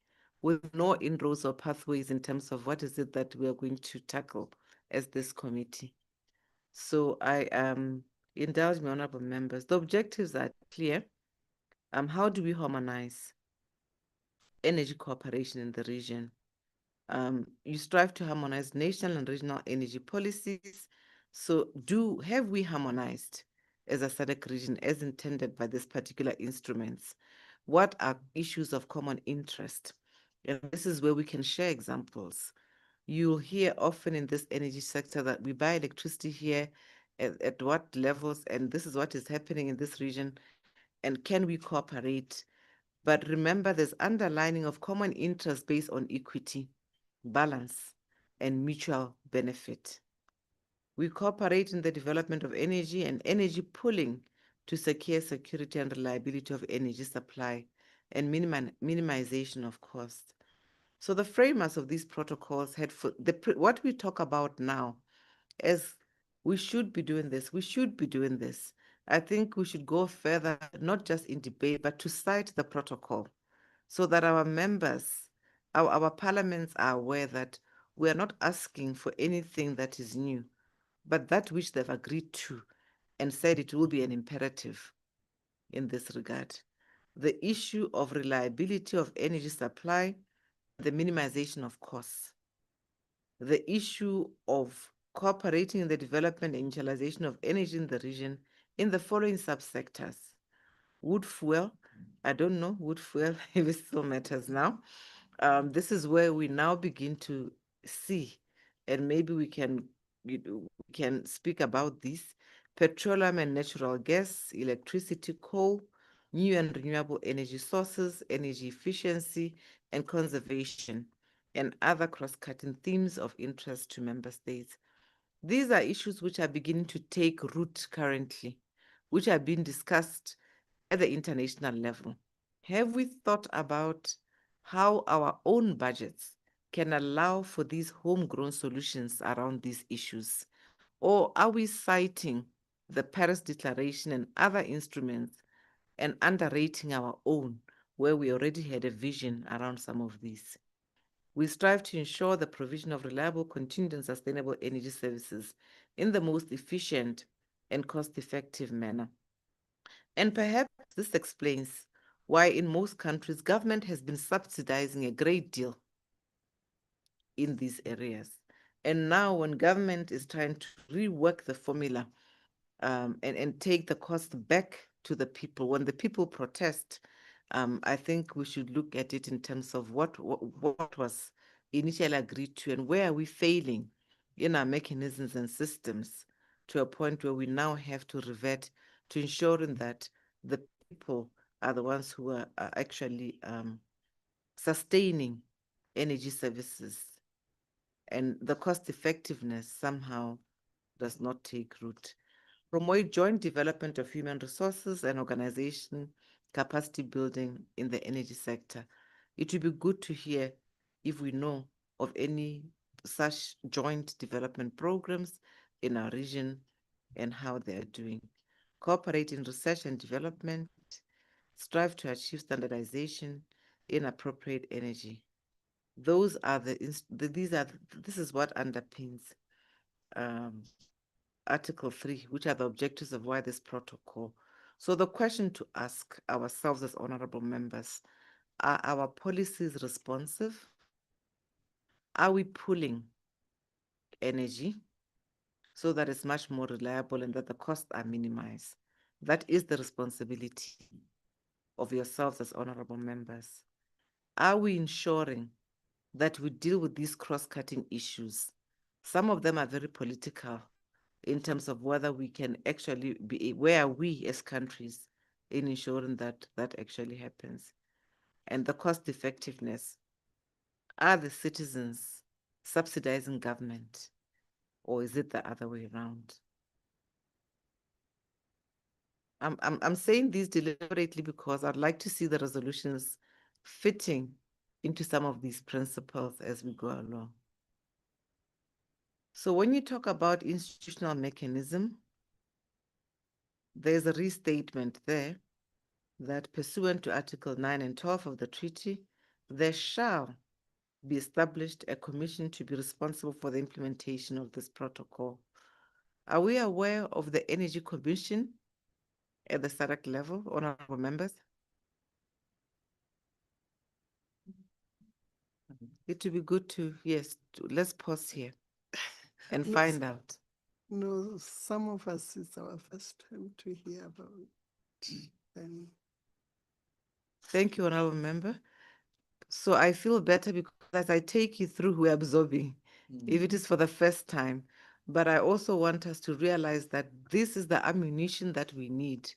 with no inroads or pathways in terms of what is it that we are going to tackle as this committee. So I indulge my honorable members. The objectives are clear. How do we harmonize energy cooperation in the region? You strive to harmonize national and regional energy policies. So have we harmonized as a SADC region as intended by these particular instruments? What are issues of common interest? And this is where we can share examples. You'll hear often in this energy sector that we buy electricity here at what levels, and this is what is happening in this region, and can we cooperate? But remember, there's underlining of common interest based on equity, balance, and mutual benefit. We cooperate in the development of energy and energy pooling to secure security and reliability of energy supply and minimization of costs. So the framers of these protocols had what we talk about now as we should be doing this, we should be doing this. I think we should go further, not just in debate, but to cite the protocol so that our members, our parliaments are aware that we are not asking for anything that is new, but that which they've agreed to and said it will be an imperative in this regard. The issue of reliability of energy supply, the minimization of costs, the issue of cooperating in the development and utilization of energy in the region in the following subsectors. Wood fuel, I don't know, wood fuel, if it still matters now. This is where we now begin to see, and maybe we can speak about this: petroleum and natural gas, electricity, coal, new and renewable energy sources, energy efficiency and conservation, and other cross-cutting themes of interest to member states. These are issues which are beginning to take root currently, which are being discussed at the international level. Have we thought about how our own budgets can allow for these homegrown solutions around these issues? Or are we citing the Paris Declaration and other instruments and underrating our own, where we already had a vision around some of these? We strive to ensure the provision of reliable, continued, and sustainable energy services in the most efficient and cost-effective manner. And perhaps this explains why in most countries, government has been subsidizing a great deal in these areas. And now when government is trying to rework the formula and take the cost back to the people, when the people protest, I think we should look at it in terms of what was initially agreed to and where are we failing in our mechanisms and systems to a point where we now have to revert to ensuring that the people are the ones who are actually sustaining energy services, and the cost effectiveness somehow does not take root. Promote joint development of human resources and organization capacity building in the energy sector. It would be good to hear if we know of any such joint development programs in our region and how they are doing. Cooperate in research and development, strive to achieve standardization in appropriate energy. Those are this is what underpins Article 3, which are the objectives of why this protocol. So the question to ask ourselves as honorable members, are our policies responsive? Are we pulling energy so that it's much more reliable and that the costs are minimized? That is the responsibility of yourselves as honorable members. Are we ensuring that we deal with these cross-cutting issues? Some of them are very political in terms of whether we can actually be, where are we as countries in ensuring that that actually happens? And the cost effectiveness. Are the citizens subsidizing government, or is it the other way around? I'm saying these deliberately because I'd like to see the resolutions fitting into some of these principles as we go along. So when you talk about institutional mechanism, there's a restatement there that pursuant to Article 9 and 12 of the treaty, there shall be established a commission to be responsible for the implementation of this protocol. Are we aware of the Energy Commission at the SADC level, honorable members? It would be good to, yes, let's pause here and Yes. find out. No, some of us, it's our first time to hear about them. Thank you, honorable member. So I feel better because as I take you through, we're absorbing, if it is for the first time. But I also want us to realize that this is the ammunition that we need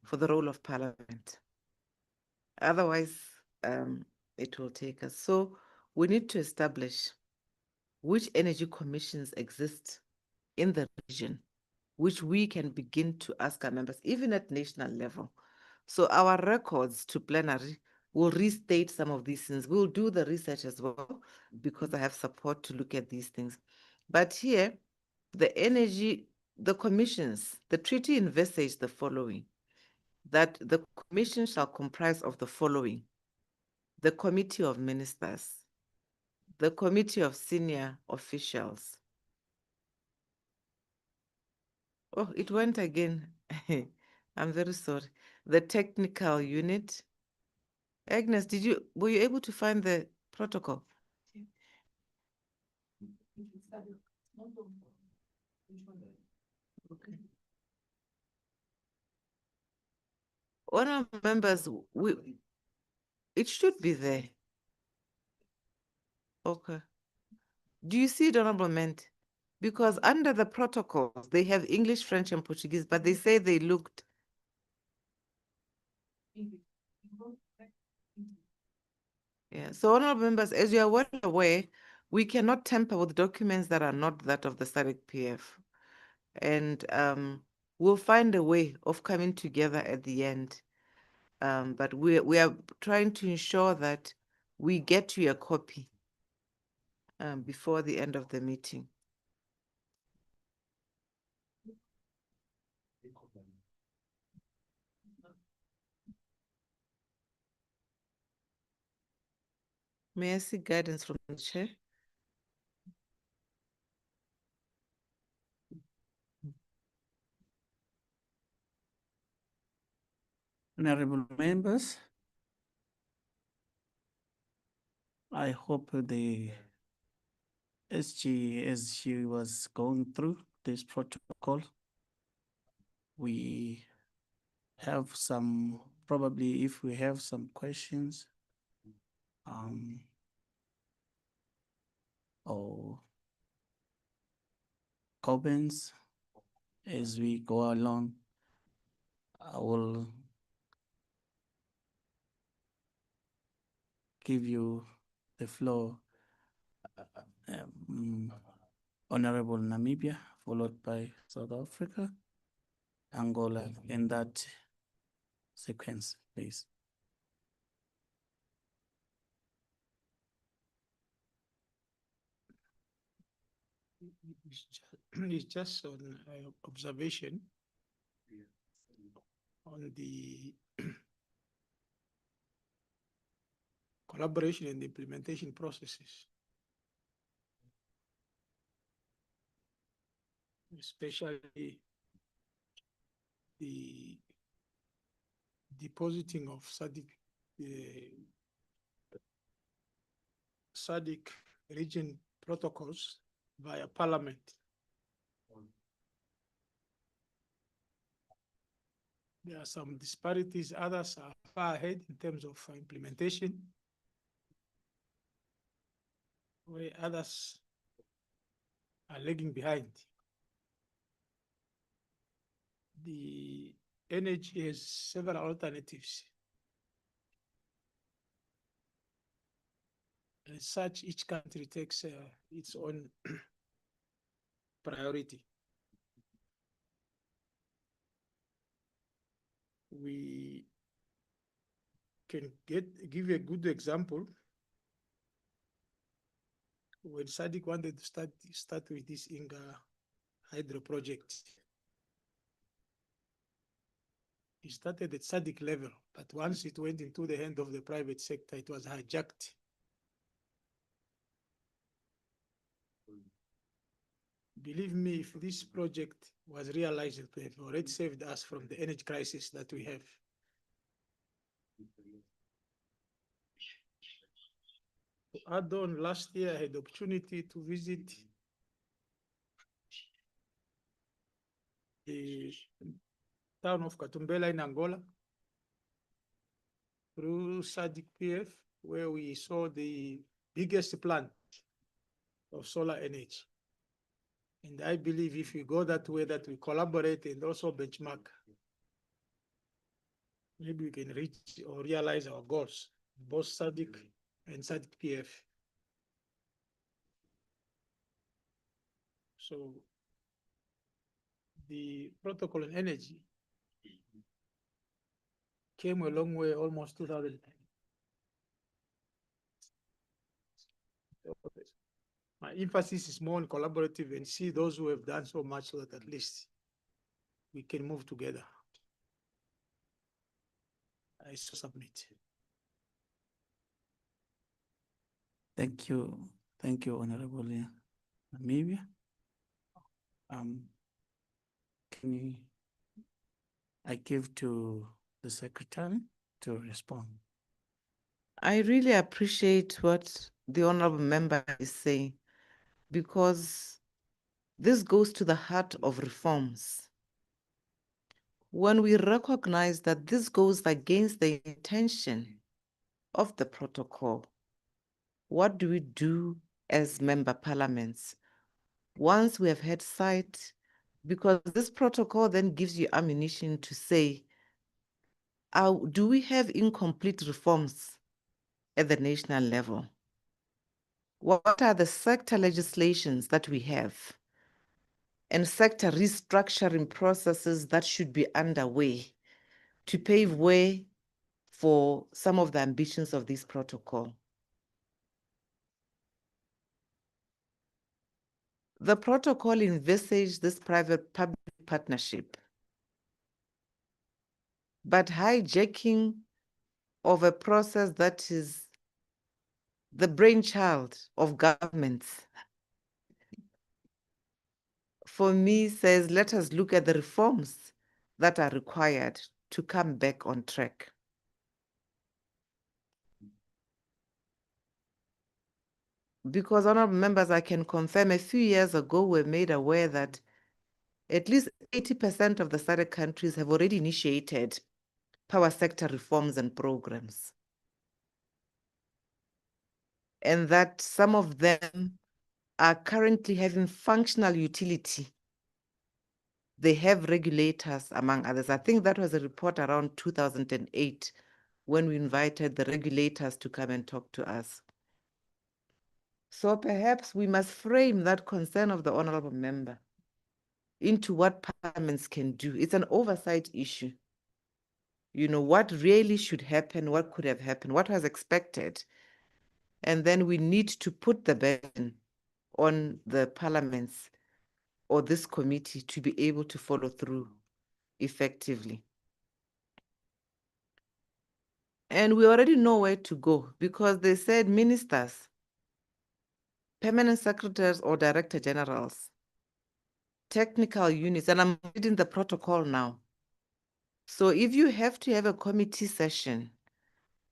for the role of parliament. Otherwise, it will take us. So we need to establish which energy commissions exist in the region which we can begin to ask our members, even at national level. So our records to plenary will restate some of these things. We'll do the research as well, because I have support to look at these things. But here, the energy, the commissions, the treaty envisages the following, that the commission shall comprise of the following: the committee of ministers, the committee of senior officials. Oh, it went again. I'm very sorry. The technical unit. Agnes, were you able to find the protocol? Okay. Honorable members, it should be there. Okay. Do you see it, Honorable Ment? Because under the protocols, they have English, French, and Portuguese, but they say they looked. Yeah, so honorable members, as you are well aware, we cannot tamper with documents that are not that of the SADC PF. And we'll find a way of coming together at the end. But we are trying to ensure that we get you a copy before the end of the meeting. May I seek guidance from the chair? Honorable members, I hope the SG, as she was going through this protocol, we have some, probably if we have some questions, or comments as we go along, I will give you the floor. Honorable Namibia, followed by South Africa, Angola, in that sequence, please. It's just on observation on the collaboration and implementation processes, especially the depositing of SADC region protocols via parliament. There are some disparities, others are far ahead in terms of implementation, where others are lagging behind. The energy has several alternatives. As such, each country takes its own priority. We can give you a good example. When SADC wanted to start with this Inga hydro project, it started at SADC level, but once it went into the hand of the private sector, it was hijacked. Believe me, if this project was realized, it would have already saved us from the energy crisis that we have. To add on, last year I had the opportunity to visit the town of Katumbela in Angola through SADC PF, where we saw the biggest plant of solar energy. And I believe if we go that way, that we collaborate and also benchmark, maybe we can reach or realize our goals, both SADC and SADC PF. So the protocol on energy came a long way, almost 2000. My emphasis is more on collaborative and see those who have done so much so that at least we can move together. I submit. Thank you. Thank you, Honorable Namibia. Can I give to the secretary to respond? I really appreciate what the honorable member is saying, because this goes to the heart of reforms. When we recognize that this goes against the intention of the protocol, what do we do as member parliaments? Once we have had sight, because this protocol then gives you ammunition to say, do we have incomplete reforms at the national level? What are the sector legislations that we have and sector restructuring processes that should be underway to pave way for some of the ambitions of this protocol? The protocol envisaged this private-public partnership, but hijacking of a process that is the brainchild of governments, for me, says, let us look at the reforms that are required to come back on track. Because, honorable members, I can confirm a few years ago, we were made aware that at least 80% of the SADC countries have already initiated power sector reforms and programs. And that some of them are currently having functional utility. They have regulators, among others. I think that was a report around 2008 when we invited the regulators to come and talk to us. So perhaps we must frame that concern of the honorable member into what parliaments can do. It's an oversight issue. You know, what really should happen, what could have happened, what was expected. And then we need to put the burden on the parliaments or this committee to be able to follow through effectively. And we already know where to go, because they said ministers, permanent secretaries or director generals, technical units, and I'm reading the protocol now. So if you have to have a committee session,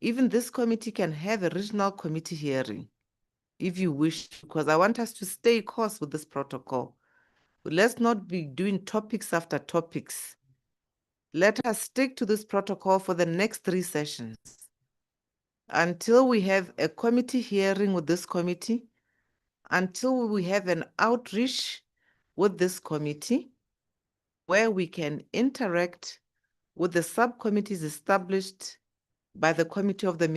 even this committee can have a regional committee hearing if you wish, because I want us to stay course with this protocol. But let's not be doing topics after topics. Let us stick to this protocol for the next 3 sessions until we have a committee hearing with this committee, until we have an outreach with this committee where we can interact with the subcommittees established by the Committee of the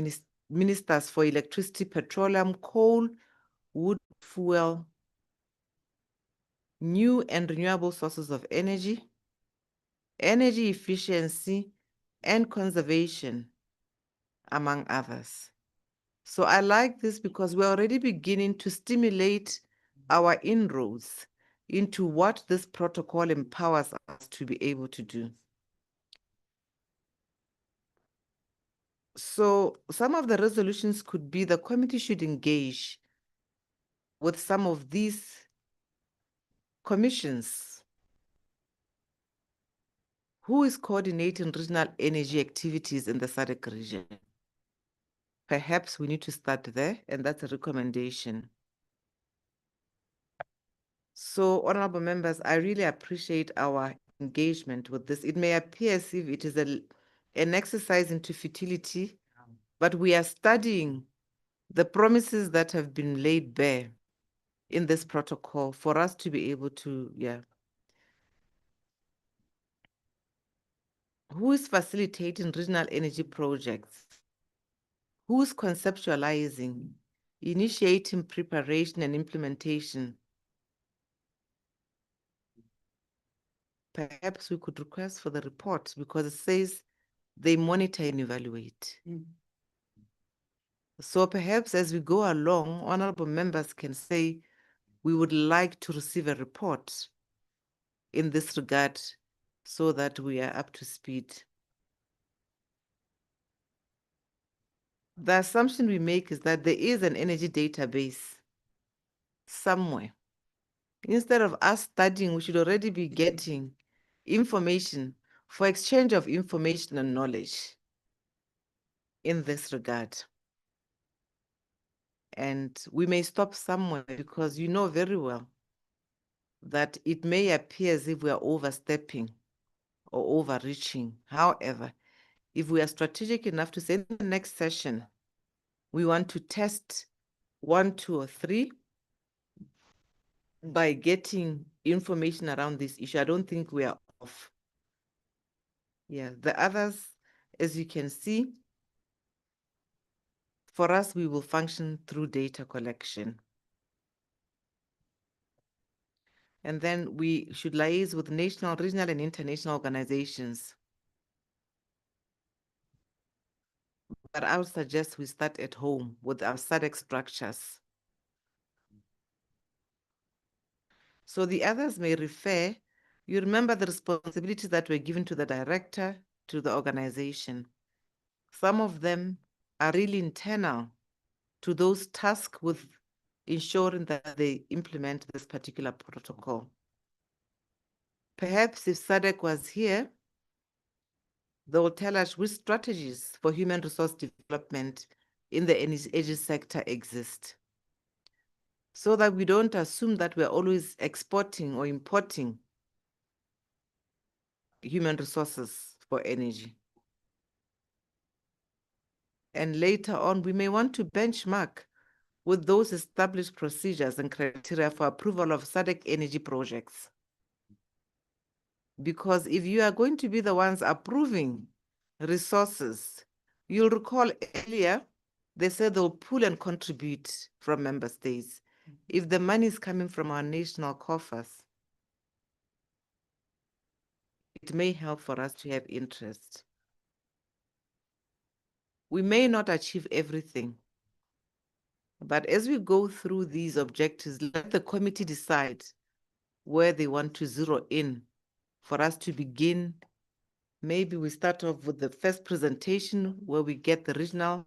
Ministers for Electricity, Petroleum, Coal, Wood, Fuel, New and Renewable Sources of Energy, Energy Efficiency and Conservation, among others. So I like this because we're already beginning to stimulate our inroads into what this protocol empowers us to be able to do. So some of the resolutions could be the committee should engage with some of these commissions. Who is coordinating regional energy activities in the SADC region? Perhaps we need to start there, and that's a recommendation. So, honorable members, I really appreciate our engagement with this. It may appear as if it is an exercise into futility, but we are studying the promises that have been laid bare in this protocol for us to be able to, Who is facilitating regional energy projects? Who is conceptualizing, initiating preparation and implementation? perhaps we could request for the report because it says they monitor and evaluate. So perhaps as we go along, honorable members can say, we would like to receive a report in this regard so that we are up to speed. The assumption we make is that there is an energy database somewhere. Instead of us studying, we should already be getting information for exchange of information and knowledge in this regard. And we may stop somewhere because you know very well that it may appear as if we are overstepping or overreaching. However, if we are strategic enough to say in the next session, we want to test 1, 2, or 3 by getting information around this issue, I don't think we are off. Yeah, the others, as you can see, for us, we will function through data collection. And then we should liaise with national, regional, and international organizations. But I would suggest we start at home with our SADC structures. So the others may refer, you remember the responsibilities that were given to the director, to the organization. Some of them are really internal to those tasked with ensuring that they implement this particular protocol. Perhaps if SADC was here, they will tell us which strategies for human resource development in the energy sector exist, so that we don't assume that we're always exporting or importing human resources for energy. And later on, we may want to benchmark with those established procedures and criteria for approval of SADC energy projects. Because if you are going to be the ones approving resources, you'll recall earlier, they said they'll pool and contribute from member states. If the money is coming from our national coffers, it may help for us to have interest. We may not achieve everything, but as we go through these objectives, let the committee decide where they want to zero in for us to begin. Maybe we start off with the first presentation where we get the regional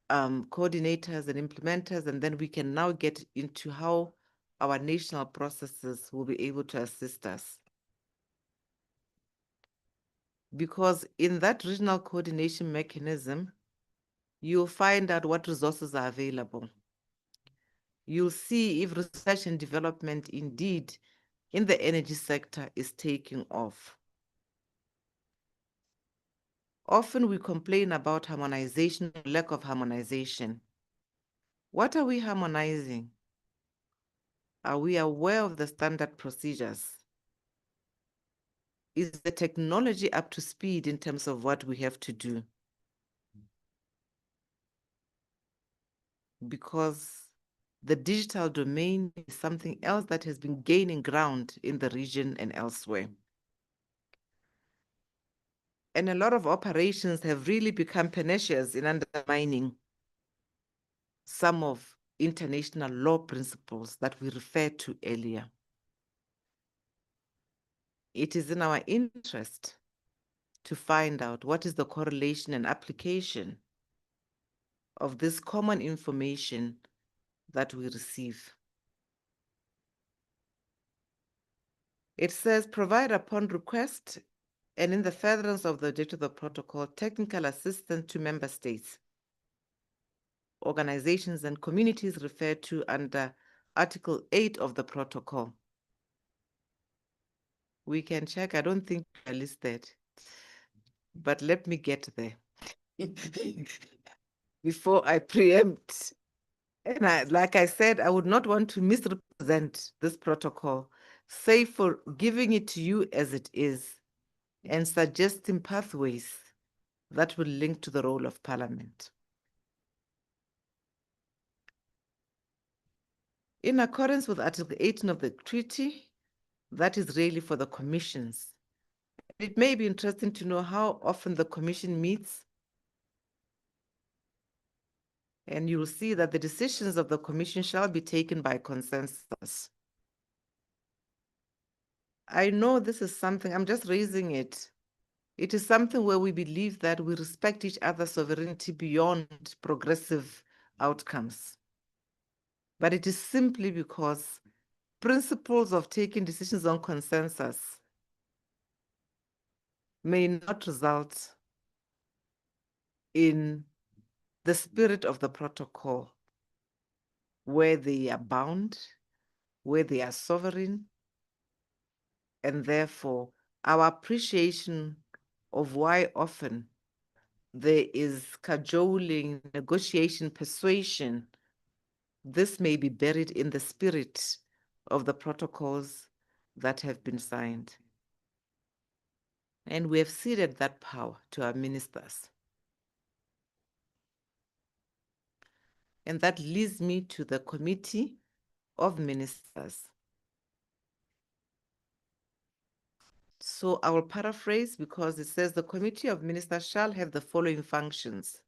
coordinators and implementers, and then we can now get into how our national processes will be able to assist us. Because in that regional coordination mechanism, you'll find out what resources are available. You'll see if research and development indeed in the energy sector is taking off. Often we complain about harmonization, lack of harmonization. What are we harmonizing? Are we aware of the standard procedures? Is the technology up to speed in terms of what we have to do? Because the digital domain is something else that has been gaining ground in the region and elsewhere. And a lot of operations have really become pernicious in undermining some of international law principles that we referred to earlier. It is in our interest to find out what is the correlation and application of this common information that we receive. It says, provide upon request and in the furtherance of the objective of the protocol, technical assistance to member states, organizations and communities referred to under Article 8 of the protocol. We can check, I don't think I listed, but let me get there before I preempt. And like I said, I would not want to misrepresent this protocol, save for giving it to you as it is and suggesting pathways that will link to the role of Parliament. In accordance with Article 18 of the treaty, That is really for the commissions. It may be interesting to know how often the commission meets, and you will see that the decisions of the commission shall be taken by consensus. I know this is something, I'm just raising it. It is something where we believe that we respect each other's sovereignty beyond progressive outcomes. But it is simply because principles of taking decisions on consensus may not result in the spirit of the protocol, where they are bound, where they are sovereign, and therefore our appreciation of why often there is cajoling, negotiation, persuasion, this may be buried in the spirit of the protocols that have been signed. And we have ceded that power to our ministers. And that leads me to the Committee of Ministers. So I will paraphrase because it says the Committee of Ministers shall have the following functions.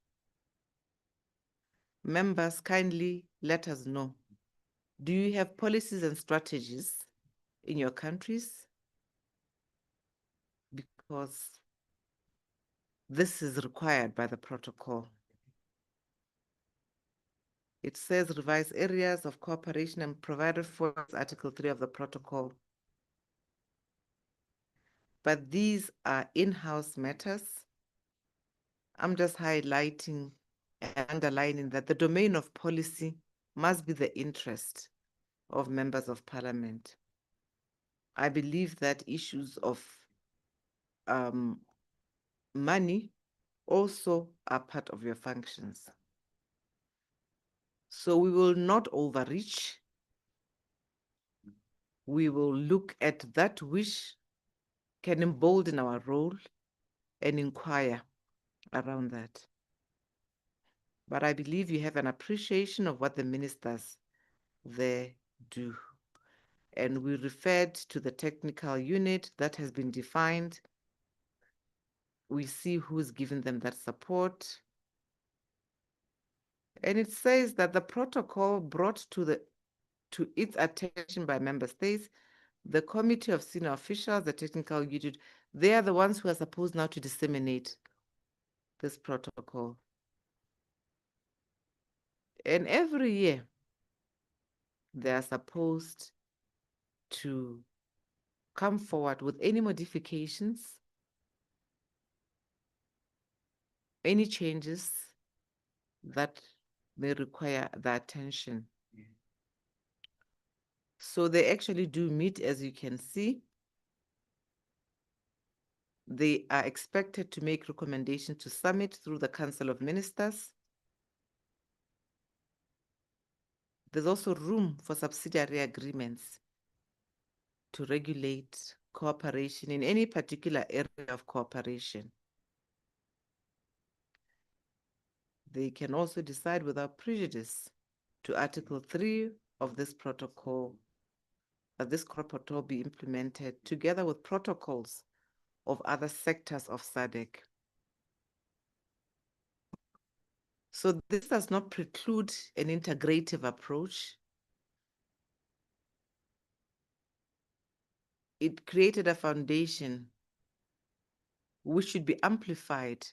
Members, kindly let us know. Do you have policies and strategies in your countries? Because this is required by the protocol. It says revise areas of cooperation and provided for Article 3 of the protocol. But these are in-house matters. I'm just highlighting and underlining that the domain of policy must be the interest of members of parliament. I believe that issues of money also are part of your functions. So we will not overreach. We will look at that which can embolden our role and inquire around that. But I believe you have an appreciation of what the ministers there do. And we referred to the technical unit that has been defined. We see who's giving them that support. And it says that the protocol brought to its attention by member states, the committee of senior officials, the technical unit, they are the ones who are supposed now to disseminate this protocol. And every year, they are supposed to come forward with any modifications, any changes that may require the attention. So they actually do meet, as you can see. They are expected to make recommendations to summit through the Council of Ministers. There's also room for subsidiary agreements to regulate cooperation in any particular area of cooperation. They can also decide without prejudice to Article 3 of this protocol, that this protocol be implemented together with protocols of other sectors of SADC. So this does not preclude an integrative approach. It created a foundation which should be amplified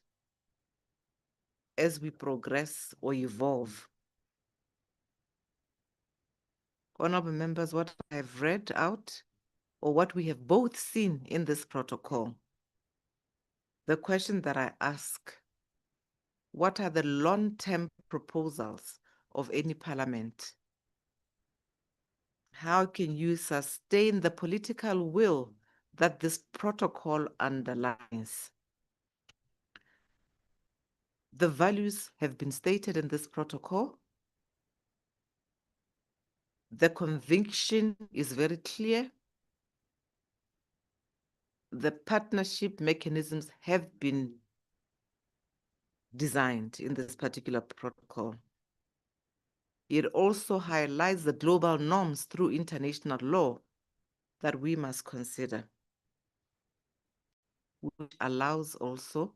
as we progress or evolve. Honorable members, what I have read out, or what we have both seen in this protocol, the question that I ask, what are the long-term proposals of any parliament? How can you sustain the political will that this protocol underlines? The values have been stated in this protocol. The conviction is very clear. The partnership mechanisms have been designed in this particular protocol. It also highlights the global norms through international law that we must consider, which allows also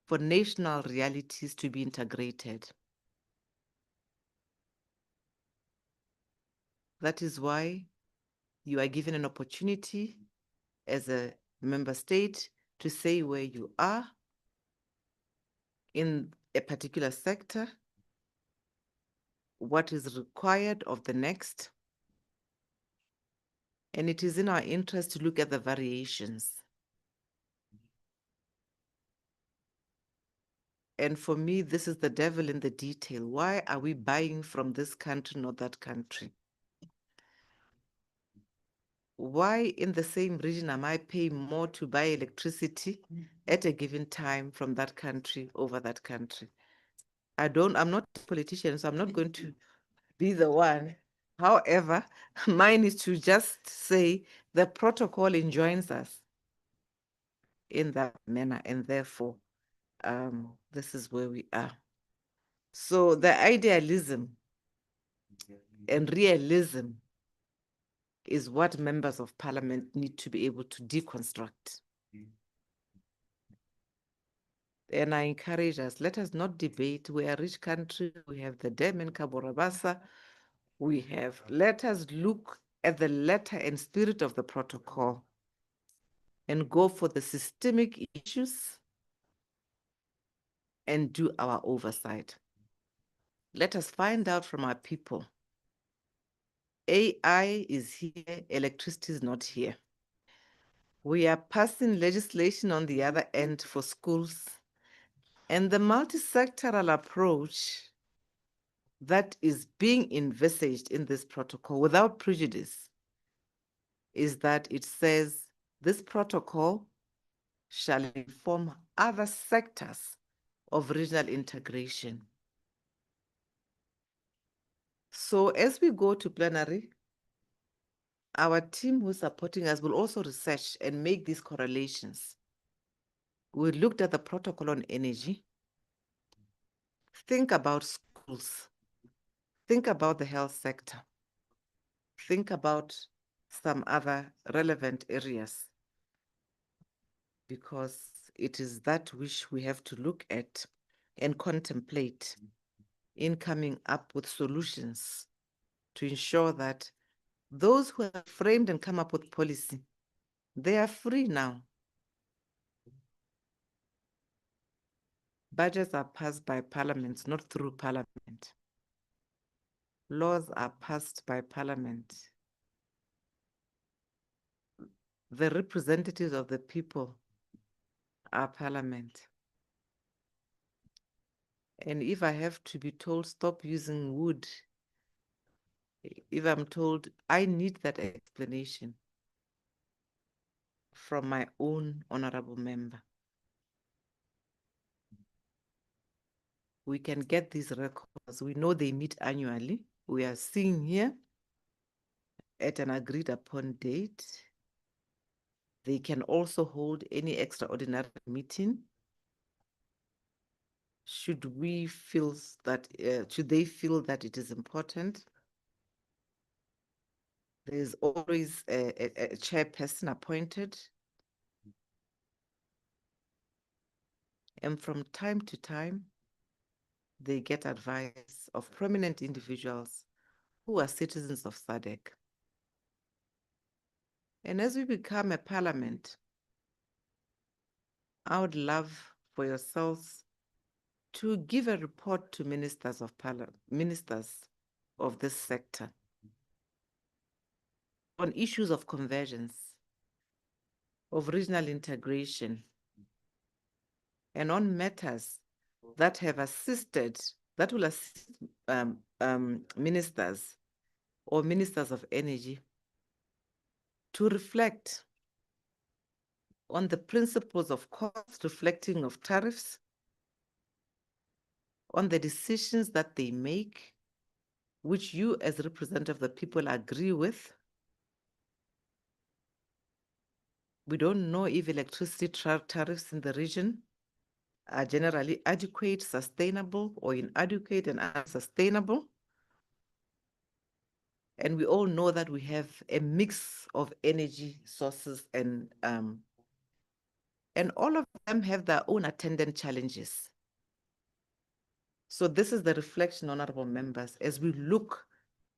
for national realities to be integrated. That is why you are given an opportunity as a member state to say where you are in a particular sector, what is required of the next, and it is in our interest to look at the variations. And for me, this is the devil in the detail. Why are we buying from this country, not that country? Why in the same region am I paying more to buy electricity at a given time from that country over that country? I'm not a politician, so I'm not going to be the one. However, mine is to just say the protocol enjoins us in that manner, and therefore, this is where we are. So the idealism and realism is what members of parliament need to be able to deconstruct. And I encourage us, let us not debate. We are a rich country. We have the dam in Cabo Rabasa. Let us look at the letter and spirit of the protocol and go for the systemic issues and do our oversight. Let us find out from our people. AI is here, electricity is not here. We are passing legislation on the other end for schools. And the multi-sectoral approach that is being envisaged in this protocol without prejudice is that it says this protocol shall inform other sectors of regional integration. So as we go to plenary, our team who's supporting us will also research and make these correlations. We looked at the protocol on energy. Think about schools. Think about the health sector. Think about some other relevant areas, because it is that which we have to look at and contemplate in coming up with solutions to ensure that those who have framed and come up with policy, they are free now. Budgets are passed by parliaments, not through parliament. Laws are passed by parliament. The representatives of the people are parliament. And if I have to be told, stop using wood, if I'm told, I need that explanation from my own honorable member. We can get these records. We know they meet annually. We are seeing here at an agreed upon date. They can also hold any extraordinary meeting. Should they feel that it is important? There is always a chairperson appointed. And from time to time, they get advice of prominent individuals who are citizens of SADC. And as we become a parliament, I would love for yourselves to give a report to ministers of this sector on issues of convergence, of regional integration, and on matters that have assisted, that will assist ministers or ministers of energy to reflect on the principles of cost reflecting of tariffs, on the decisions that they make, which you as representative of the people agree with. We don't know if electricity tariffs in the region are generally adequate, sustainable, or inadequate and unsustainable. And we all know that we have a mix of energy sources, and all of them have their own attendant challenges. So this is the reflection, honorable members, as we look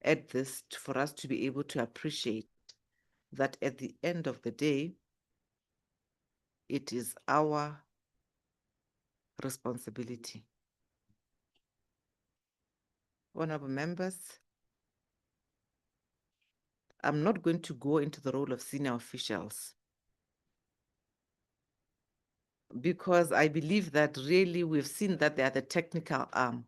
at this, for us to be able to appreciate that at the end of the day, it is our responsibility. Honorable members, I'm not going to go into the role of senior officials, because I believe that really we've seen that they are the technical arm.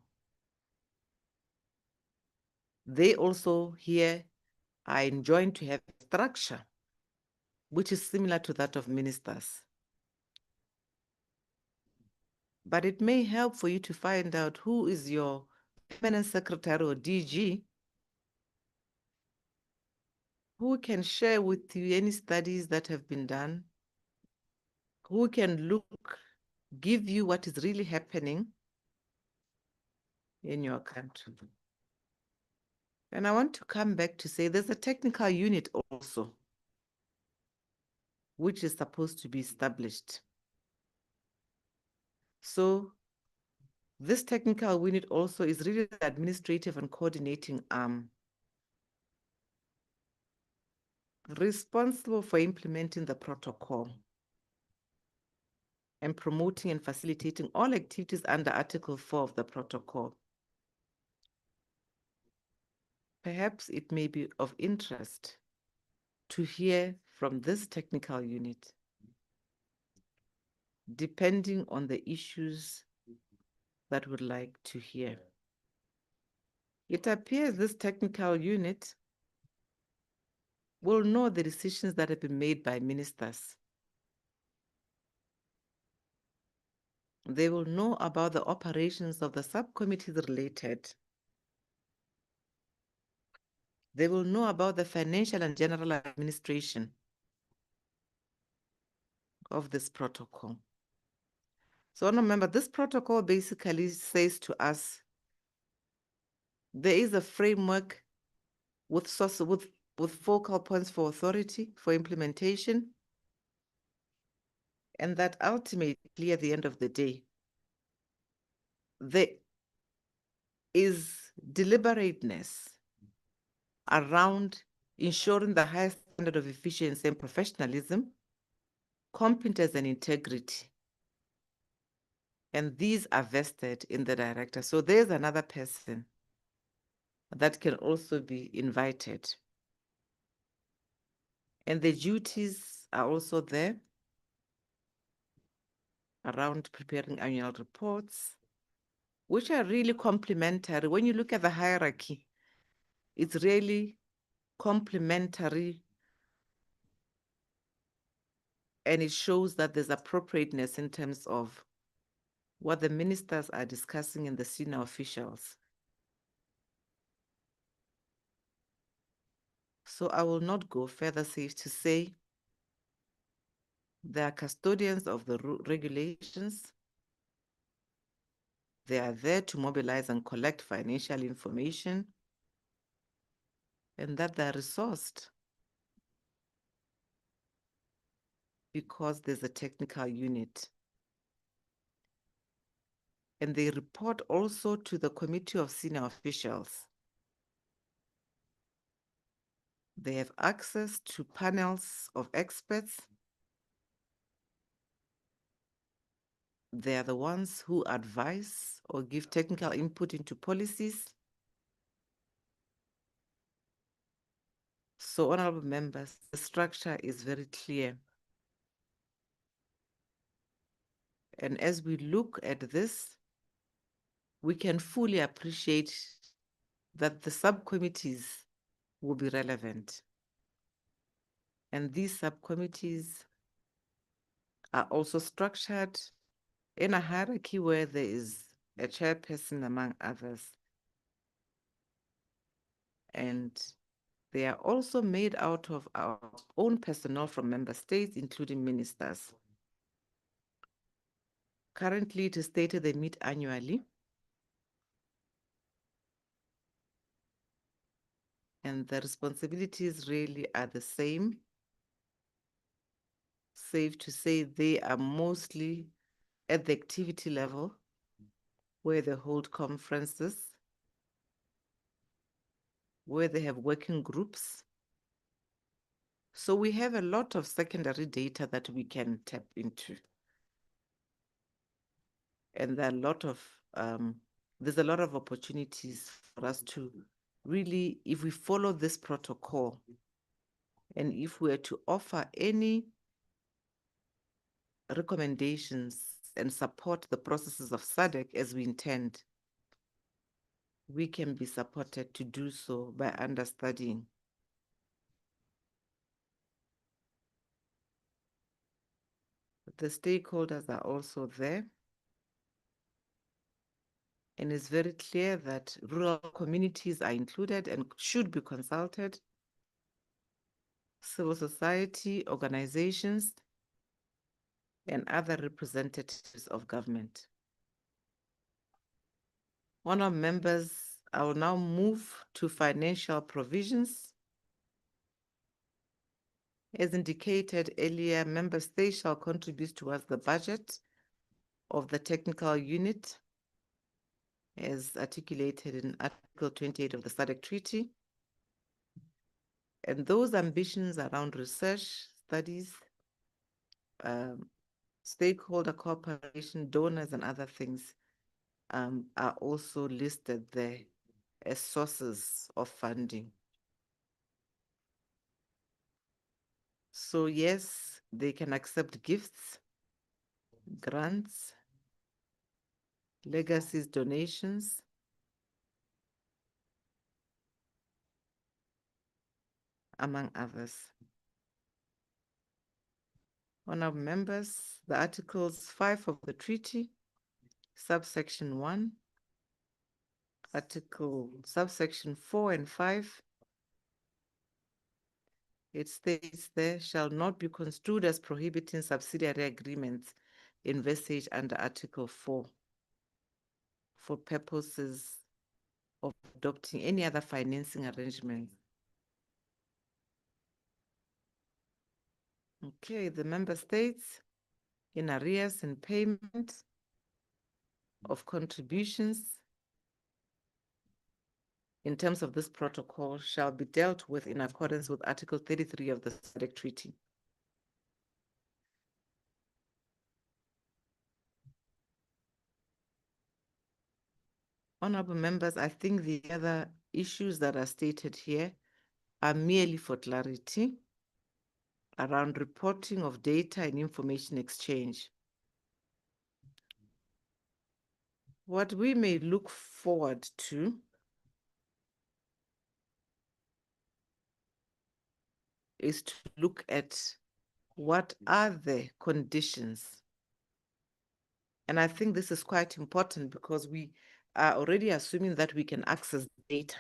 They also here are enjoined to have a structure which is similar to that of ministers. But it may help for you to find out who is your permanent secretary or DG, who can share with you any studies that have been done, who can give you what is really happening in your country. And I want to come back to say there's a technical unit also, which is supposed to be established. So this technical unit also is really the administrative and coordinating arm, responsible for implementing the protocol and promoting and facilitating all activities under Article 4 of the protocol. Perhaps it may be of interest to hear from this technical unit, depending on the issues that we'd like to hear. It appears this technical unit will know the decisions that have been made by ministers. They will know about the operations of the subcommittees related. They will know about the financial and general administration of this protocol. So remember, this protocol basically says to us, there is a framework with focal points for authority, for implementation, and that ultimately at the end of the day, there is deliberateness around ensuring the highest standard of efficiency and professionalism, competence and integrity. And these are vested in the director. So there's another person that can also be invited. And the duties are also there around preparing annual reports, which are really complementary. When you look at the hierarchy, it's really complementary, and it shows that there's appropriateness in terms of what the ministers are discussing and the senior officials. So I will not go further, safe to say they are custodians of the regulations. They are there to mobilize and collect financial information, and that they are resourced because there's a technical unit. And they report also to the Committee of Senior Officials. They have access to panels of experts. They are the ones who advise or give technical input into policies. So, honorable members, the structure is very clear. And as we look at this, we can fully appreciate that the subcommittees will be relevant. And these subcommittees are also structured in a hierarchy where there is a chairperson among others. And they are also made out of our own personnel from member states, including ministers. Currently, it is stated they meet annually. and the responsibilities really are the same. Safe to say they are mostly at the activity level where they hold conferences, where they have working groups. So we have a lot of secondary data that we can tap into. And there are there's a lot of opportunities for us to really, if we follow this protocol, and if we are to offer any recommendations and support the processes of SADC as we intend, we can be supported to do so by understudying. The stakeholders are also there. And it's very clear that rural communities are included and should be consulted. Civil society organizations and other representatives of government. Honourable members, I will now move to financial provisions. As indicated earlier, member states shall contribute towards the budget of the technical unit as articulated in Article 28 of the SADC Treaty. And those ambitions around research, studies, stakeholder cooperation, donors, and other things are also listed there as sources of funding. So yes, they can accept gifts, grants, legacies, donations, among others. Honourable members, the Articles 5 of the treaty, subsection 1, subsection 4 and 5, it states there shall not be construed as prohibiting subsidiary agreements envisaged under Article 4 for purposes of adopting any other financing arrangement. Okay, the member states in arrears and payment of contributions in terms of this protocol shall be dealt with in accordance with Article 33 of the SADC Treaty. Honorable members, I think the other issues that are stated here are merely for clarity around reporting of data and information exchange. What we may look forward to is to look at what are the conditions. And I think this is quite important because we are already assuming that we can access data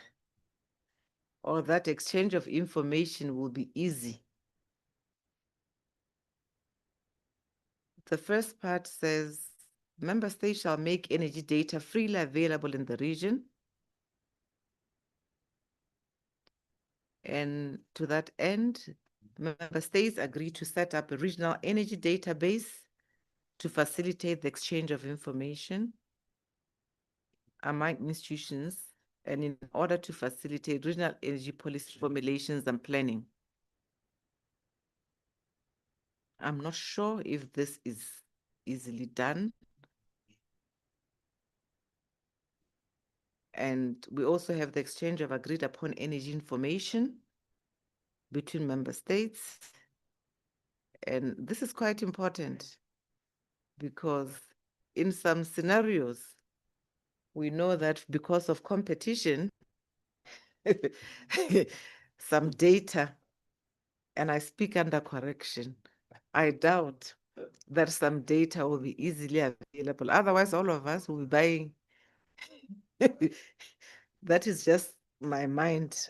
or that exchange of information will be easy. The first part says, member states shall make energy data freely available in the region. And to that end, member states agree to set up a regional energy database to facilitate the exchange of information among institutions and in order to facilitate regional energy policy formulations and planning. I'm not sure if this is easily done. And we also have the exchange of agreed upon energy information between member states. And this is quite important because in some scenarios, we know that because of competition, some data, and I speak under correction, I doubt that some data will be easily available. Otherwise, all of us will be buying. That is just my mind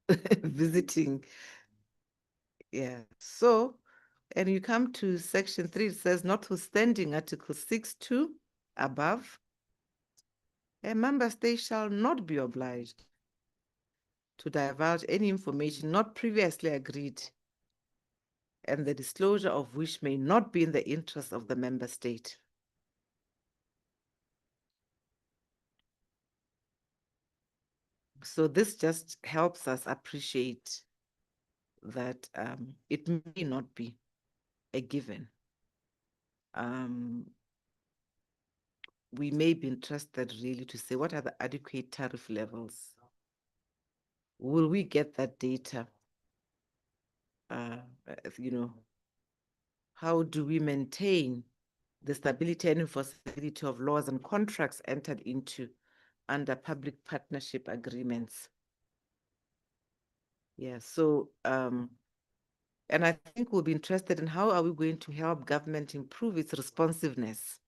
visiting. Yeah. So, and you come to section 3, it says, notwithstanding Article 6(2) above, a member state shall not be obliged to divulge any information not previously agreed and the disclosure of which may not be in the interest of the member state. So this just helps us appreciate that it may not be a given. We may be interested really to say, what are the adequate tariff levels? Will we get that data? You know, how do we maintain the stability and enforceability of laws and contracts entered into under public partnership agreements? Yeah, so, and I think we'll be interested in how are we going to help government improve its responsiveness.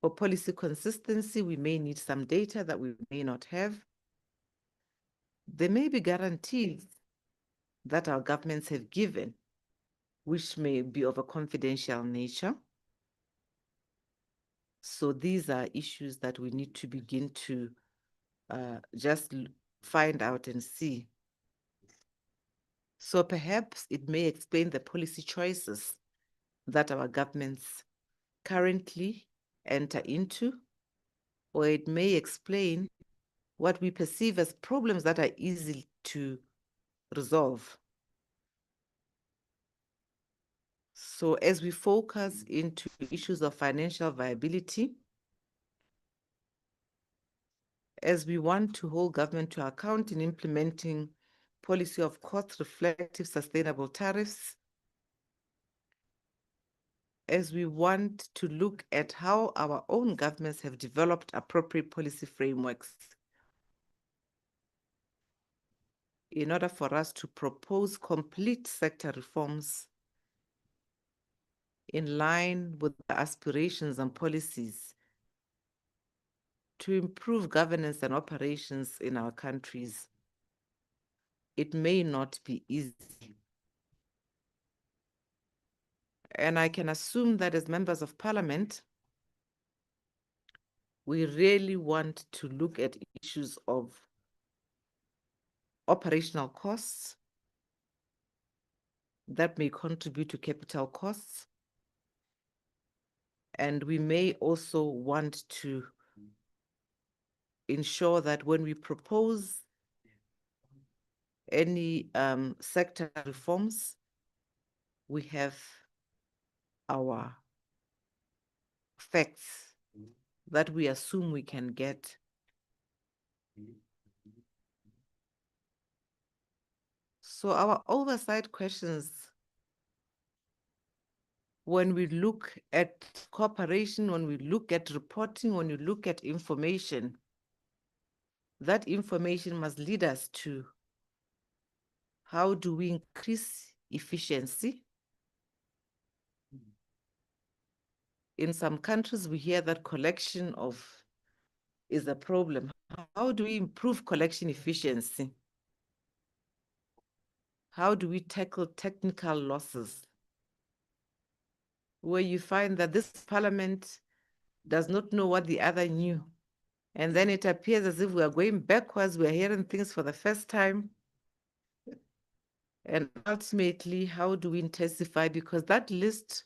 For policy consistency, we may need some data that we may not have. There may be guarantees that our governments have given, which may be of a confidential nature. So these are issues that we need to begin to just find out and see. So perhaps it may explain the policy choices that our governments currently enter into, or it may explain what we perceive as problems that are easy to resolve. So as we focus into issues of financial viability, as we want to hold government to account in implementing policy of cost-reflective sustainable tariffs, as we want to look at how our own governments have developed appropriate policy frameworks in order for us to propose complete sector reforms in line with the aspirations and policies to improve governance and operations in our countries. It may not be easy. And I can assume that as members of parliament, we really want to look at issues of operational costs that may contribute to capital costs. And we may also want to ensure that when we propose any sector reforms, we have our facts that we assume we can get. So our oversight questions, when we look at cooperation, when we look at reporting, when we look at information, that information must lead us to how do we increase efficiency? In some countries, we hear that collection is a problem. How do we improve collection efficiency? How do we tackle technical losses? Where you find that this parliament does not know what the other knew. And then it appears as if we are going backwards, we're hearing things for the first time. And ultimately, how do we intensify? Because that list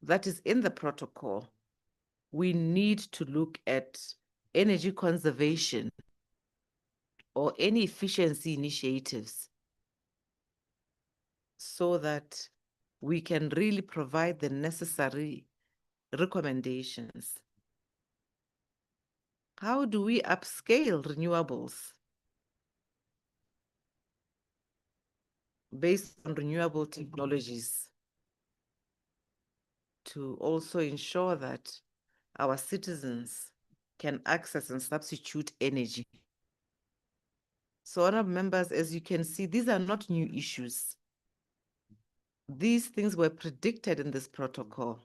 that is in the protocol, we need to look at energy conservation or any efficiency initiatives so that we can really provide the necessary recommendations. How do we upscale renewables based on renewable technologies to also ensure that our citizens can access and substitute energy? So, honorable members, as you can see, these are not new issues. These things were predicted in this protocol.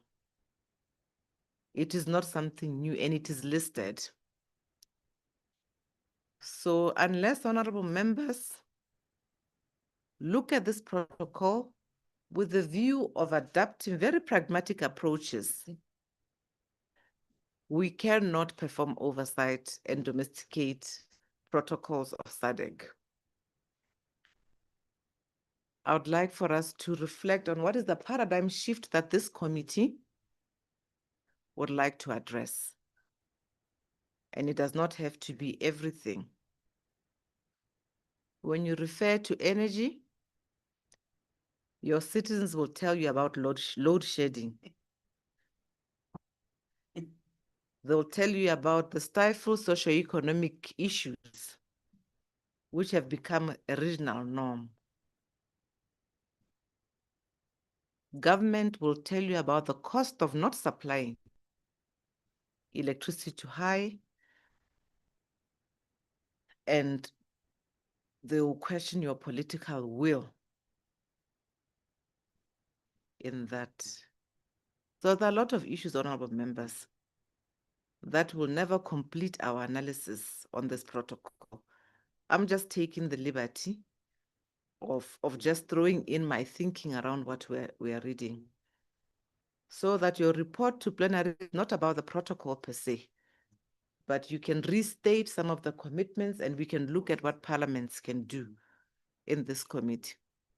It is not something new, and it is listed. So unless honorable members look at this protocol with the view of adapting very pragmatic approaches, we cannot perform oversight and domesticate protocols of SADC. I would like for us to reflect on what is the paradigm shift that this committee would like to address. And it does not have to be everything. When you refer to energy, your citizens will tell you about load shedding. They'll tell you about the stifled socioeconomic issues which have become a regional norm. Government will tell you about the cost of not supplying electricity to high, and they will question your political will in that. So there are a lot of issues, honorable members, that will never complete our analysis on this protocol. I'm just taking the liberty of just throwing in my thinking around what we are reading, so that your report to plenary is not about the protocol per se, but you can restate some of the commitments and we can look at what parliaments can do in this committee.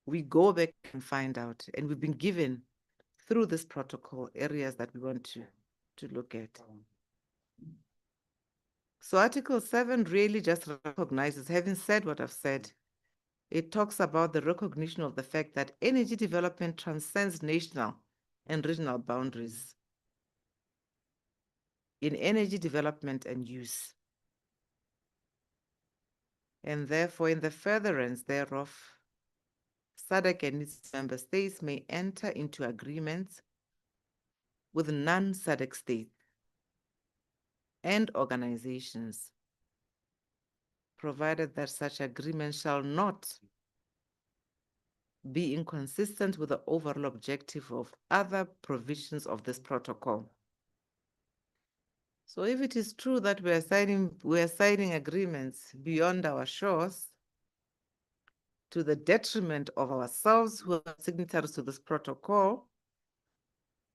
We go back and find out, and we've been given through this protocol areas that we want to look at. So Article 7 really just recognizes, having said what I've said, it talks about the recognition of the fact that energy development transcends national and regional boundaries in energy development and use. And therefore, in the furtherance thereof, SADC and its member states may enter into agreements with non-SADC states and organizations, provided that such agreements shall not be inconsistent with the overall objective of other provisions of this protocol. So if it is true that we are signing agreements beyond our shores to the detriment of ourselves who are signatories to this protocol,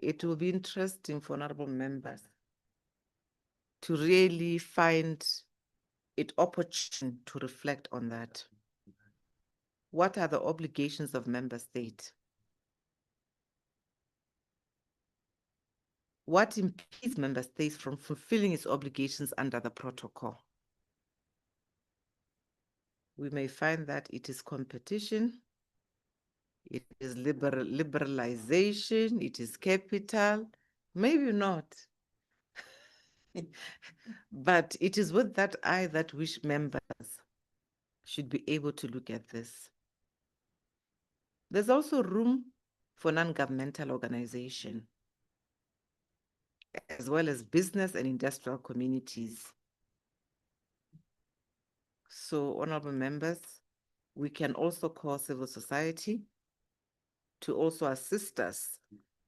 it will be interesting for honorable members to really find it opportune to reflect on that. What are the obligations of member state? What impedes member states from fulfilling its obligations under the protocol? We may find that it is competition, it is liberalization, it is capital, maybe not. But it is with that eye that which members should be able to look at this. There's also room for non-governmental organization, as well as business and industrial communities. So, honorable members, we can also call civil society to also assist us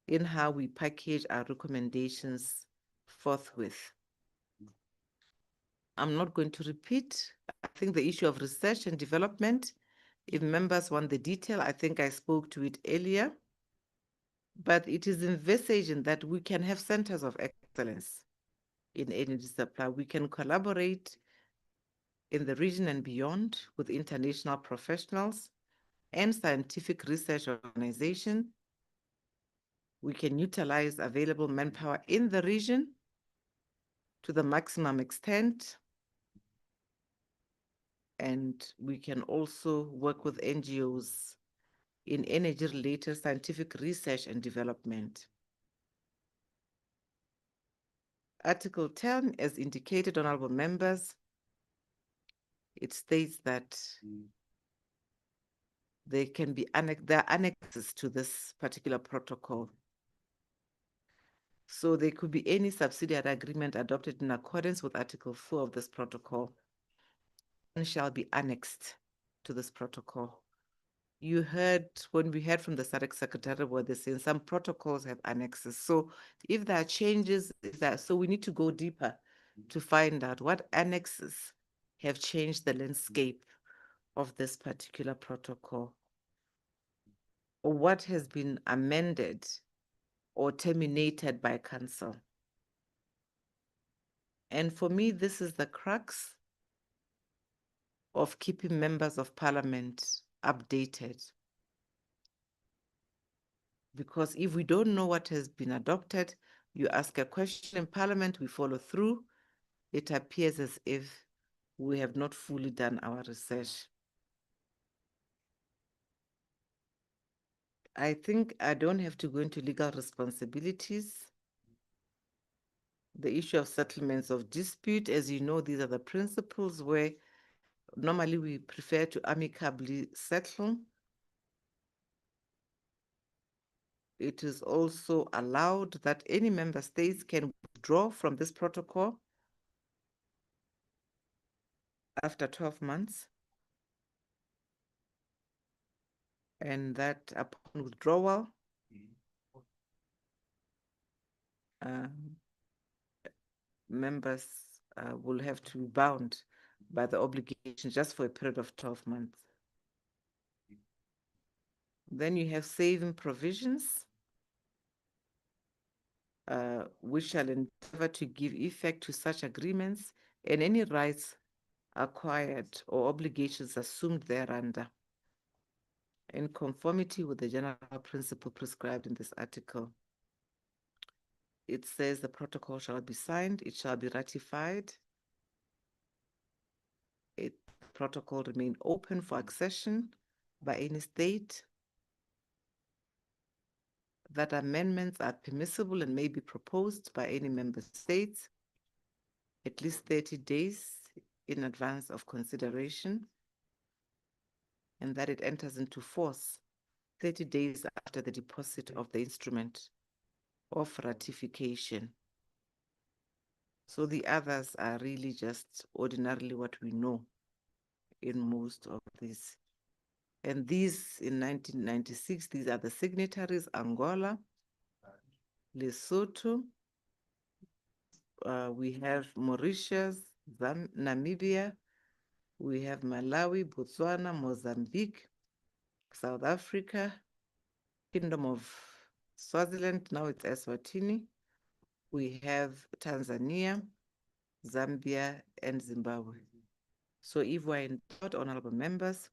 in how we package our recommendations forthwith. I'm not going to repeat. I think the issue of research and development, if members want the detail, I think I spoke to it earlier, but it is envisaged that we can have centers of excellence in energy supply. We can collaborate in the region and beyond with international professionals and scientific research organizations. We can utilize available manpower in the region to the maximum extent. And we can also work with NGOs in energy-related scientific research and development. Article 10, as indicated, honorable members, it states that there are annexes to this particular protocol. So there could be any subsidiary agreement adopted in accordance with Article 4 of this protocol and shall be annexed to this protocol. You heard, when we heard from the SADC Secretary, what they're saying, some protocols have annexes. So if there are changes, so we need to go deeper to find out what annexes have changed the landscape of this particular protocol, or what has been amended or terminated by Council. And for me, this is the crux of keeping members of parliament updated. Because if we don't know what has been adopted, you ask a question in parliament, we follow through, it appears as if we have not fully done our research. I think I don't have to go into legal responsibilities. The issue of settlements of dispute, as you know, these are the principles where normally we prefer to amicably settle. It is also allowed that any member states can withdraw from this protocol after 12 months. And that upon withdrawal, members will have to be bound by the obligation just for a period of 12 months. Then you have saving provisions, which shall endeavor to give effect to such agreements and any rights acquired or obligations assumed thereunder, in conformity with the general principle prescribed in this article. It says the protocol shall be signed, it shall be ratified. The protocol remain open for accession by any state, that amendments are permissible and may be proposed by any member states at least 30 days in advance of consideration, and that it enters into force 30 days after the deposit of the instrument of ratification. So the others are really just ordinarily what we know in most of these. And these in 1996, these are the signatories: Angola, Lesotho, we have Mauritius, Namibia, we have Malawi, Botswana, Mozambique, South Africa, Kingdom of Swaziland, now it's Eswatini. We have Tanzania, Zambia, and Zimbabwe. So if we're in doubt, honorable members,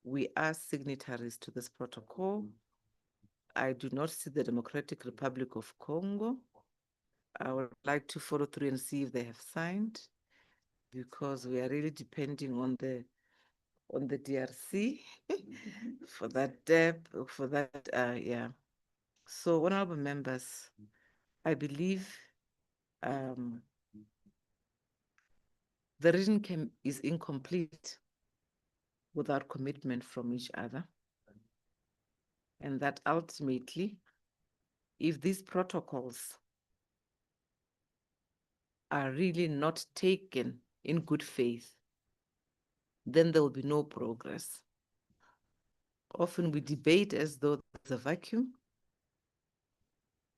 we are signatories to this protocol. I do not see the Democratic Republic of Congo. I would like to follow through and see if they have signed, because we are really depending on the DRC for that, yeah. So, honorable members, I believe the region is incomplete without commitment from each other, and that ultimately, if these protocols are really not taken in good faith, then there will be no progress. Often we debate as though there's a vacuum,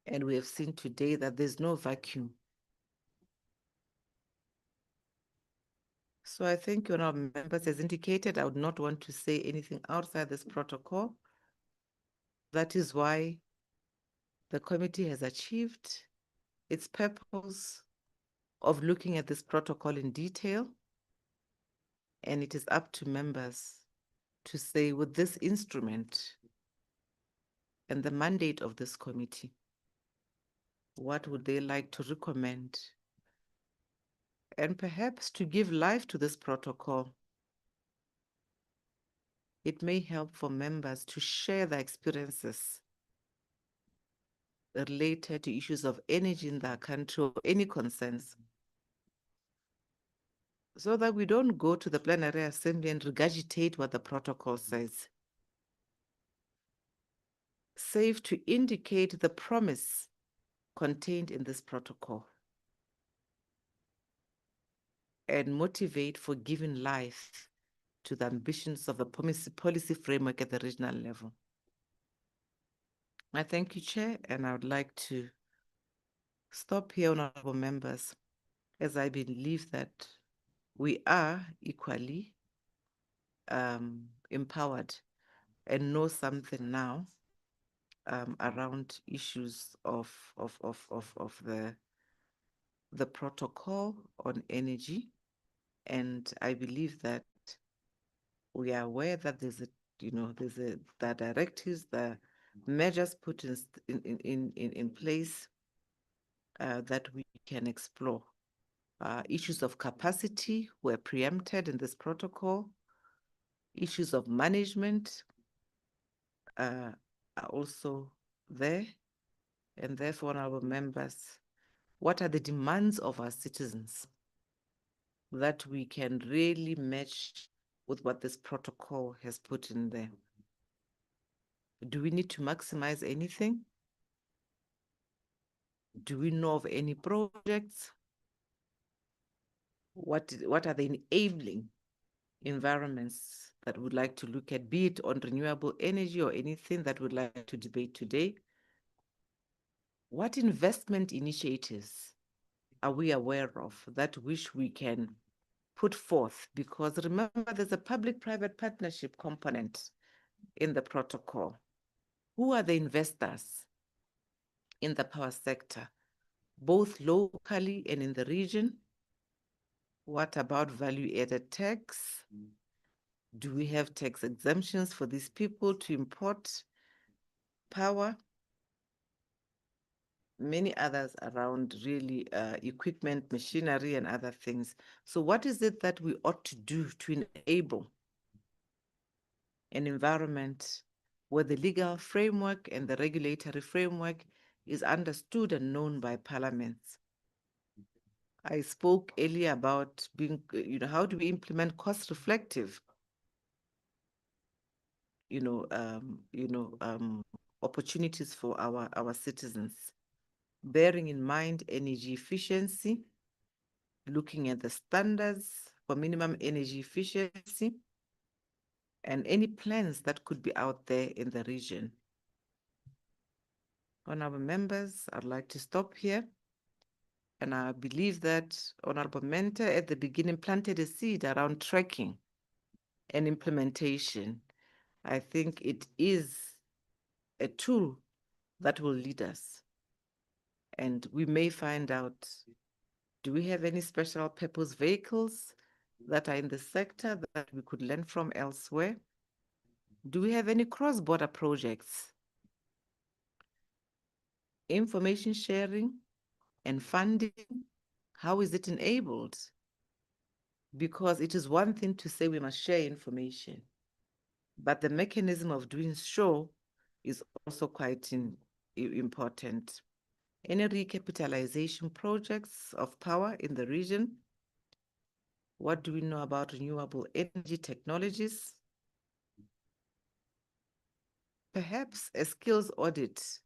and we have seen today that there's no vacuum. So I think, members, as indicated, I would not want to say anything outside this protocol. That is why the committee has achieved its purpose of looking at this protocol in detail, and it is up to members to say, with this instrument and the mandate of this committee, what would they like to recommend? And perhaps to give life to this protocol, it may help for members to share their experiences related to issues of energy in their country or any concerns, so that we don't go to the plenary assembly and regurgitate what the protocol says. Save to indicate the promise contained in this protocol and motivate for giving life to the ambitions of the policy framework at the regional level. I thank you, Chair, and I would like to stop here, honorable members, as I believe that we are equally empowered and know something now around issues of the protocol on energy. And I believe that We are aware that there's the directives, the measures put in place that we can explore. Issues of capacity were preempted in this protocol. Issues of management are also there. And therefore, our members, what are the demands of our citizens that we can really match with what this protocol has put in there? Do we need to maximize anything? Do we know of any projects? What are the enabling environments that we'd like to look at, be it on renewable energy or anything that we'd like to debate today? What investment initiatives are we aware of that which we can put forth? Because remember, there's a public-private partnership component in the protocol. Who are the investors in the power sector, both locally and in the region? What about value-added tax? Do we have tax exemptions for these people to import power? Many others around, really, equipment, machinery, and other things. So what is it that we ought to do to enable an environment where the legal framework and the regulatory framework is understood and known by parliaments? I spoke earlier about being, how do we implement cost-reflective, opportunities for our citizens, bearing in mind energy efficiency, looking at the standards for minimum energy efficiency, and any plans that could be out there in the region. Honorable members, I'd like to stop here. And I believe that Honorable Mentor at the beginning planted a seed around tracking and implementation. I think it is a tool that will lead us. And we may find out, do we have any special purpose vehicles that are in the sector that we could learn from elsewhere? Do we have any cross-border projects? Information sharing and funding, how is it enabled? Because it is one thing to say we must share information, but the mechanism of doing so is also quite important. Any recapitalization projects of power in the region? What do we know about renewable energy technologies? Perhaps a skills audit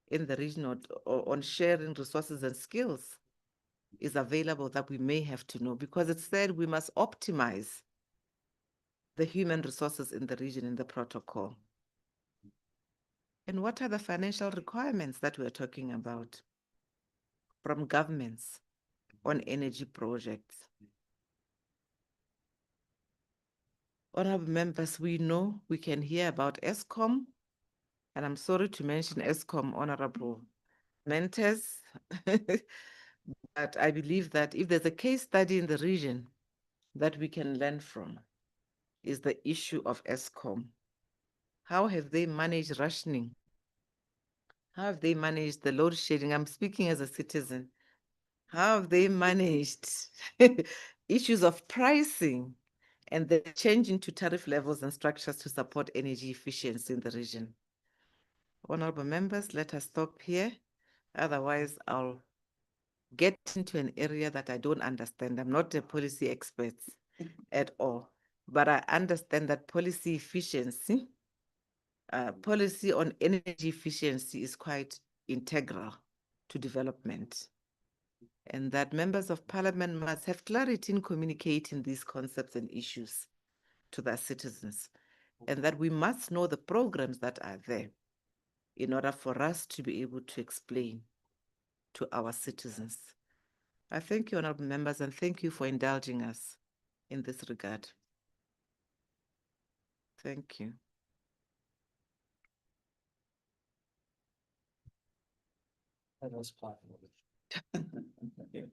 in the region or on sharing resources and skills is available that we may have to know, because it said we must optimize the human resources in the region in the protocol. And what are the financial requirements that we're talking about from governments on energy projects? Honorable members, we know we can hear about ESCOM, and I'm sorry to mention ESCOM, Honorable Mentes, but I believe that if there's a case study in the region that we can learn from, is the issue of ESCOM. How have they managed rationing? How have they managed the load shedding? I'm speaking as a citizen. How have they managed issues of pricing and the change into tariff levels and structures to support energy efficiency in the region? Honorable members, let us stop here. Otherwise, I'll get into an area that I don't understand. I'm not a policy expert at all, but I understand that policy efficiency, policy on energy efficiency is quite integral to development, and that members of parliament must have clarity in communicating these concepts and issues to their citizens, and that we must know the programs that are there in order for us to be able to explain to our citizens. I thank you, honorable members, and thank you for indulging us in this regard. Thank you. That was part of it.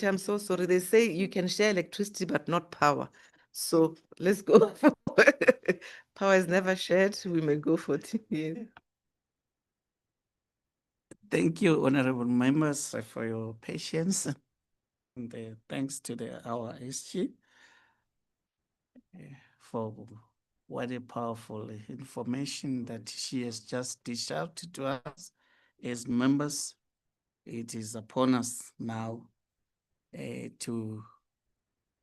Chair, I'm so sorry. They say you can share electricity, but not power. So let's go for power is never shared. We may go for 10 years. Thank you, honorable members, for your patience. And thanks to our SG for what a powerful information that she has just dished out to us as members. It is upon us now to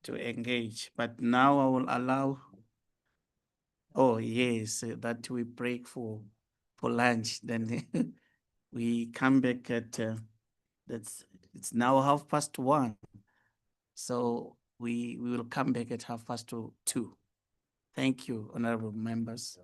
engage. But now I will allow, oh yes, that we break for lunch. Then we come back at it's now 1:30. So we will come back at 2:30. Thank you, honorable members.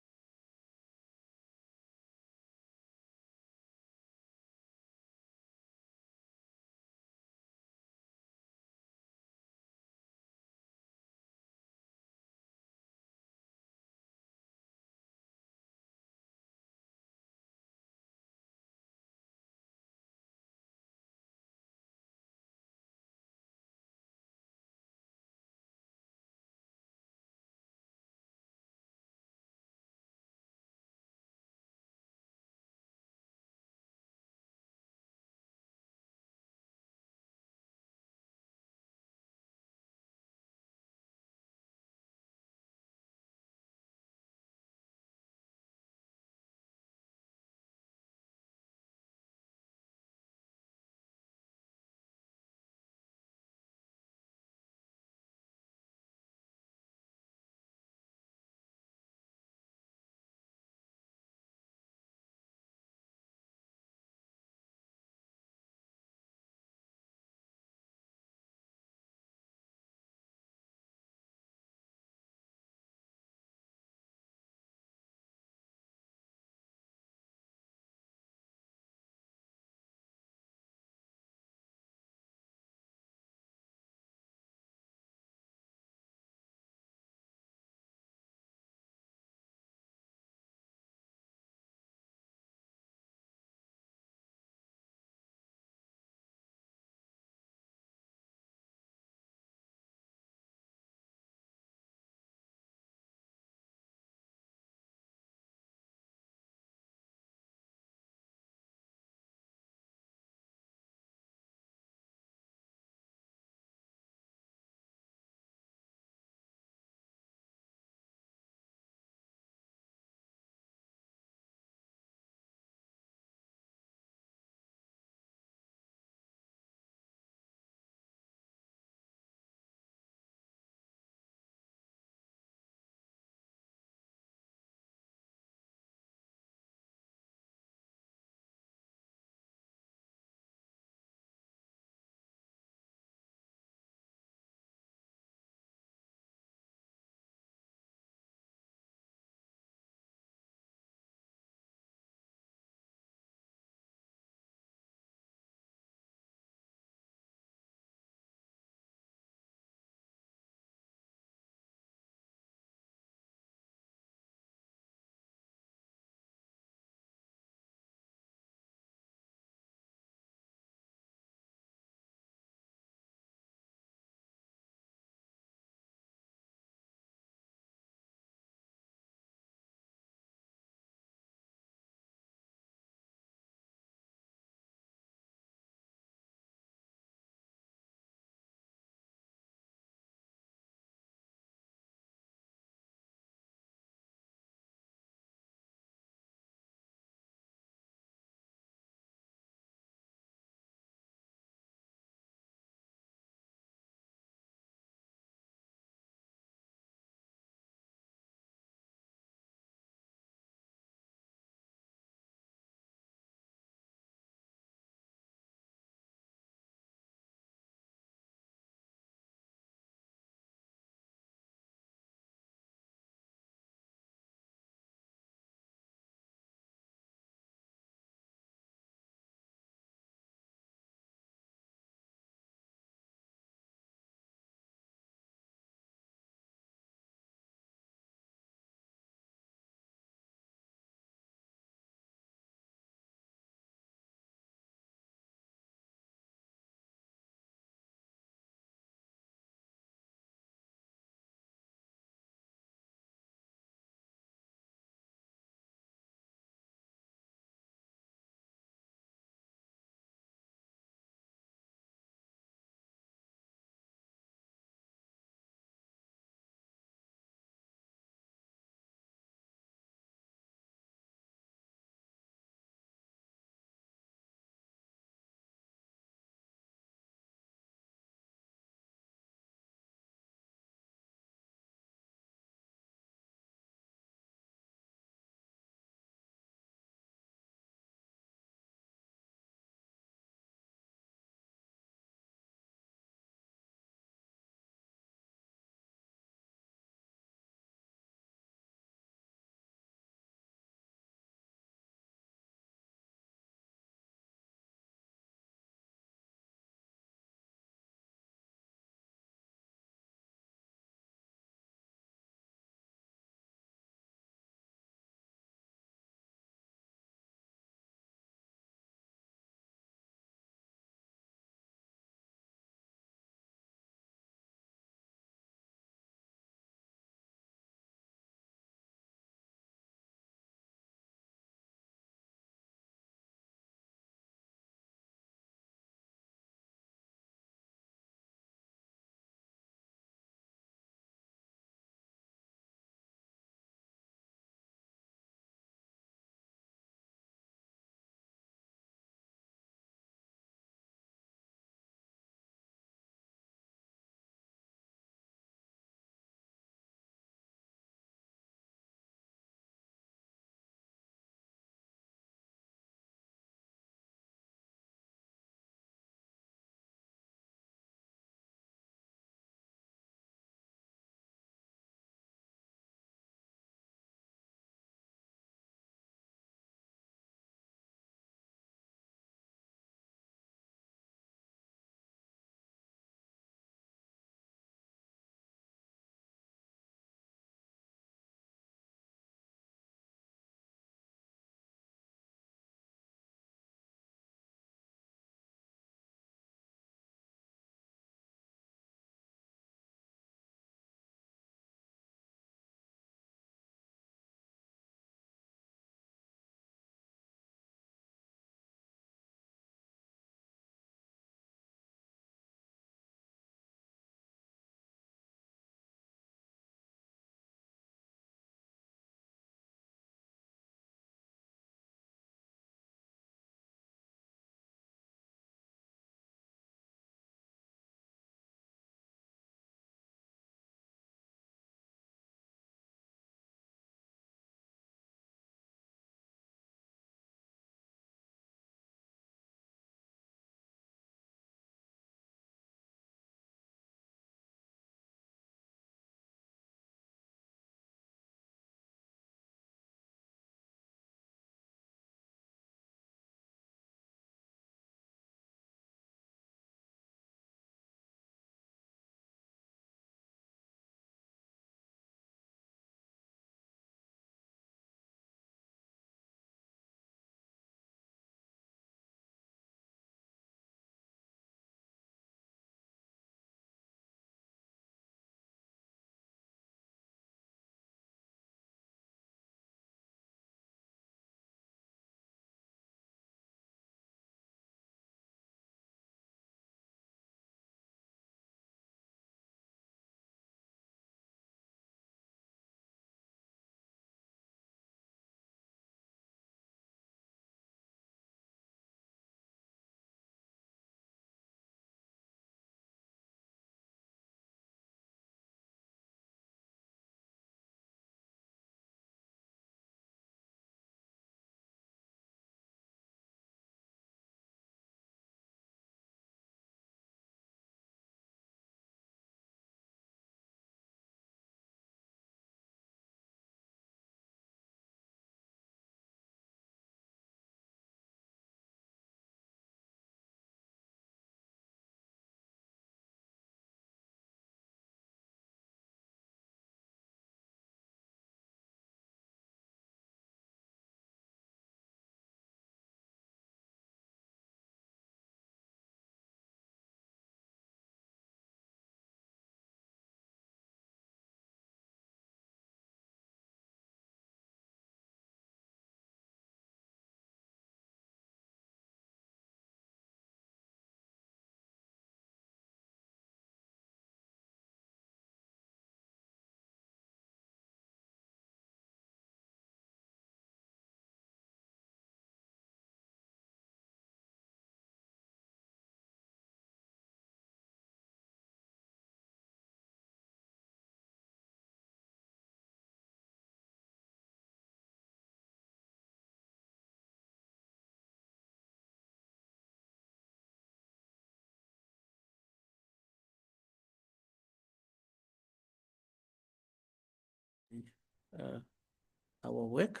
our work.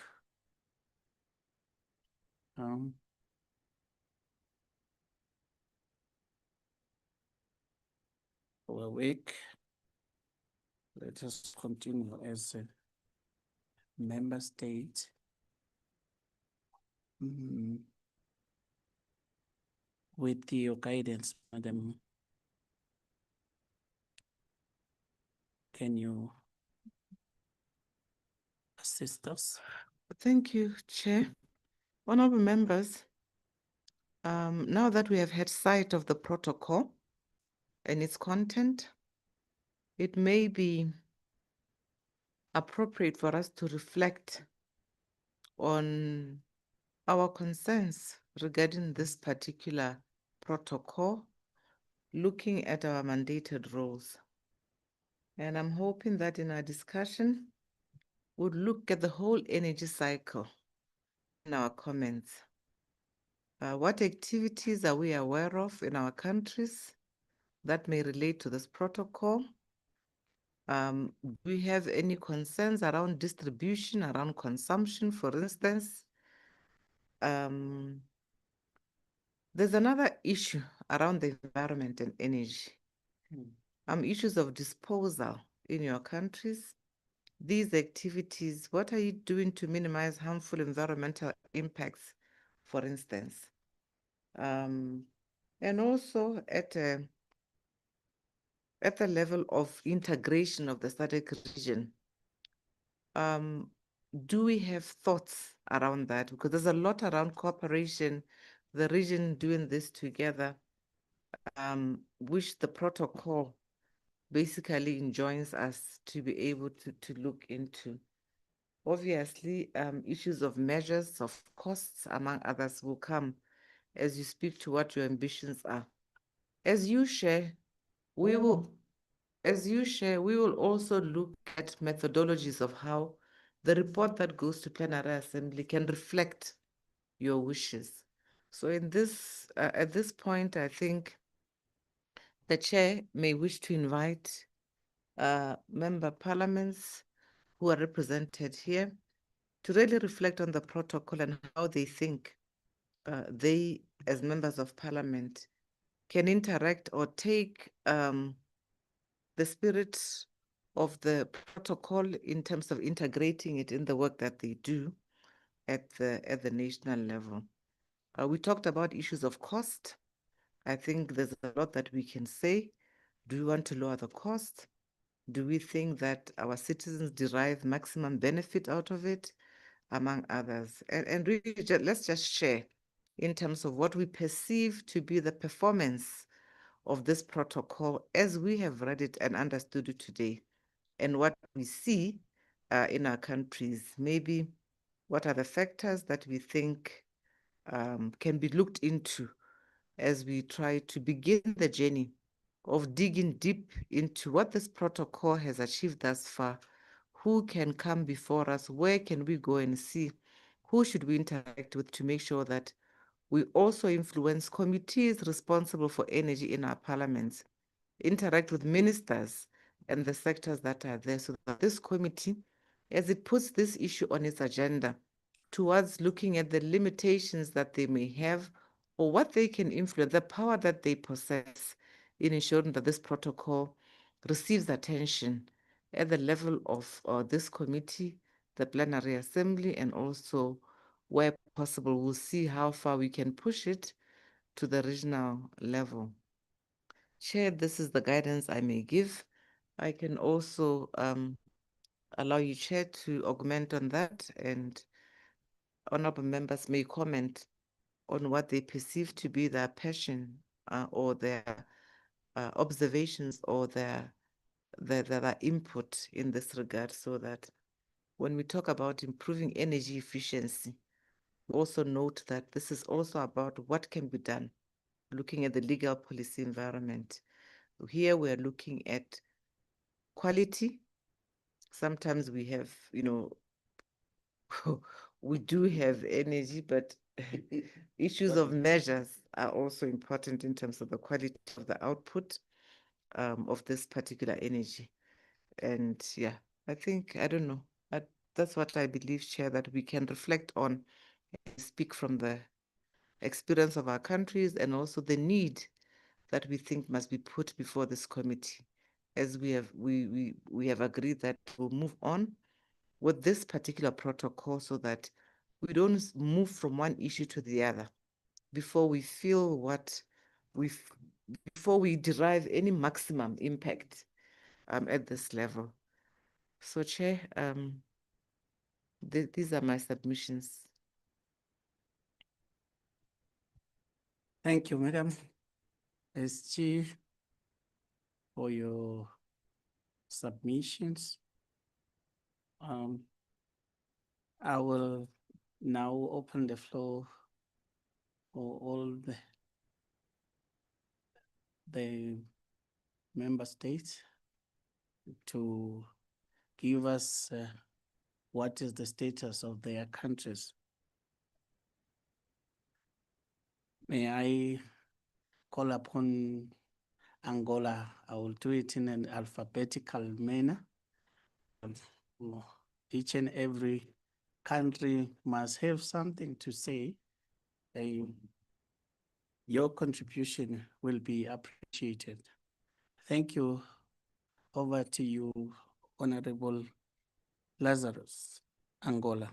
Our work. Let us continue as a member state. With your guidance, Madam, can you assist us? Thank you, Chair. Honorable members, now that we have had sight of the protocol and its content, it may be appropriate for us to reflect on our concerns regarding this particular protocol, looking at our mandated roles. And I'm hoping that in our discussion, we'll look at the whole energy cycle in our comments. What activities are we aware of in our countries that may relate to this protocol? Do we have any concerns around distribution, around consumption, for instance? There's another issue around the environment and energy. Issues of disposal in your countries. These activities, what are you doing to minimize harmful environmental impacts, for instance? And also at the level of integration of the SADC region, do we have thoughts around that? Because there's a lot around cooperation, the region doing this together, which the protocol basically enjoins us to be able to look into. Obviously, issues of measures of costs, among others, will come as you speak to what your ambitions are. As you share, we will also look at methodologies of how the report that goes to plenary assembly can reflect your wishes. So in this, at this point, I think the chair may wish to invite member parliaments who are represented here to really reflect on the protocol and how they think they, as members of parliament, can interact or take the spirit of the protocol in terms of integrating it in the work that they do at the national level. We talked about issues of cost. I think there's a lot that we can say. Do we want to lower the cost? Do we think that our citizens derive maximum benefit out of it, among others? And really, let's just share in terms of what we perceive to be the performance of this protocol as we have read it and understood it today, and what we see in our countries. Maybe what are the factors that we think can be looked into as we try to begin the journey of digging deep into what this protocol has achieved thus far. Who can come before us? Where can we go and see? Who should we interact with to make sure that we also influence committees responsible for energy in our parliaments, interact with ministers and the sectors that are there, so that this committee, as it puts this issue on its agenda, towards looking at the limitations that they may have or what they can influence, the power that they possess in ensuring that this protocol receives attention at the level of this committee, the plenary assembly, and also where possible, we'll see how far we can push it to the regional level. Chair, this is the guidance I may give. I can also allow you, Chair, to augment on that, and honorable members may comment on what they perceive to be their passion or their observations or their input in this regard, so that when we talk about improving energy efficiency, we also note that this is also about what can be done, looking at the legal policy environment. Here we're looking at quality. Sometimes we have, we do have energy, but issues of measures are also important in terms of the quality of the output of this particular energy. And yeah, I think, I don't know, that's what I believe, Chair, that we can reflect on and speak from the experience of our countries and also the need that we think must be put before this committee, as we have agreed that we'll move on with this particular protocol so that we don't move from one issue to the other before we feel before we derive any maximum impact at this level. So, Chair, these are my submissions. Thank you, Madam SG, for your submissions. I will now open the floor for all the member states to give us what is the status of their countries. May I call upon Angola? I will do it in an alphabetical manner. Each and every country must have something to say. Your contribution will be appreciated. Thank you. Over to you, Honorable Lazarus, Angola.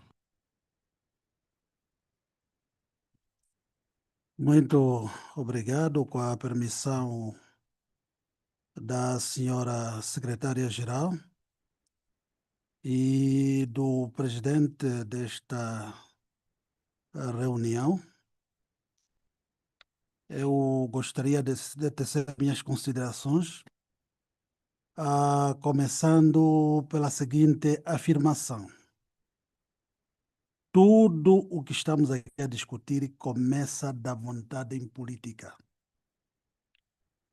Muito obrigado, com a permissão da senhora secretária-geral e do presidente desta reunião. Eu gostaria de tecer minhas considerações, começando pela seguinte afirmação. Tudo o que estamos aqui a discutir começa da vontade em política.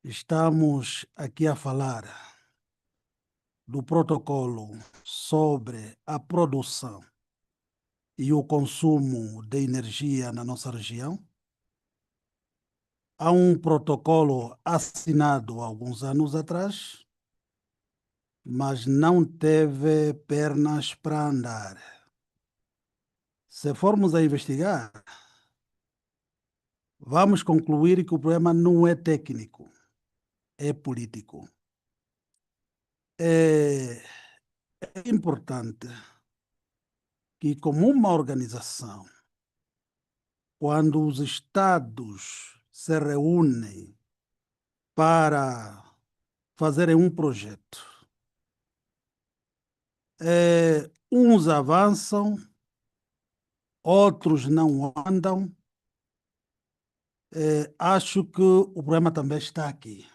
Estamos aqui a falar do protocolo sobre a produção e o consumo de energia na nossa região. Há um protocolo assinado há alguns anos atrás, mas não teve pernas para andar. Se formos a investigar, vamos concluir que o problema não é técnico, é político. É importante que, como uma organização, quando os Estados se reúnem para fazerem um projeto, uns avançam, outros não andam. Acho que o problema também está aqui.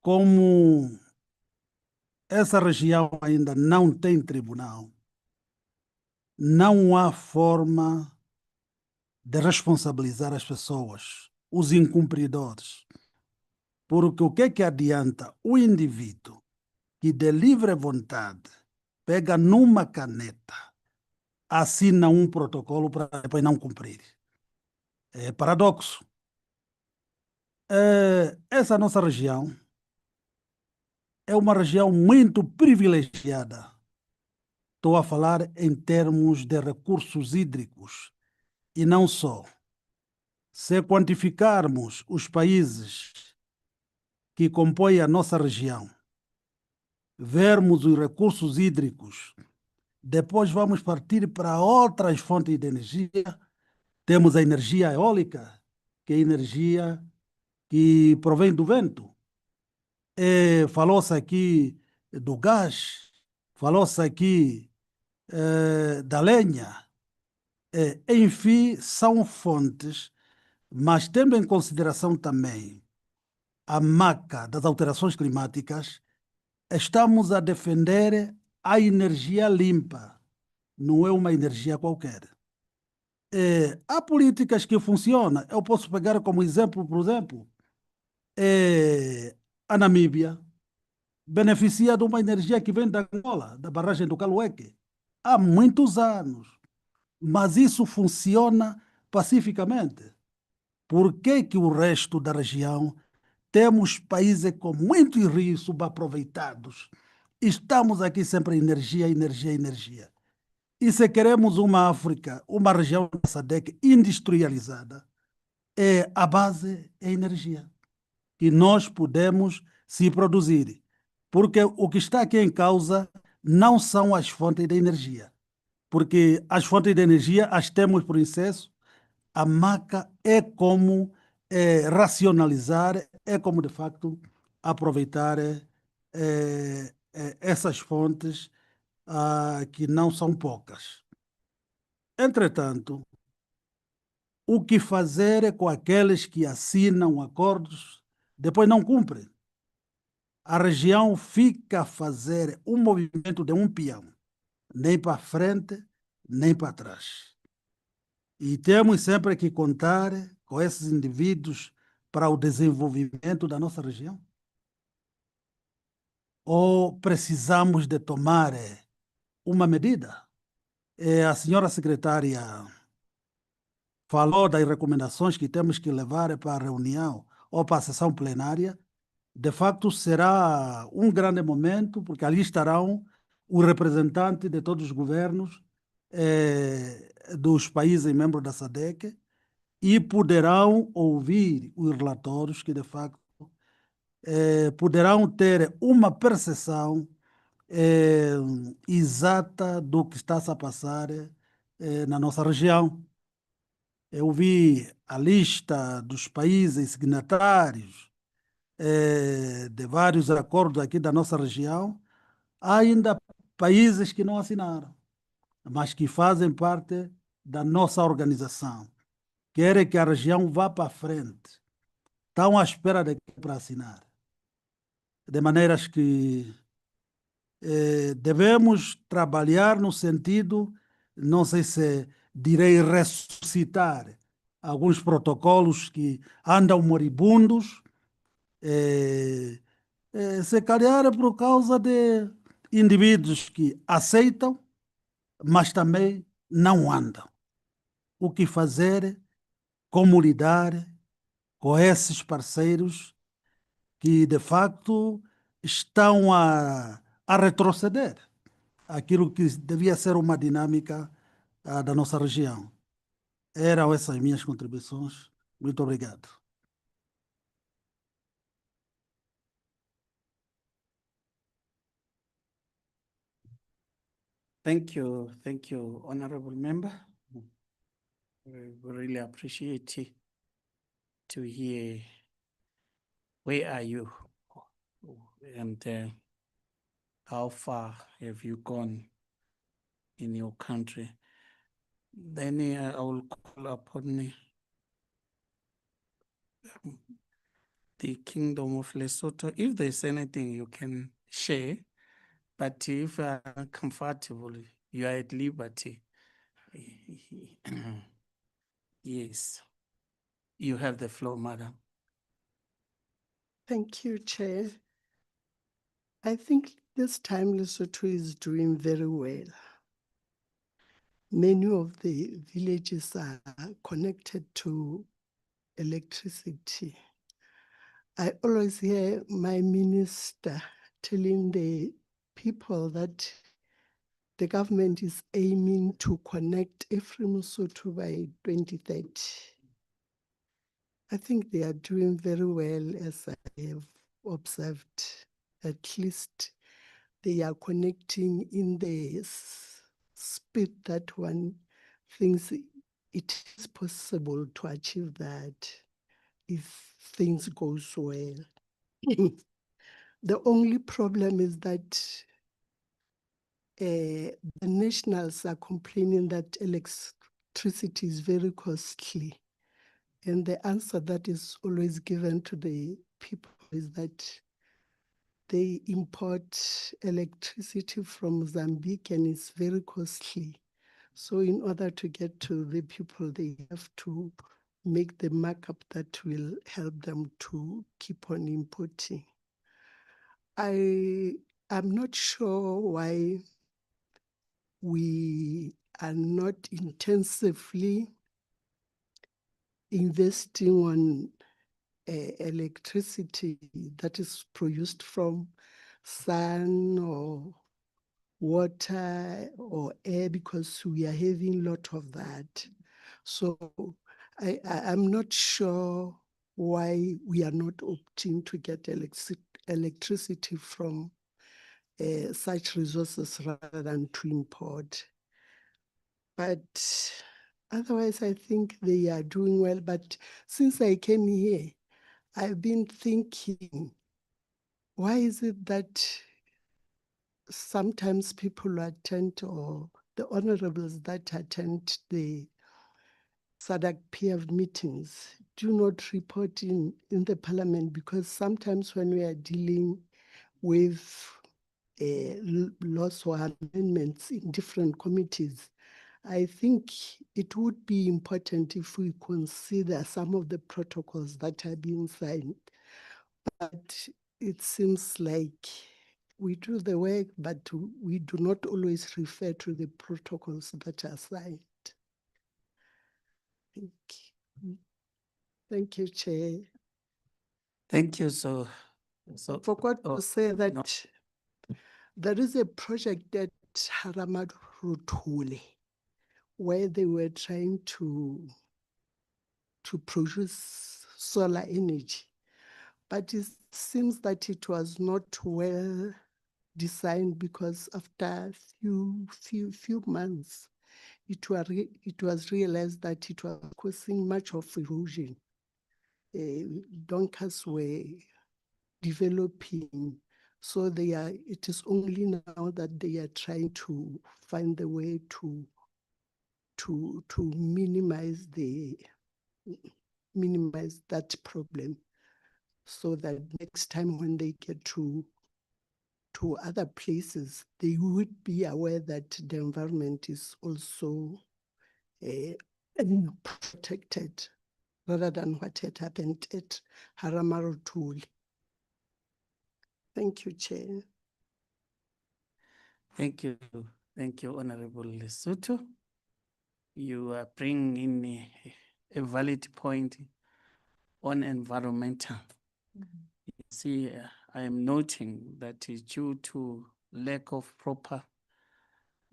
Como essa região ainda não tem tribunal, não há forma de responsabilizar as pessoas, os incumpridores. Porque o que adianta o indivíduo que de livre vontade pega numa caneta, assina um protocolo para depois não cumprir? É paradoxo. Essa nossa região é uma região muito privilegiada. Estou a falar em termos de recursos hídricos e não só. Se quantificarmos os países que compõem a nossa região, vermos os recursos hídricos, depois vamos partir para outras fontes de energia. Temos a energia eólica, que é energia que provém do vento. Falou-se aqui do gás, falou-se aqui da lenha. Enfim, são fontes, mas tendo em consideração também a marca das alterações climáticas, estamos a defender a energia limpa, não é uma energia qualquer. Há políticas que funcionam. Eu posso pegar como exemplo, por exemplo, a Namíbia beneficia de uma energia que vem da Angola, da barragem do Calueque, há muitos anos. Mas isso funciona pacificamente. Por que o resto da região temos países com muitos rios subaproveitados estamos aqui sempre energia, energia, energia. E se queremos uma África, uma região da SADC industrializada, a base é energia. E nós podemos se produzir. Porque o que está aqui em causa não são as fontes de energia. Porque as fontes de energia as temos por excesso. A MACA é como racionalizar, é como, de facto, aproveitar essas fontes que não são poucas. Entretanto, o que fazer com aqueles que assinam acordos, depois não cumprem? A região fica a fazer um movimento de um peão, nem para frente, nem para trás. E temos sempre que contar com esses indivíduos para o desenvolvimento da nossa região? Ou precisamos de tomar uma medida? A senhora secretária falou das recomendações que temos que levar para a reunião ou para a sessão plenária. De facto, será um grande momento, porque ali estarão os representantes de todos os governos dos países membros da SADC e poderão ouvir os relatórios que, de facto, poderão ter uma percepção exata do que está a passar na nossa região. Eu vi a lista dos países signatários de vários acordos aqui da nossa região. Há ainda países que não assinaram, mas que fazem parte da nossa organização. Querem que a região vá para frente. Estão à espera de para assinar. De maneiras que devemos trabalhar no sentido, não sei se direi ressuscitar alguns protocolos que andam moribundos, se calhar por causa de indivíduos que aceitam, mas também não andam. O que fazer? Como lidar com esses parceiros que, de facto, estão a retroceder aquilo que devia ser uma dinâmica da nossa região. Eram essas minhas contribuições. Muito obrigado. Thank you, honorable member. We really appreciate it to hear where are you and how far have you gone in your country. Then I will call upon the Kingdom of Lesotho. If there's anything you can share, but if comfortable, you are at liberty. Yes, you have the floor, madam. Thank you, Chair. I think this time Lesotho is doing very well. Many of the villages are connected to electricity. I always hear my minister telling the people that the government is aiming to connect every Lesotho by 2030. I think they are doing very well, as I have observed. At least they are connecting in the speed that one thinks it is possible to achieve that if things go so well. The only problem is that the nationals are complaining that electricity is very costly. And the answer that is always given to the people is that they import electricity from Mozambique and it's very costly. So in order to get to the people, they have to make the markup that will help them to keep on importing. I'm not sure why we are not intensively investing on electricity that is produced from sun or water or air, because we are having a lot of that. So I'm not sure why we are not opting to get electricity from such resources rather than to import. But otherwise, I think they are doing well. But since I came here, I've been thinking, why is it that sometimes people attend, or the honorables that attend the SADC PF meetings do not report in the parliament? Because sometimes when we are dealing with laws or amendments in different committees, I think it would be important if we consider some of the protocols that are being signed. But it seems like we do the work, but we do not always refer to the protocols that are signed. Thank you, Chair. Thank you. So I forgot oh, to say that no. there is a project at Haramarutule where they were trying to produce solar energy. But it seems that it was not well designed, because after few months, it was realized that it was causing much of erosion. Donkers were developing, so it is only now that they are trying to find the way to minimize that problem, so that next time when they get to other places, they would be aware that the environment is also protected, rather than what had happened at Haramarutule. Thank you, Chair. Thank you. Thank you, Honorable Lesotho. You are bringing in a valid point on environmental. You see, I am noting that due to lack of proper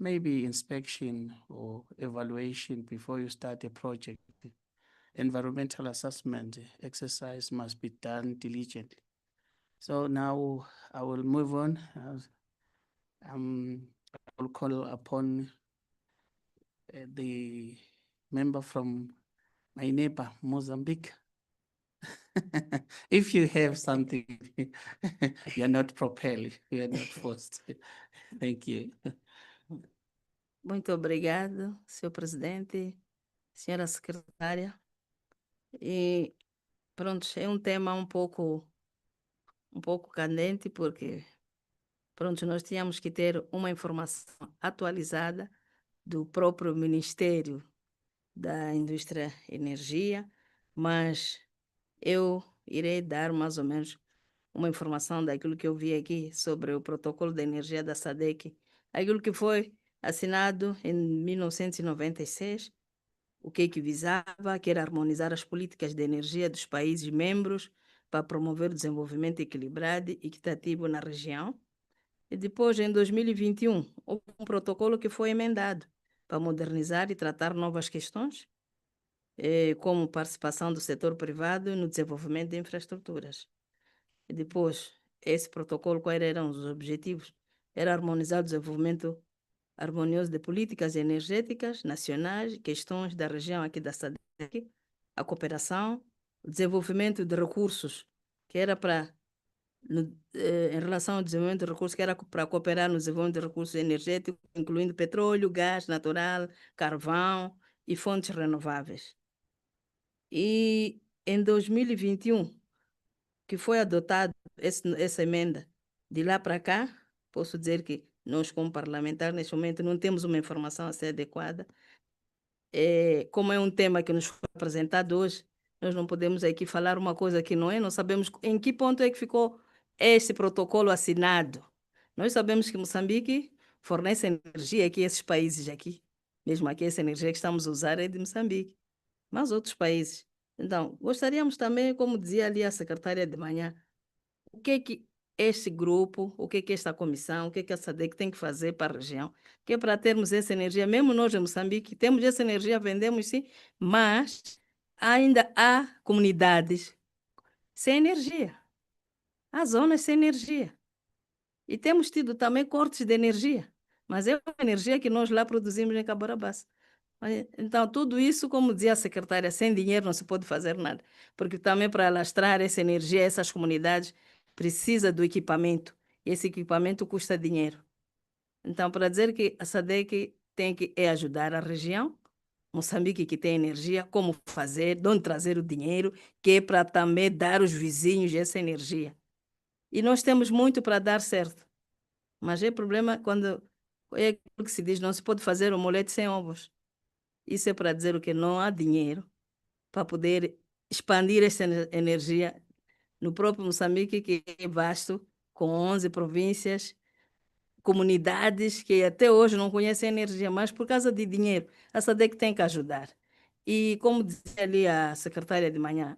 maybe inspection or evaluation before you start a project, environmental assessment exercise must be done diligently. So now I will move on. I will call upon the member from my neighbor, Mozambique. If you have something, you're not propelled, you're not forced. Thank you. Muito obrigado, senhor presidente, senhora secretária. E pronto, é um tema um pouco candente, porque pronto, nós tínhamos que ter uma informação atualizada do próprio Ministério da Indústria e Energia, mas eu irei dar mais ou menos uma informação daquilo que eu vi aqui sobre o protocolo de energia da SADC, aquilo que foi assinado em 1996, o que visava, que era harmonizar as políticas de energia dos países membros para promover o desenvolvimento equilibrado e equitativo na região. E depois, em 2021, houve um protocolo que foi emendado para modernizar e tratar novas questões, como participação do setor privado no desenvolvimento de infraestruturas. E depois, esse protocolo, quais eram os objetivos? Era harmonizar o desenvolvimento harmonioso de políticas energéticas nacionais, questões da região aqui da SADC, a cooperação, o desenvolvimento de recursos, que era para, em relação ao desenvolvimento de recursos, que era para cooperar no desenvolvimento de recursos energéticos, incluindo petróleo, gás natural, carvão e fontes renováveis. E em 2021, que foi adotado essa emenda, de lá para cá, posso dizer que nós, como parlamentares, neste momento, não temos uma informação a ser adequada. Como é um tema que nos foi apresentado hoje, nós não podemos aqui falar uma coisa que não é, não sabemos em que ponto é que ficou esse protocolo assinado. Nós sabemos que Moçambique fornece energia aqui a esses países aqui. Mesmo aqui, essa energia que estamos a usar é de Moçambique, mas outros países. Então, gostaríamos também, como dizia ali a secretária de manhã, o que é que este grupo, o que é esta comissão, o que a SADC tem que fazer para a região, que é para termos essa energia. Mesmo nós em Moçambique temos essa energia, vendemos sim, mas ainda há comunidades sem energia, há zonas sem energia. E temos tido também cortes de energia, mas é uma energia que nós lá produzimos em Cabarabassa. Então, tudo isso, como dizia a secretária, sem dinheiro não se pode fazer nada, porque também para alastrar essa energia, essas comunidades, precisa do equipamento, e esse equipamento custa dinheiro. Então, para dizer que a SADC tem que ajudar a região, Moçambique que tem energia, como fazer, de onde trazer o dinheiro, que é para também dar aos vizinhos essa energia. E nós temos muito para dar certo. Mas é problema quando é aquilo que se diz, não se pode fazer omelete sem ovos. Isso é para dizer o que não há dinheiro para poder expandir essa energia no próprio Moçambique, que é vasto, com 11 províncias, comunidades que até hoje não conhecem energia, mas por causa de dinheiro, a SADC tem que ajudar. E como dizia ali a secretária de manhã,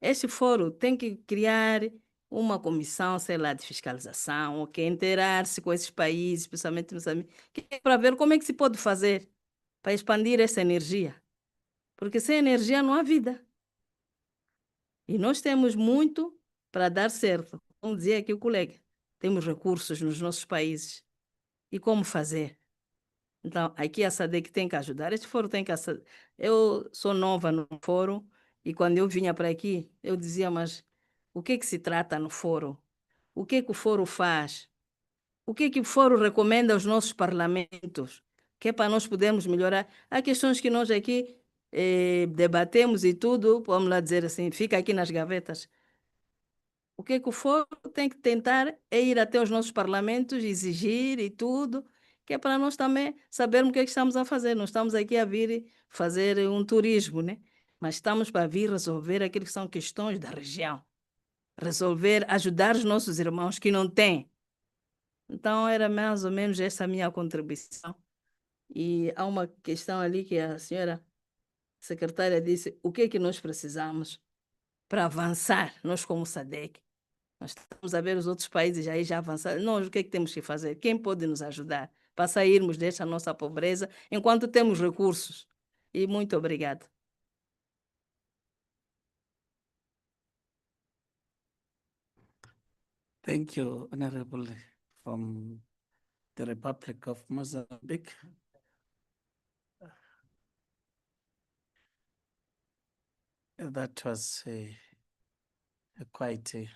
este fórum tem que criar uma comissão, sei lá, de fiscalização, ou que inteirar-se com esses países, especialmente Moçambique, para ver como é que se pode fazer para expandir essa energia. Porque sem energia não há vida. E nós temos muito para dar certo. Como dizia aqui o colega, temos recursos nos nossos países. E como fazer? Então, aqui a SADC tem que ajudar. Este fórum tem que... Eu sou nova no fórum e quando eu vinha para aqui, eu dizia, mas o que se trata no fórum? O que o fórum faz? O que o fórum recomenda aos nossos parlamentos? Que é para nós podermos melhorar. Há questões que nós aqui debatemos e tudo, vamos lá dizer assim, fica aqui nas gavetas. O que o fórum tem que tentar é ir até os nossos parlamentos, exigir e tudo, que é para nós também sabermos o que estamos a fazer. Não estamos aqui a vir fazer um turismo, né? Mas estamos para vir resolver aquilo que são questões da região. Resolver, ajudar os nossos irmãos que não têm. Então, era mais ou menos essa a minha contribuição. E há uma questão ali que a senhora secretária disse, o que é que nós precisamos para avançar, nós como SADC? Nós estamos a ver os outros países aí já avançaram. Nós, o que é que temos que fazer? Quem pode nos ajudar para sairmos desta nossa pobreza enquanto temos recursos? E muito obrigada. Thank you, Honorable from the Republic of Mozambique. That was quite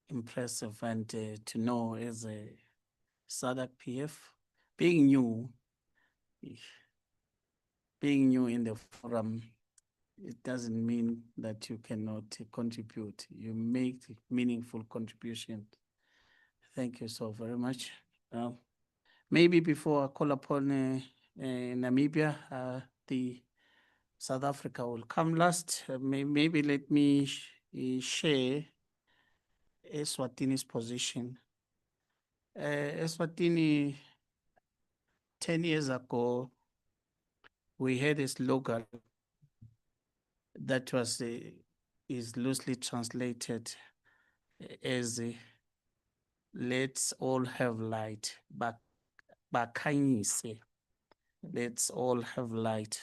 impressive, and to know as a SADC PF, being new in the forum, it doesn't mean that you cannot contribute. You make meaningful contribution. Thank you so very much. Maybe before I call upon Namibia, the South Africa will come last. Maybe let me share Eswatini's position. Eswatini, 10 years ago, we had a slogan that was is loosely translated as let's all have light, Bakanyise. Let's all have light.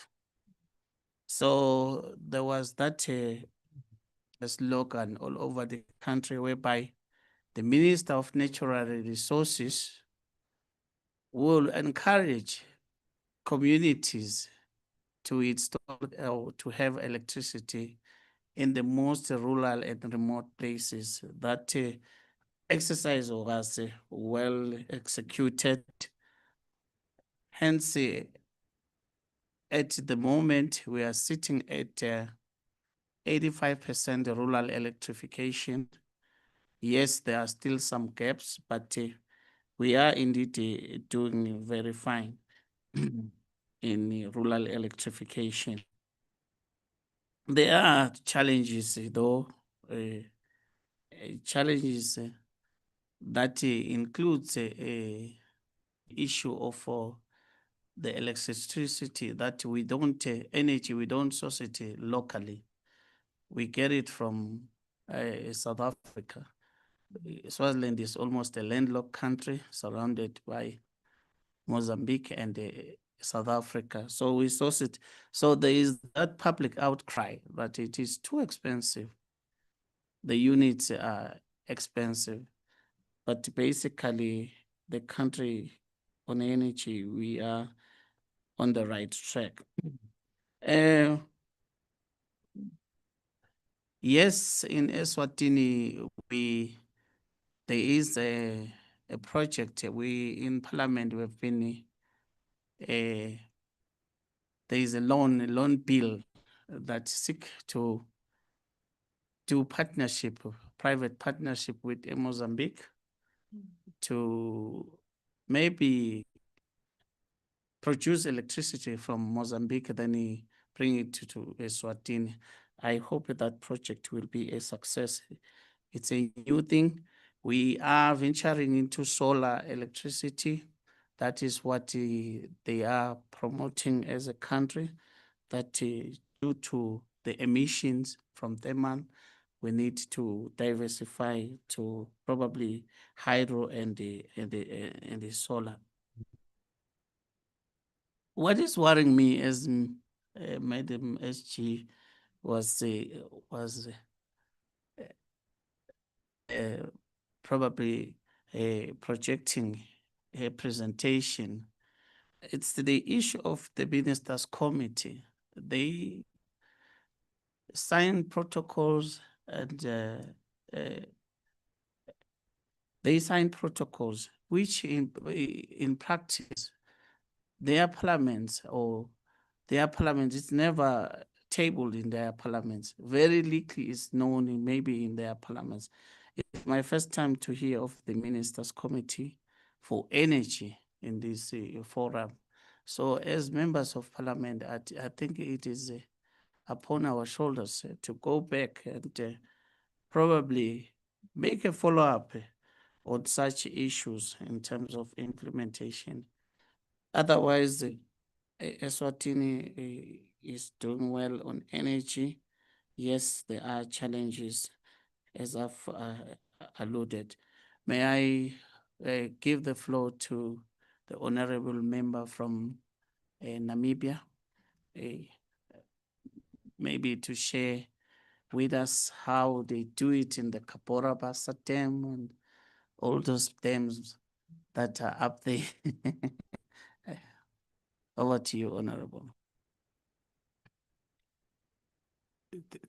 So there was that a slogan all over the country whereby the Minister of Natural Resources will encourage communities to install or to have electricity in the most rural and remote places. That exercise was well executed. Hence, at the moment, we are sitting at 85% rural electrification. Yes, there are still some gaps, but we are indeed doing very fine in rural electrification. There are challenges, though, challenges that includes a issue of the electricity that we don't, energy, we don't source it locally. We get it from South Africa. Swaziland is almost a landlocked country surrounded by Mozambique and South Africa. So we source it. So there is that public outcry that it is too expensive. The units are expensive, but basically the country on energy, we are on the right track. Yes, in Eswatini, there is a project. We in Parliament we've been there is a loan bill that seek to do partnership, private partnership with Mozambique to maybe produce electricity from Mozambique, then bring it to Eswatini. I hope that project will be a success. It's a new thing. We are venturing into solar electricity. That is what they are promoting as a country, that due to the emissions from thermal, we need to diversify to probably hydro and the solar. What is worrying me as Madam SG was probably projecting a presentation. It's the issue of the Ministers' Committee. They sign protocols and they sign protocols which in practice their parliaments it's never tabled in their parliaments. Very little is known maybe in their parliaments. It's my first time to hear of the Ministers' Committee for Energy in this forum. So as members of parliament, I think it is upon our shoulders to go back and probably make a follow-up on such issues in terms of implementation. Otherwise, Eswatini is doing well on energy. Yes, there are challenges, as I've alluded. May I give the floor to the honorable member from Namibia, maybe to share with us how they do it in the Kapora Basa Dam and all those dams that are up there. Over to you, Honorable.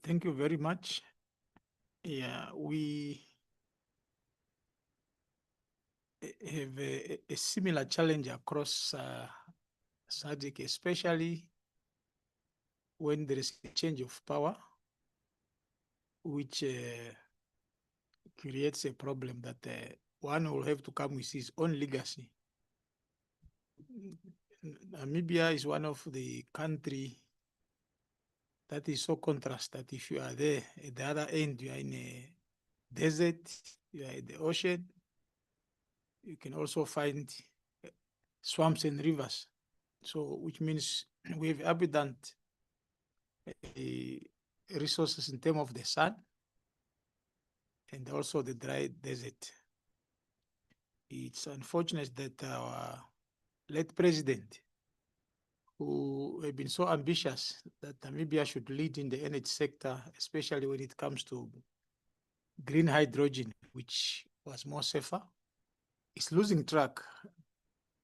Thank you very much. Yeah, we have a similar challenge across SADC, especially when there is a change of power, which creates a problem that one will have to come with his own legacy. Namibia is one of the country that is so contrast that if you are there at the other end, you are in a desert, you are at the ocean, you can also find swamps and rivers. So, which means we have abundant resources in terms of the sun and also the dry desert. It's unfortunate that our late president, who have been so ambitious that Namibia should lead in the energy sector, especially when it comes to green hydrogen, which was more safer, is losing track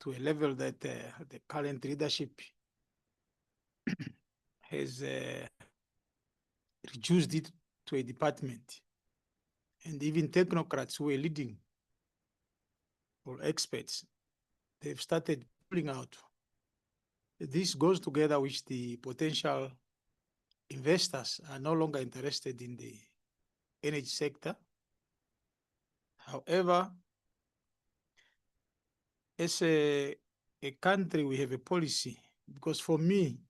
to a level that the current leadership has reduced it to a department. And even technocrats who are leading, or experts, they've started pulling out. This goes together with the potential investors are no longer interested in the energy sector. However, as a country, we have a policy, because for me,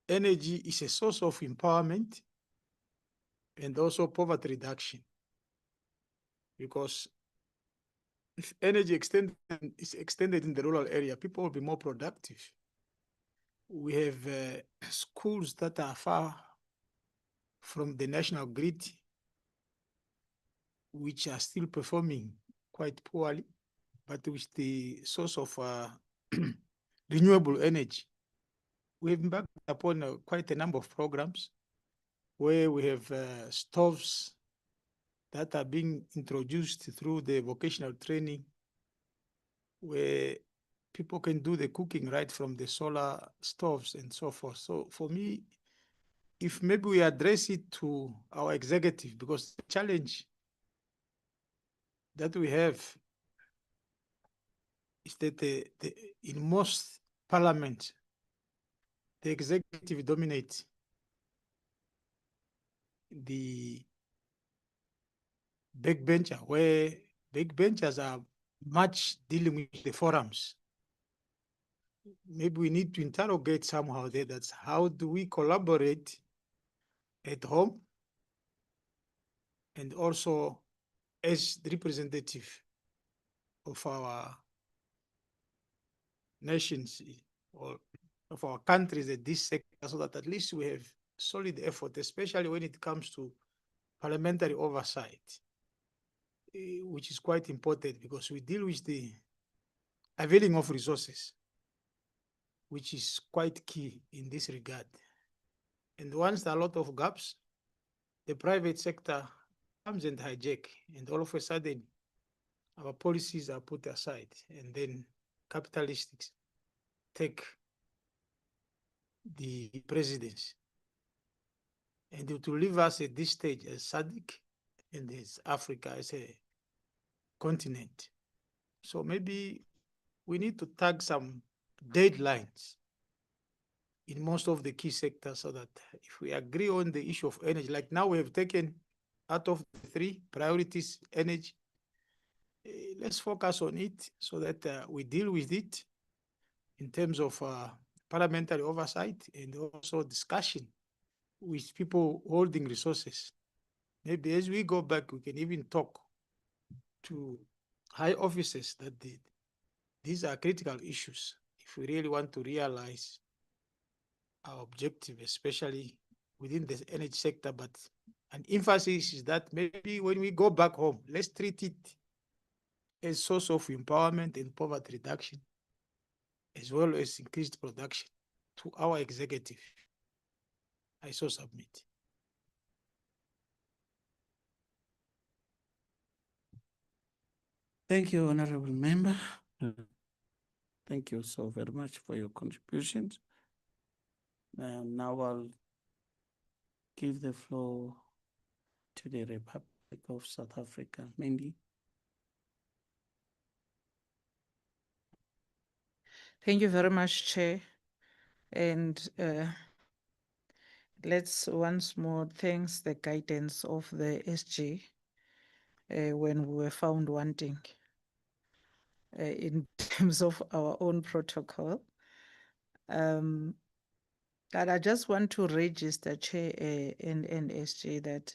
energy is a source of empowerment and also poverty reduction. Because if energy is extended in the rural area, people will be more productive. We have schools that are far from the national grid. which are still performing quite poorly, but with the source of renewable energy. We have embarked upon quite a number of programs where we have stoves that are being introduced through the vocational training, where people can do the cooking right from the solar stoves and so forth. So for me, if maybe we address it to our executive, because the challenge that we have is that in most parliaments, the executive dominates the backbencher, where backbenchers are much dealing with the forums. Maybe we need to interrogate somehow there. That's how do we collaborate at home and also as the representative of our nations or of our countries at this sector, so that at least we have solid effort, especially when it comes to parliamentary oversight, which is quite important because we deal with the availing of resources, which is quite key in this regard. And once there are a lot of gaps, the private sector comes and hijack, and all of a sudden, our policies are put aside, and then capitalists take the presidency. And it will leave us at this stage as SADC and as Africa as a continent. So maybe we need to tag some deadlines in most of the key sectors so that if we agree on the issue of energy, like now we have taken out of the three priorities, energy, let's focus on it so that we deal with it in terms of parliamentary oversight and also discussion with people holding resources. Maybe as we go back, we can even talk to high officers that these are critical issues if we really want to realize our objective, especially within the energy sector. But an emphasis is that maybe when we go back home, let's treat it as source of empowerment and poverty reduction, as well as increased production to our executive. I so submit. Thank you, Honorable Member. Thank you so very much for your contributions. And now I'll give the floor to the Republic of South Africa. Mandy. Thank you very much, Chair. And let's once more thanks the guidance of the SG when we were found wanting in terms of our own protocol. And I just want to register, Chair and SG, that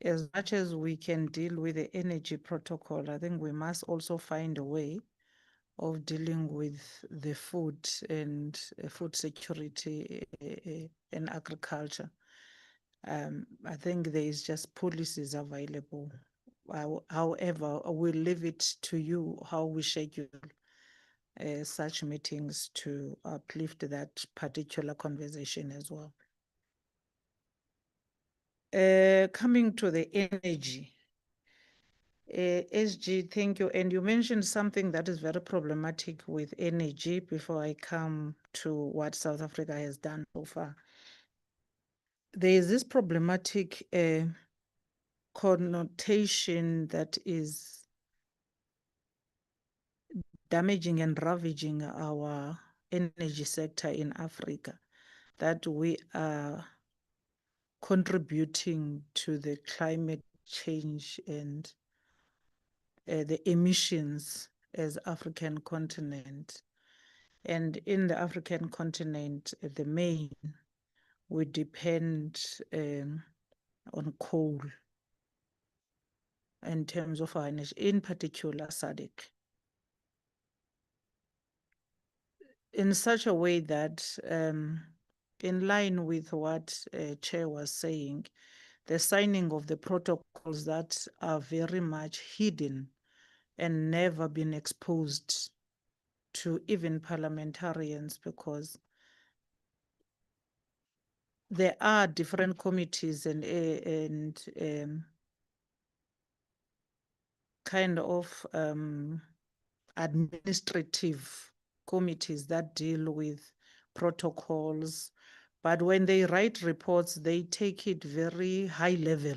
as much as we can deal with the energy protocol, I think we must also find a way of dealing with the food and food security and agriculture. I think there is just policies available. However, we'll leave it to you how we schedule such meetings to uplift that particular conversation as well. Coming to the energy, SG, thank you. And you mentioned something that is very problematic with energy before I come to what South Africa has done so far. There is this problematic connotation that is damaging and ravaging our energy sector in Africa, that we are contributing to the climate change and the emissions as African continent. And in the African continent, the main, we depend on coal in terms of our energy, in particular SADC. In such a way that, in line with what Chair was saying, the signing of the protocols that are very much hidden and never been exposed to even parliamentarians, because there are different committees and kind of administrative committees that deal with protocols. But when they write reports, they take it very high level.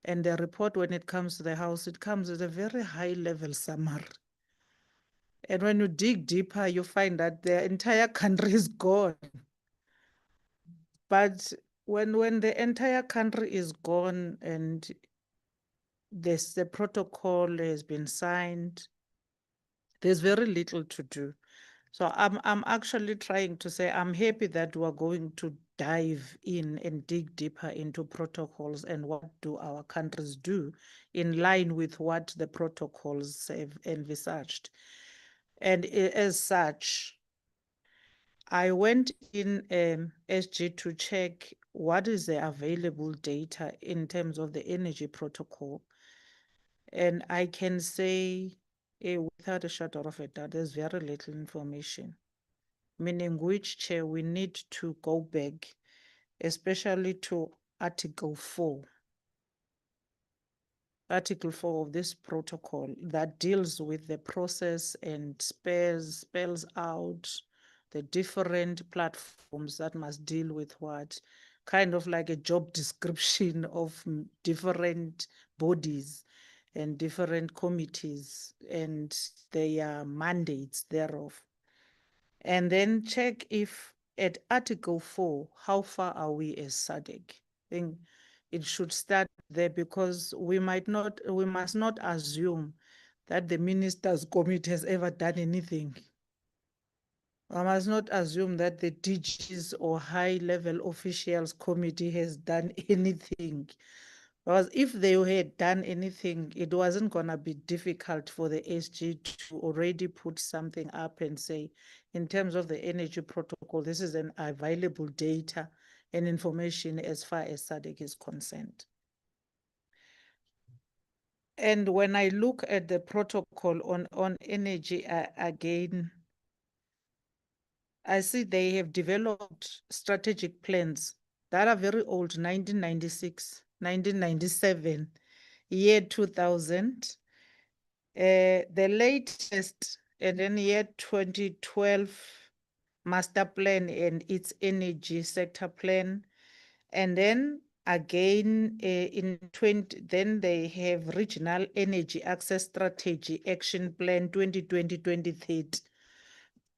And the report, when it comes to the House, it comes with a very high level summary. And when you dig deeper, you find that the entire country is gone. But when the entire country is gone and the protocol has been signed, there's very little to do. So I'm actually trying to say I'm happy that we're going to dive in and dig deeper into protocols and what do our countries do in line with what the protocols have envisaged. And as such, I went in SG to check what is the available data in terms of the energy protocol. And I can say without a shadow of a doubt, there's very little information, meaning which chair we need to go back, especially to Article 4. Article 4 of this protocol that deals with the process and spells out the different platforms that must deal with what, kind of like a job description of different bodies and different committees and their mandates thereof. And then check if at Article 4, how far are we as SADC? I think it should start there, because we must not assume that the Ministers' Committee has ever done anything. I must not assume that the DGs or high-level officials committee has done anything. Because if they had done anything, it wasn't going to be difficult for the SG to already put something up and say, in terms of the energy protocol, this is an available data and information as far as SADC is concerned. And when I look at the protocol on energy, again, I see they have developed strategic plans that are very old, 1996, 1997, year 2000. The latest, and then year 2012 master plan and its energy sector plan. And then again in 20, then they have regional energy access strategy action plan 2020-2030.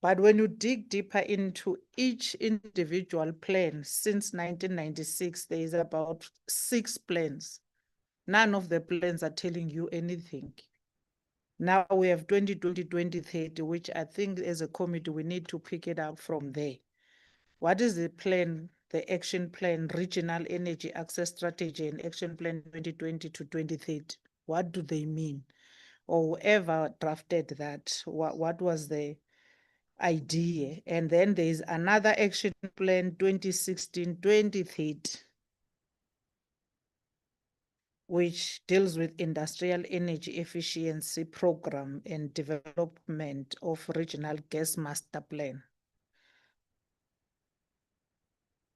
But when you dig deeper into each individual plan since 1996, there is about 6 plans. None of the plans are telling you anything. Now we have 2020-2030, which I think as a committee, we need to pick it up from there. What is the plan, the action plan, regional energy access strategy and action plan 2020 to 2030? What do they mean? Or whoever drafted that, what was the idea? And then there's another action plan 2016-2030, which deals with industrial energy efficiency program and development of regional gas master plan.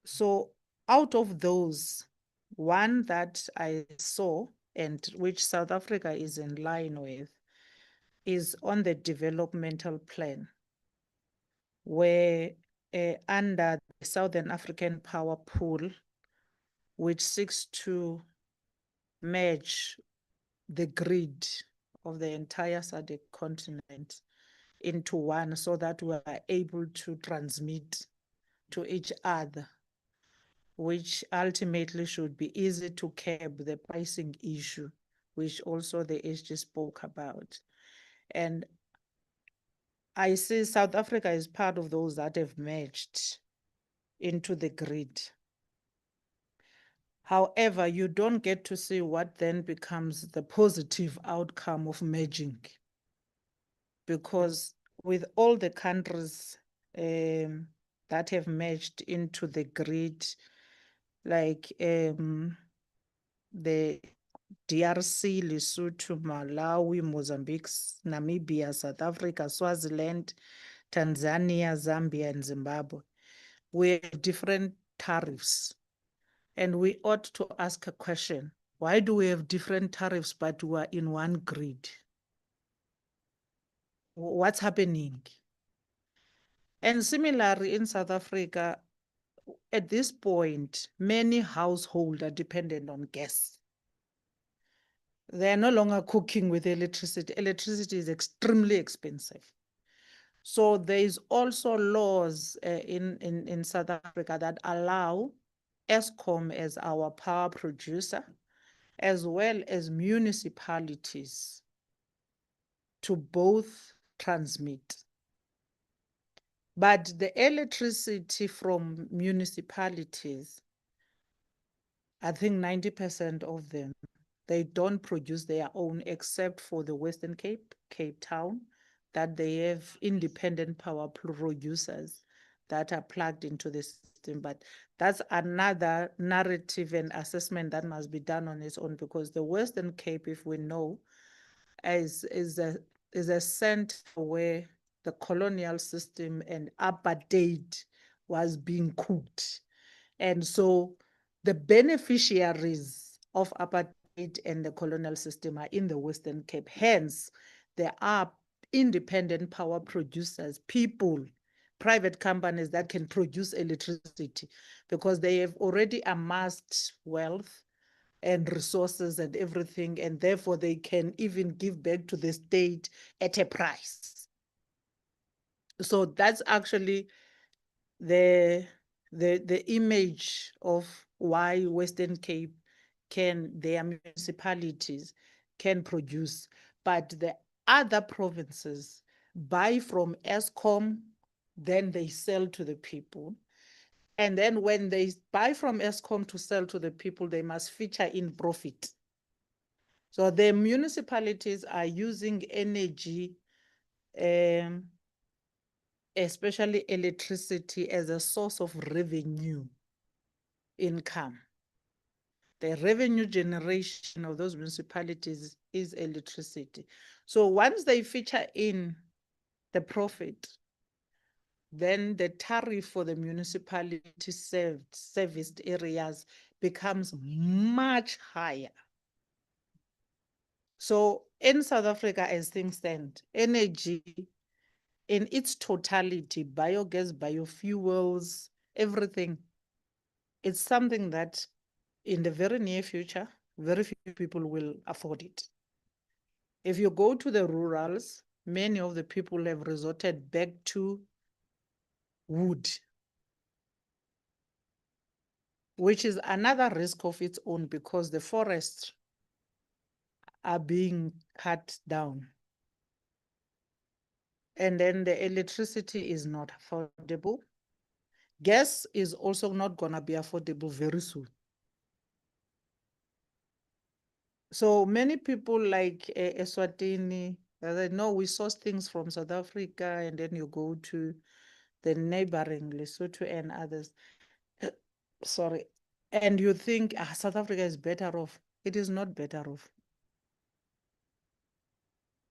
So out of those, one that I saw and which South Africa is in line with is on the developmental plan, where under the Southern African Power Pool, which seeks to merge the grid of the entire SADC continent into one so that we are able to transmit to each other, which ultimately should be easy to curb the pricing issue, which also the SG spoke about. And I see South Africa is part of those that have merged into the grid. However, you don't get to see what then becomes the positive outcome of merging, because with all the countries that have merged into the grid, like the DRC, Lesotho, Malawi, Mozambique, Namibia, South Africa, Swaziland, Tanzania, Zambia, and Zimbabwe. We have different tariffs. And we ought to ask a question. Why do we have different tariffs, but we are in one grid? What's happening? And similarly, in South Africa, at this point, many households are dependent on gas. They are no longer cooking with electricity. Electricity is extremely expensive. So there is also laws in South Africa that allow Eskom as our power producer, as well as municipalities, to both transmit. But the electricity from municipalities, I think 90% of them, they don't produce their own except for the Western Cape, Cape Town, that they have independent power producers that are plugged into the system. But that's another narrative and assessment that must be done on its own, because the Western Cape, if we know, is a center where the colonial system and apartheid was being cooked. And so the beneficiaries of apartheid and the colonial system are in the Western Cape. Hence, there are independent power producers, people, private companies that can produce electricity because they have already amassed wealth and resources and everything, and therefore they can even give back to the state at a price. So that's actually the image of why Western Cape their municipalities can produce, but the other provinces buy from Eskom, then they sell to the people. And then when they buy from Eskom to sell to the people, they must feature in profit. So the municipalities are using energy, especially electricity, as a source of revenue income. The revenue generation of those municipalities is electricity. So once they feature in the profit, then the tariff for the municipality serviced areas becomes much higher. So in South Africa, as things stand, energy in its totality, biogas, biofuels, everything, it's something that in the very near future, very few people will afford it. If you go to the rurals, many of the people have resorted back to wood, which is another risk of its own because the forests are being cut down. And then the electricity is not affordable. Gas is also not going to be affordable very soon. So many people like Eswatini, they know we source things from South Africa, and then you go to the neighboring Lesotho and others. Sorry. And you think South Africa is better off. It is not better off.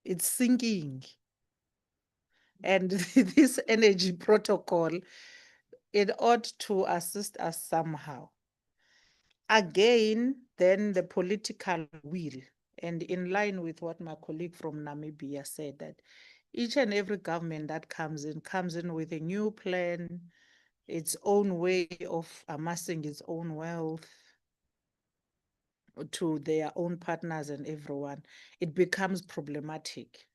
It's sinking. And this energy protocol, it ought to assist us somehow. Again, then the political will, and in line with what my colleague from Namibia said, that each and every government that comes in with a new plan, its own way of amassing its own wealth to their own partners and everyone, it becomes problematic.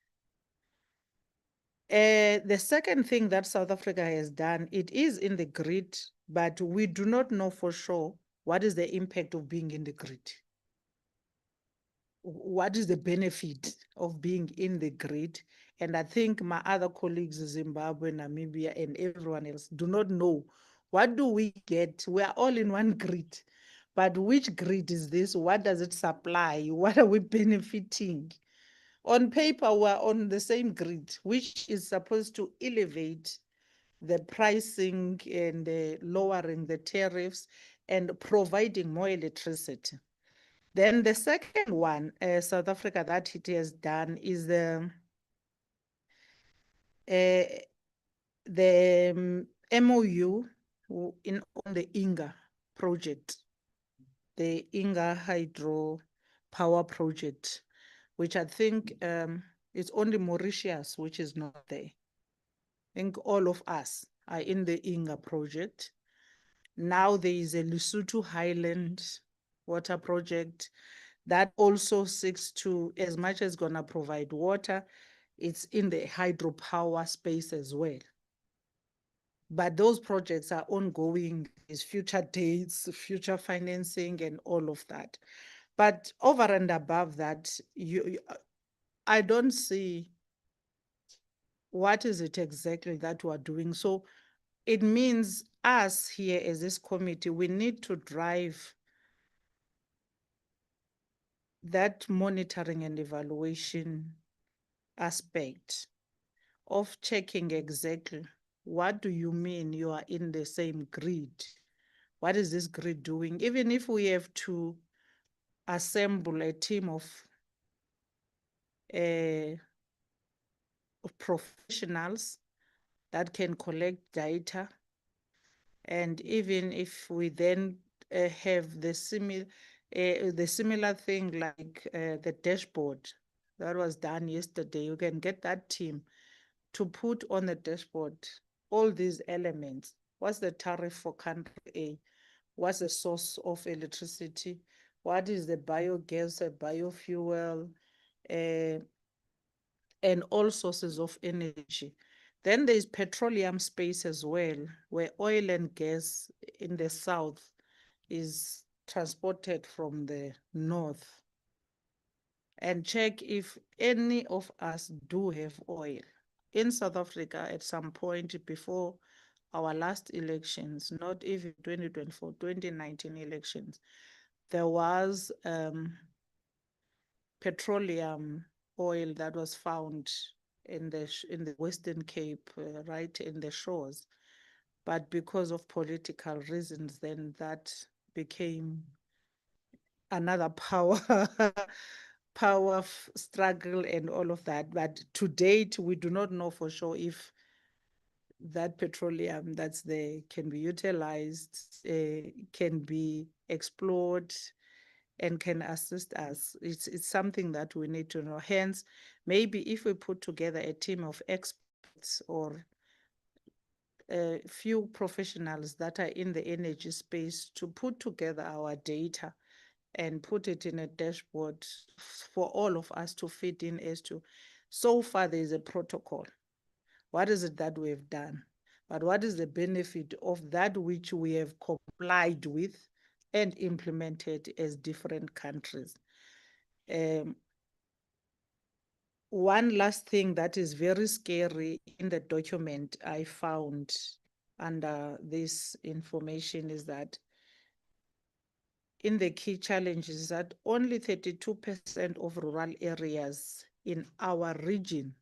The second thing that South Africa has done, it is in the grid, but we do not know for sure what is the impact of being in the grid. What is the benefit of being in the grid? And I think my other colleagues in Zimbabwe, Namibia, and everyone else do not know. What do we get? We are all in one grid. But which grid is this? What does it supply? What are we benefiting? On paper, we're on the same grid, which is supposed to elevate the pricing and lowering the tariffs and providing more electricity. Then the second one, South Africa, that it has done is the MOU on the Inga project, the Inga hydro power project, which I think is only Mauritius, which is not there. I think all of us are in the Inga project. Now there is a Lesotho Highland water project that also seeks to, as much as gonna provide water, it's in the hydropower space as well. But those projects are ongoing, there's future dates, future financing, and all of that. But over and above that, I don't see what is it exactly that we're doing. So it means us here as this committee, we need to drive that monitoring and evaluation aspect of checking exactly what do you mean you are in the same grid? What is this grid doing? Even if we have to assemble a team of professionals that can collect data, and even if we then have the similar thing like the dashboard that was done yesterday, you can get that team to put on the dashboard all these elements. What's the tariff for country A? What's the source of electricity? What is the biogas, a biofuel, and all sources of energy? Then there's petroleum space as well, where oil and gas in the south is transported from the north. And check if any of us do have oil. In South Africa, at some point before our last elections, not even 2024, 2019 elections, there was petroleum oil that was found in the Western Cape, right in the shores. But because of political reasons, then that became another power struggle and all of that. But to date, we do not know for sure if that petroleum that's there can be utilized, can be explored, and can assist us. It's something that we need to know. Hence, maybe if we put together a team of experts or a few professionals that are in the energy space to put together our data and put it in a dashboard for all of us to fit in as to, so far there is a protocol. What is it that we have done? But what is the benefit of that which we have complied with and implemented as different countries? One last thing that is very scary in the document I found under this information is that in the key challenges that only 32% of rural areas in our region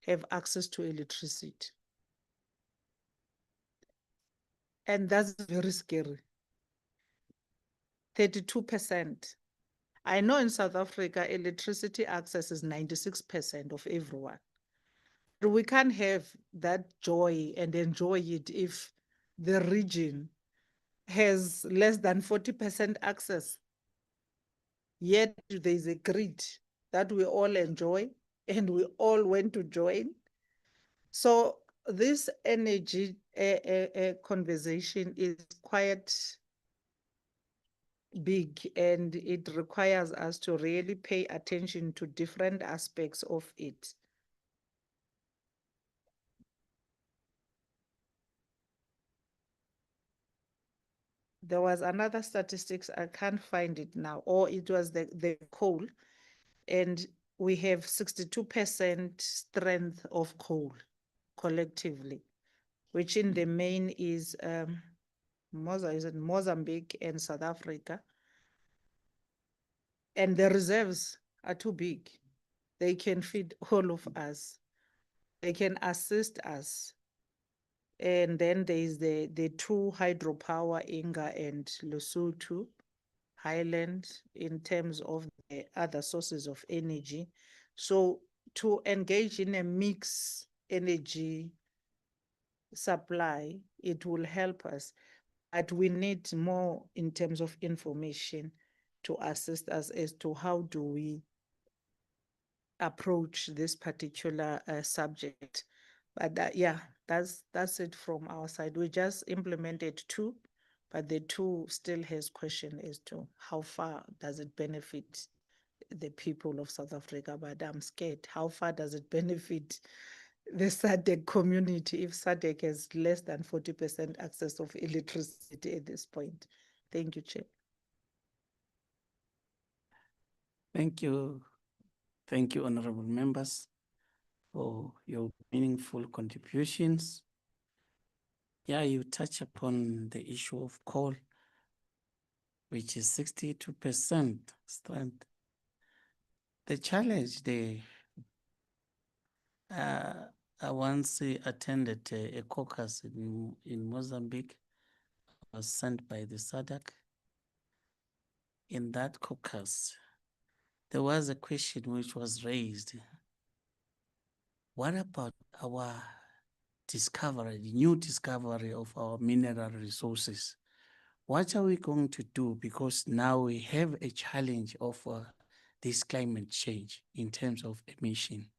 have access to electricity. And that's very scary. 32%. I know in South Africa, electricity access is 96% of everyone. But we can't have that joy and enjoy it if the region has less than 40% access. Yet there's a grid that we all enjoy and we all want to join. So this energy conversation is quite big, and it requires us to really pay attention to different aspects of it. There was another statistics, I can't find it now, or it was the coal, and we have 62% strength of coal collectively, which in the main is Mozambique and South Africa. And the reserves are too big. They can feed all of us. They can assist us And then there is the two hydropower, Inga and Lesotho Highland, in terms of the other sources of energy. So to engage in a mixed energy supply, it will help us, but we need more in terms of information to assist us as to how do we approach this particular subject. But yeah, that's it from our side. We just implemented two, but the two still has question as to how far does it benefit the people of South Africa. But I'm scared, how far does it benefit the SADC community if SADC has less than 40% access of electricity at this point? Thank you, Chair. Thank you. Thank you, honorable members, for your meaningful contributions. Yeah, you touch upon the issue of coal, which is 62% strength. The challenge there, I once attended a caucus in Mozambique, was sent by the SADC. In that caucus, there was a question which was raised. What about our discovery, the new discovery of our mineral resources? What are we going to do? Because now we have a challenge of this climate change in terms of emission.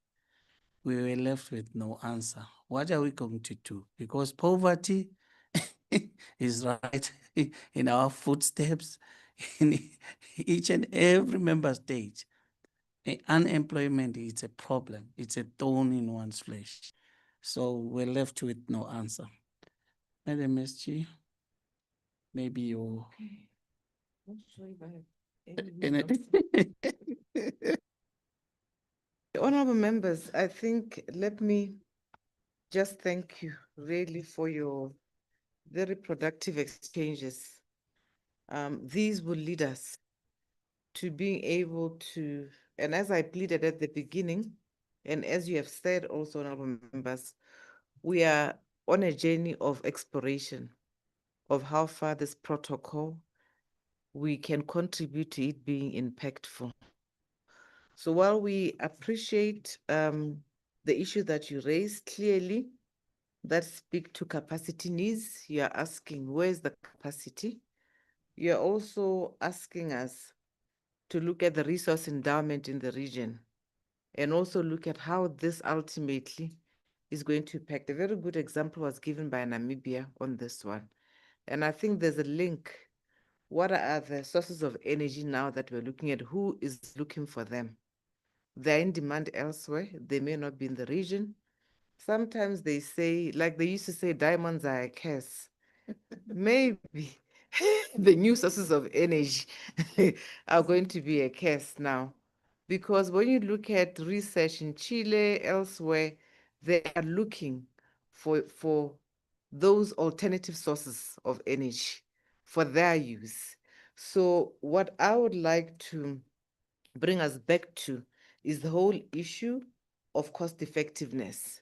We were left with no answer. What are we going to do? Because poverty is right in our footsteps in each and every member state. Unemployment is a problem. It's a thorn in one's flesh. So we're left with no answer. Madam SG, maybe you. Honorable members, I think let me just thank you really for your very productive exchanges. These will lead us to being able to, and as I pleaded at the beginning, and as you have said also, honorable members, we are on a journey of exploration of how far this protocol we can contribute to it being impactful. So while we appreciate the issue that you raised clearly, that speak to capacity needs, you are asking where's the capacity? You're also asking us to look at the resource endowment in the region and also look at how this ultimately is going to impact. A very good example was given by Namibia on this one. And I think there's a link. What are the sources of energy now that we're looking at? Who is looking for them? They're in demand elsewhere. They may not be in the region. Sometimes they say, like they used to say, diamonds are a curse. Maybe the new sources of energy are going to be a curse now. Because when you look at research in Chile, elsewhere, they are looking for those alternative sources of energy for their use. So what I would like to bring us back to is the whole issue of cost effectiveness,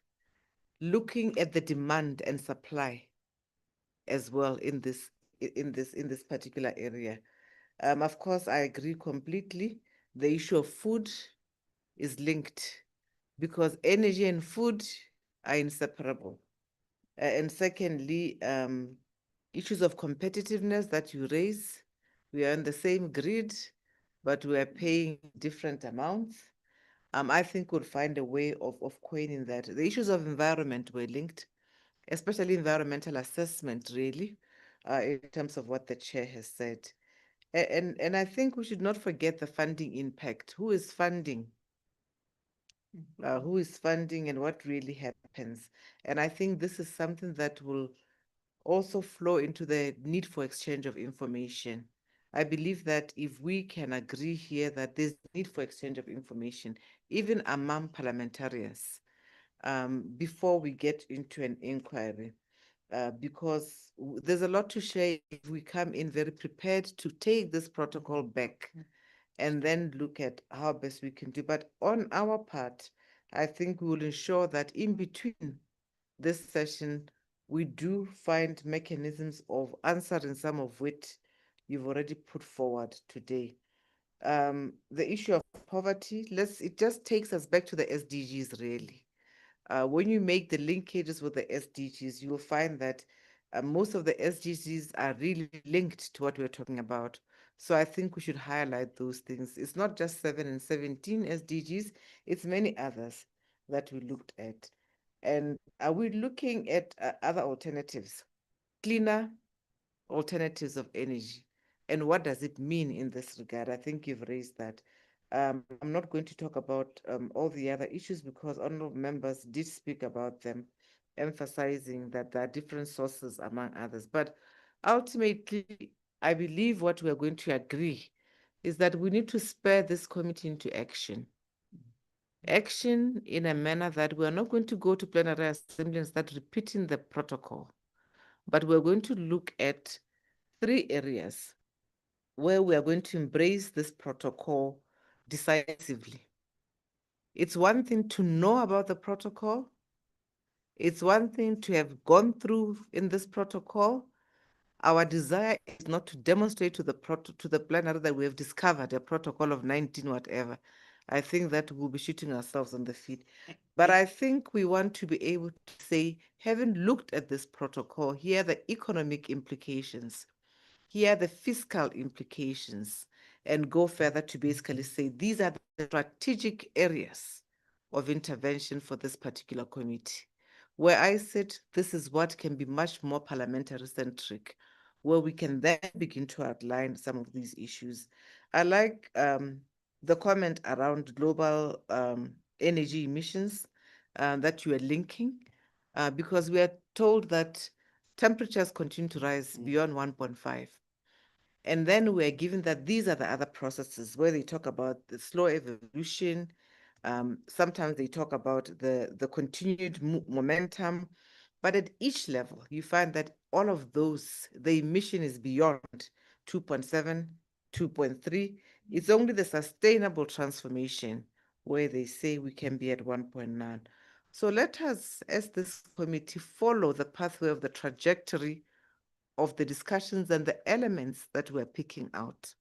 looking at the demand and supply as well in this particular area. Of course, I agree completely. The issue of food is linked because energy and food are inseparable. And secondly, issues of competitiveness that you raise. We are on the same grid, but we are paying different amounts. I think we'll find a way of coining that. The issues of environment were linked, especially environmental assessment, really, in terms of what the chair has said. And I think we should not forget the funding impact. Who is funding? Who is funding and what really happens? And I think this is something that will also flow into the need for exchange of information. I believe that if we can agree here that there's need for exchange of information, even among parliamentarians, before we get into an inquiry, because there's a lot to share if we come in very prepared to take this protocol back and then look at how best we can do. But on our part, I think we will ensure that in between this session, we do find mechanisms of answering some of which you've already put forward today. The issue of poverty, it just takes us back to the SDGs, really. When you make the linkages with the SDGs, you will find that most of the SDGs are really linked to what we're talking about. So I think we should highlight those things. It's not just 7 and 17 SDGs, it's many others that we looked at. And are we looking at other alternatives, cleaner alternatives of energy? And what does it mean in this regard? I think you've raised that. I'm not going to talk about all the other issues because honorable members did speak about them, emphasizing that there are different sources among others. But ultimately, I believe what we are going to agree is that we need to spur this committee into action. Action in a manner that we are not going to go to plenary assembly and start repeating the protocol, but we're going to look at 3 areas where we are going to embrace this protocol decisively. It's one thing to know about the protocol. It's one thing to have gone through in this protocol. Our desire is not to demonstrate to the plenary that we have discovered a protocol of 19 whatever. I think that we'll be shooting ourselves on the feet. But I think we want to be able to say, having looked at this protocol, here are the economic implications, here are the fiscal implications, and go further to basically say these are the strategic areas of intervention for this particular committee. Where I sit, this is what can be much more parliamentary centric, where we can then begin to outline some of these issues. I like the comment around global energy emissions that you are linking, because we are told that temperatures continue to rise beyond 1.5. And then we're given that these are the other processes where they talk about the slow evolution. Sometimes they talk about the continued momentum. But at each level, you find that all of those, the emission is beyond 2.7, 2.3. It's only the sustainable transformation where they say we can be at 1.9. So let us, as this committee, follow the pathway of the trajectory of the discussions and the elements that we're picking out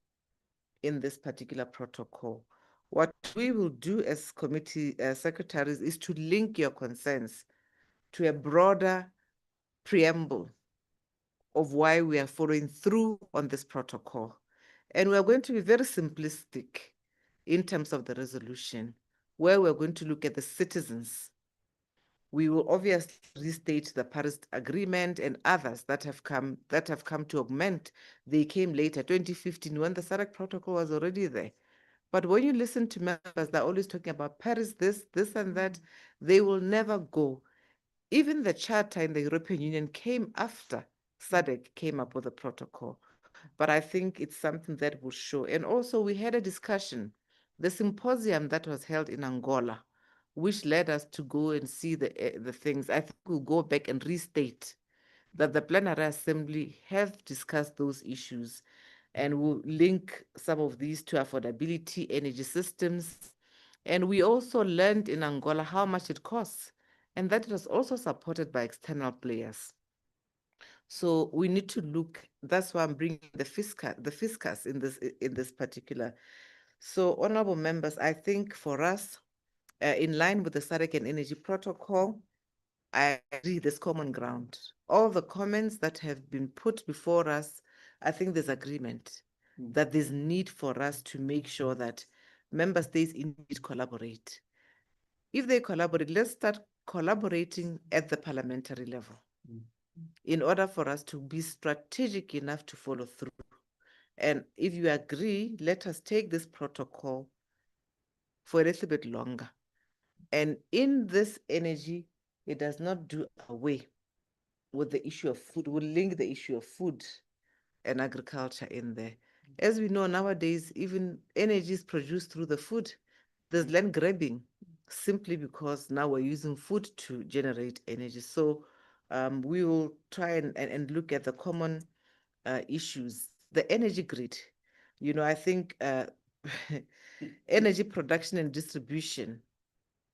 in this particular protocol. What we will do as committee secretaries is to link your concerns to a broader preamble of why we are following through on this protocol. And we're going to be very simplistic in terms of the resolution, where we're going to look at the citizens. We will obviously restate the Paris Agreement and others that have come to augment. They came later, 2015, when the SADC protocol was already there. But when you listen to members, they're always talking about Paris, this, and that. They will never go. Even the Charter in the European Union came after SADC came up with a protocol. But I think it's something that will show. And also, we had a discussion, the symposium that was held in Angola, which led us to go and see the things. I think we'll go back and restate that the plenary assembly have discussed those issues, and we'll link some of these to affordability, energy systems. And we also learned in Angola how much it costs, and that was also supported by external players. So we need to look, that's why I'm bringing the fiscus in this particular. So honorable members, I think for us, in line with the SADC and Energy Protocol, I agree there's common ground. All the comments that have been put before us, I think there's agreement that there's need for us to make sure that member states indeed collaborate. If they collaborate, let's start collaborating at the parliamentary level in order for us to be strategic enough to follow through. And if you agree, let us take this protocol for a little bit longer. And in this energy, it does not do away with the issue of food. We'll link the issue of food and agriculture in there. As we know nowadays, even energy is produced through the food. There's land grabbing simply because now we're using food to generate energy. So we will try and look at the common issues. The energy grid, I think energy production and distribution,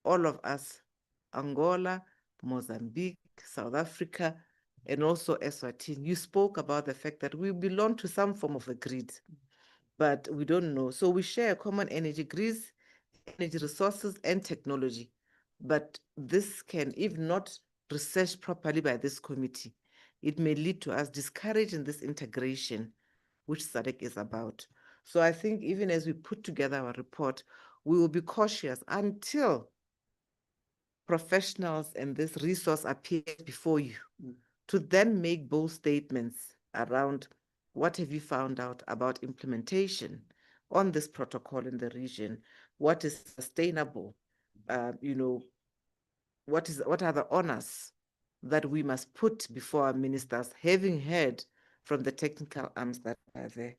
all of us, Angola, Mozambique, South Africa, and also Eswatini, you spoke about the fact that we belong to some form of a grid, but we don't know. So we share a common energy grid, energy resources, and technology. But this can, if not researched properly by this committee, it may lead to us discouraging this integration, which SADC is about. So I think even as we put together our report, we will be cautious until professionals and this resource appears before you to then make bold statements around what have you found out about implementation on this protocol in the region, what is sustainable, you know, what are the honors that we must put before our ministers, having heard from the technical arms that are there.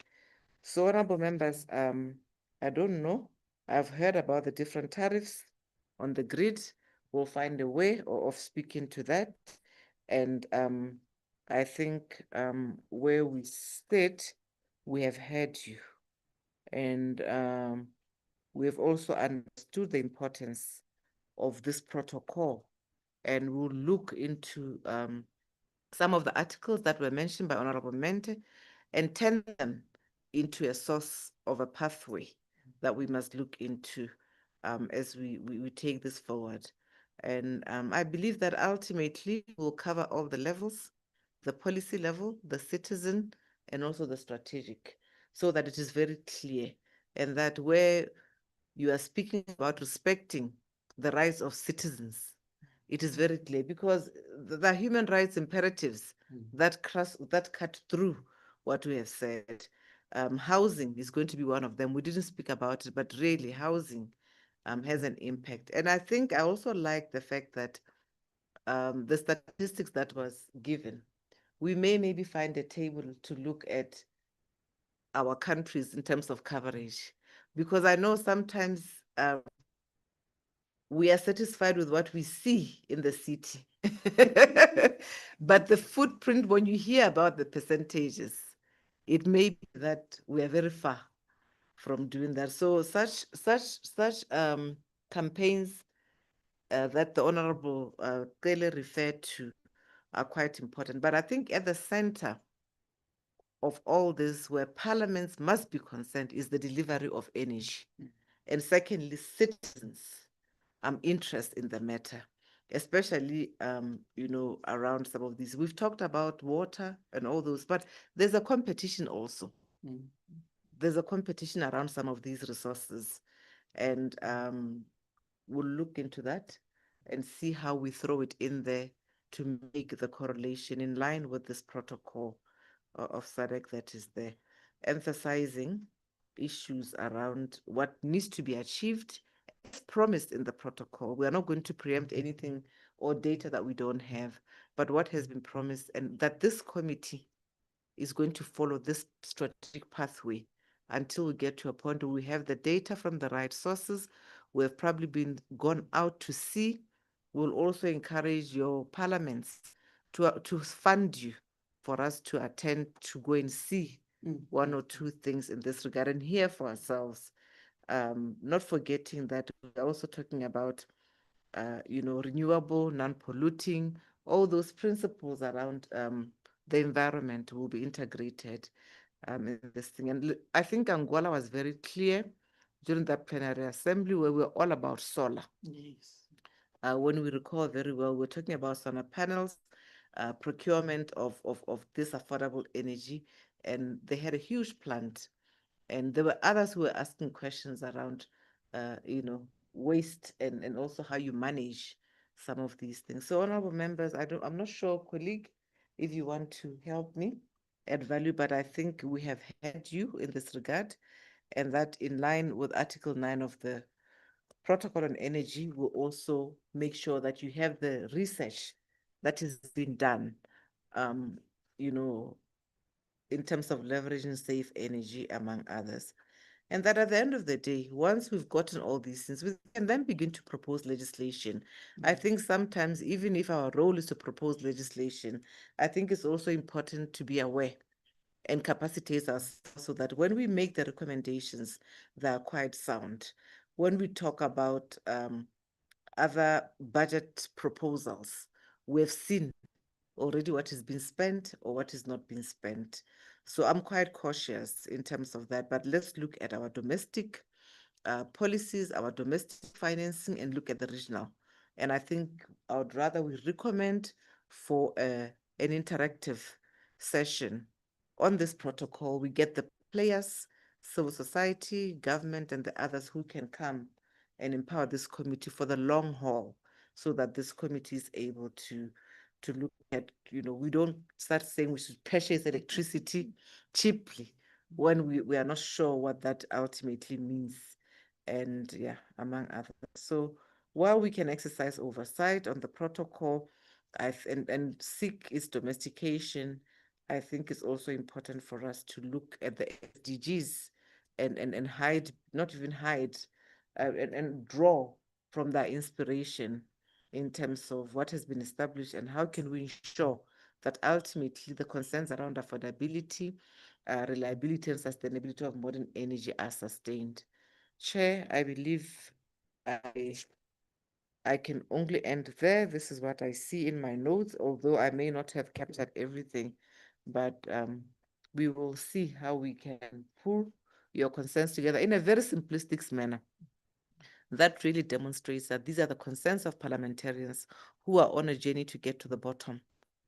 So, honorable members, I don't know. I've heard about the different tariffs on the grid. We'll find a way of speaking to that. And I think where we sit, we have heard you. And we have also understood the importance of this protocol. And we'll look into some of the articles that were mentioned by Honorable Mente and turn them into a source of a pathway that we must look into as we take this forward. And I believe that ultimately we'll cover all the levels, the policy level, the citizen, and also the strategic, so that it is very clear, and that where you are speaking about respecting the rights of citizens, it is very clear, because the human rights imperatives that cut through what we have said. Housing is going to be one of them. We didn't speak about it, but really housing has an impact. And I think I also like the fact that the statistics that was given, we may maybe find a table to look at our countries in terms of coverage, because I know sometimes we are satisfied with what we see in the city. But the footprint, when you hear about the percentages, it may be that we are very far from doing that. So such campaigns that the Honorable clearly referred to are quite important. But I think at the center of all this, where parliaments must be concerned, is the delivery of energy. And secondly, citizens' interest in the matter, especially around some of these. We've talked about water and all those, but there's a competition also. There's a competition around some of these resources, and we'll look into that and see how we throw it in there to make the correlation in line with this protocol of SADC that is there, emphasizing issues around what needs to be achieved as promised in the protocol. We are not going to preempt anything or data that we don't have, but what has been promised, and that this committee is going to follow this strategic pathway until we get to a point where we have the data from the right sources. We have probably gone out to see. We'll also encourage your parliaments to fund you for us to attend to go and see one or two things in this regard and hear for ourselves. Not forgetting that we're also talking about renewable, non-polluting, all those principles around the environment will be integrated in this thing. And I think Angola was very clear during that plenary assembly where we were all about solar. Yes. When we recall very well, we're talking about solar panels, procurement of this affordable energy, and they had a huge plant. And there were others who were asking questions around, waste and also how you manage some of these things. So, honorable members, I'm not sure, colleague, if you want to help me add value, but I think we have had you in this regard, and that in line with Article 9 of the Protocol on Energy will also make sure that you have the research that is being done, in terms of leveraging safe energy, among others. And that at the end of the day, once we've gotten all these things, we can then begin to propose legislation. I think sometimes, even if our role is to propose legislation, I think it's also important to be aware and capacitate us so that when we make the recommendations, they are quite sound. When we talk about other budget proposals, we've seen already what has been spent or what is not being spent. So I'm quite cautious in terms of that, but let's look at our domestic policies, our domestic financing, and look at the regional. And I think I would rather we recommend for an interactive session on this protocol. We get the players, civil society, government, and the others who can come and empower this committee for the long haul, so that this committee is able to look at, we don't start saying we should purchase electricity cheaply when we are not sure what that ultimately means. And yeah, among others. So while we can exercise oversight on the protocol and seek its domestication, I think it's also important for us to look at the SDGs and hide, not even hide, and draw from that inspiration in terms of what has been established and how can we ensure that ultimately the concerns around affordability, reliability and sustainability of modern energy are sustained. Chair, I believe I can only end there. This is what I see in my notes, although I may not have captured everything, but we will see how we can pull your concerns together in a very simplistic manner. That really demonstrates that these are the concerns of parliamentarians who are on a journey to get to the bottom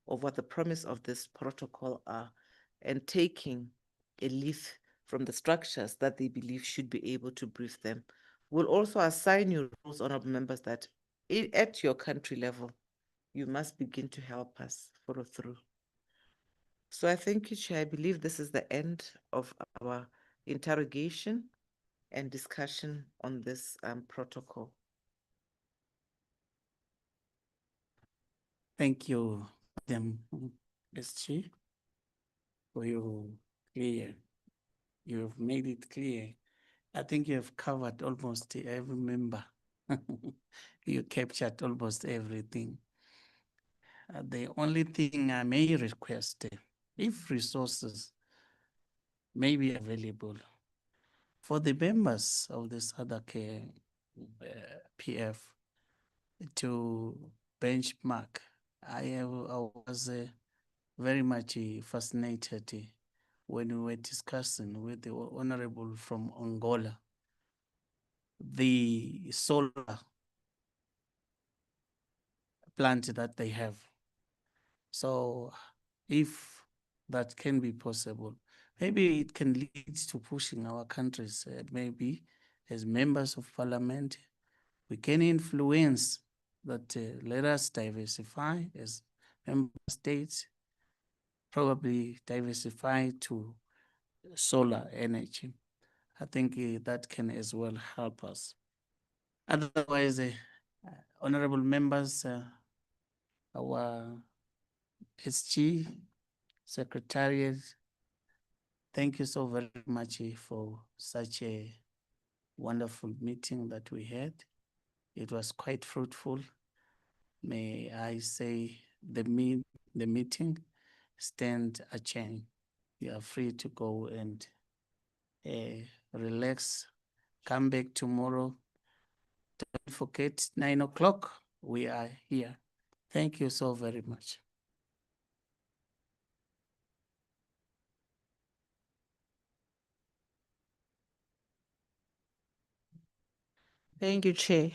of what the promise of this protocol are, and taking a leaf from the structures that they believe should be able to brief them. We'll also assign you roles, honorable members, that at your country level, you must begin to help us follow through. So I thank you, Chair. I believe this is the end of our interrogation and discussion on this protocol. Thank you, Madam SG, for your clear. You've made it clear. I think you have covered almost every member. You captured almost everything. The only thing I may request, if resources may be available for the members of this other PF to benchmark. I was very much fascinated when we were discussing with the honorable from Angola, the solar plant that they have. So if that can be possible, maybe it can lead to pushing our countries, maybe as members of parliament, we can influence that let us diversify as member states, probably diversify to solar energy. I think that can as well help us. Otherwise, honorable members, our SG, Secretariat, thank you so very much for such a wonderful meeting that we had. It was quite fruitful. May I say the meeting stand adjourned. You are free to go and relax. Come back tomorrow. Don't forget 9 o'clock. We are here. Thank you so very much. Thank you, Chair.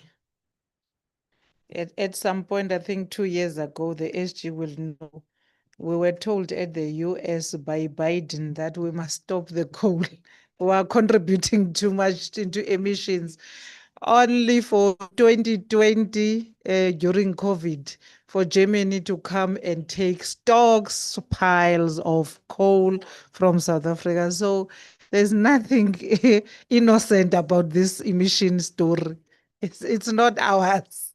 At some point, I think 2 years ago, the SG will know. We were told at the US by Biden that we must stop the coal. We are contributing too much into emissions. Only for 2020, during COVID, for Germany to come and take stocks, piles of coal from South Africa. So there's nothing innocent about this emission story. It's not ours.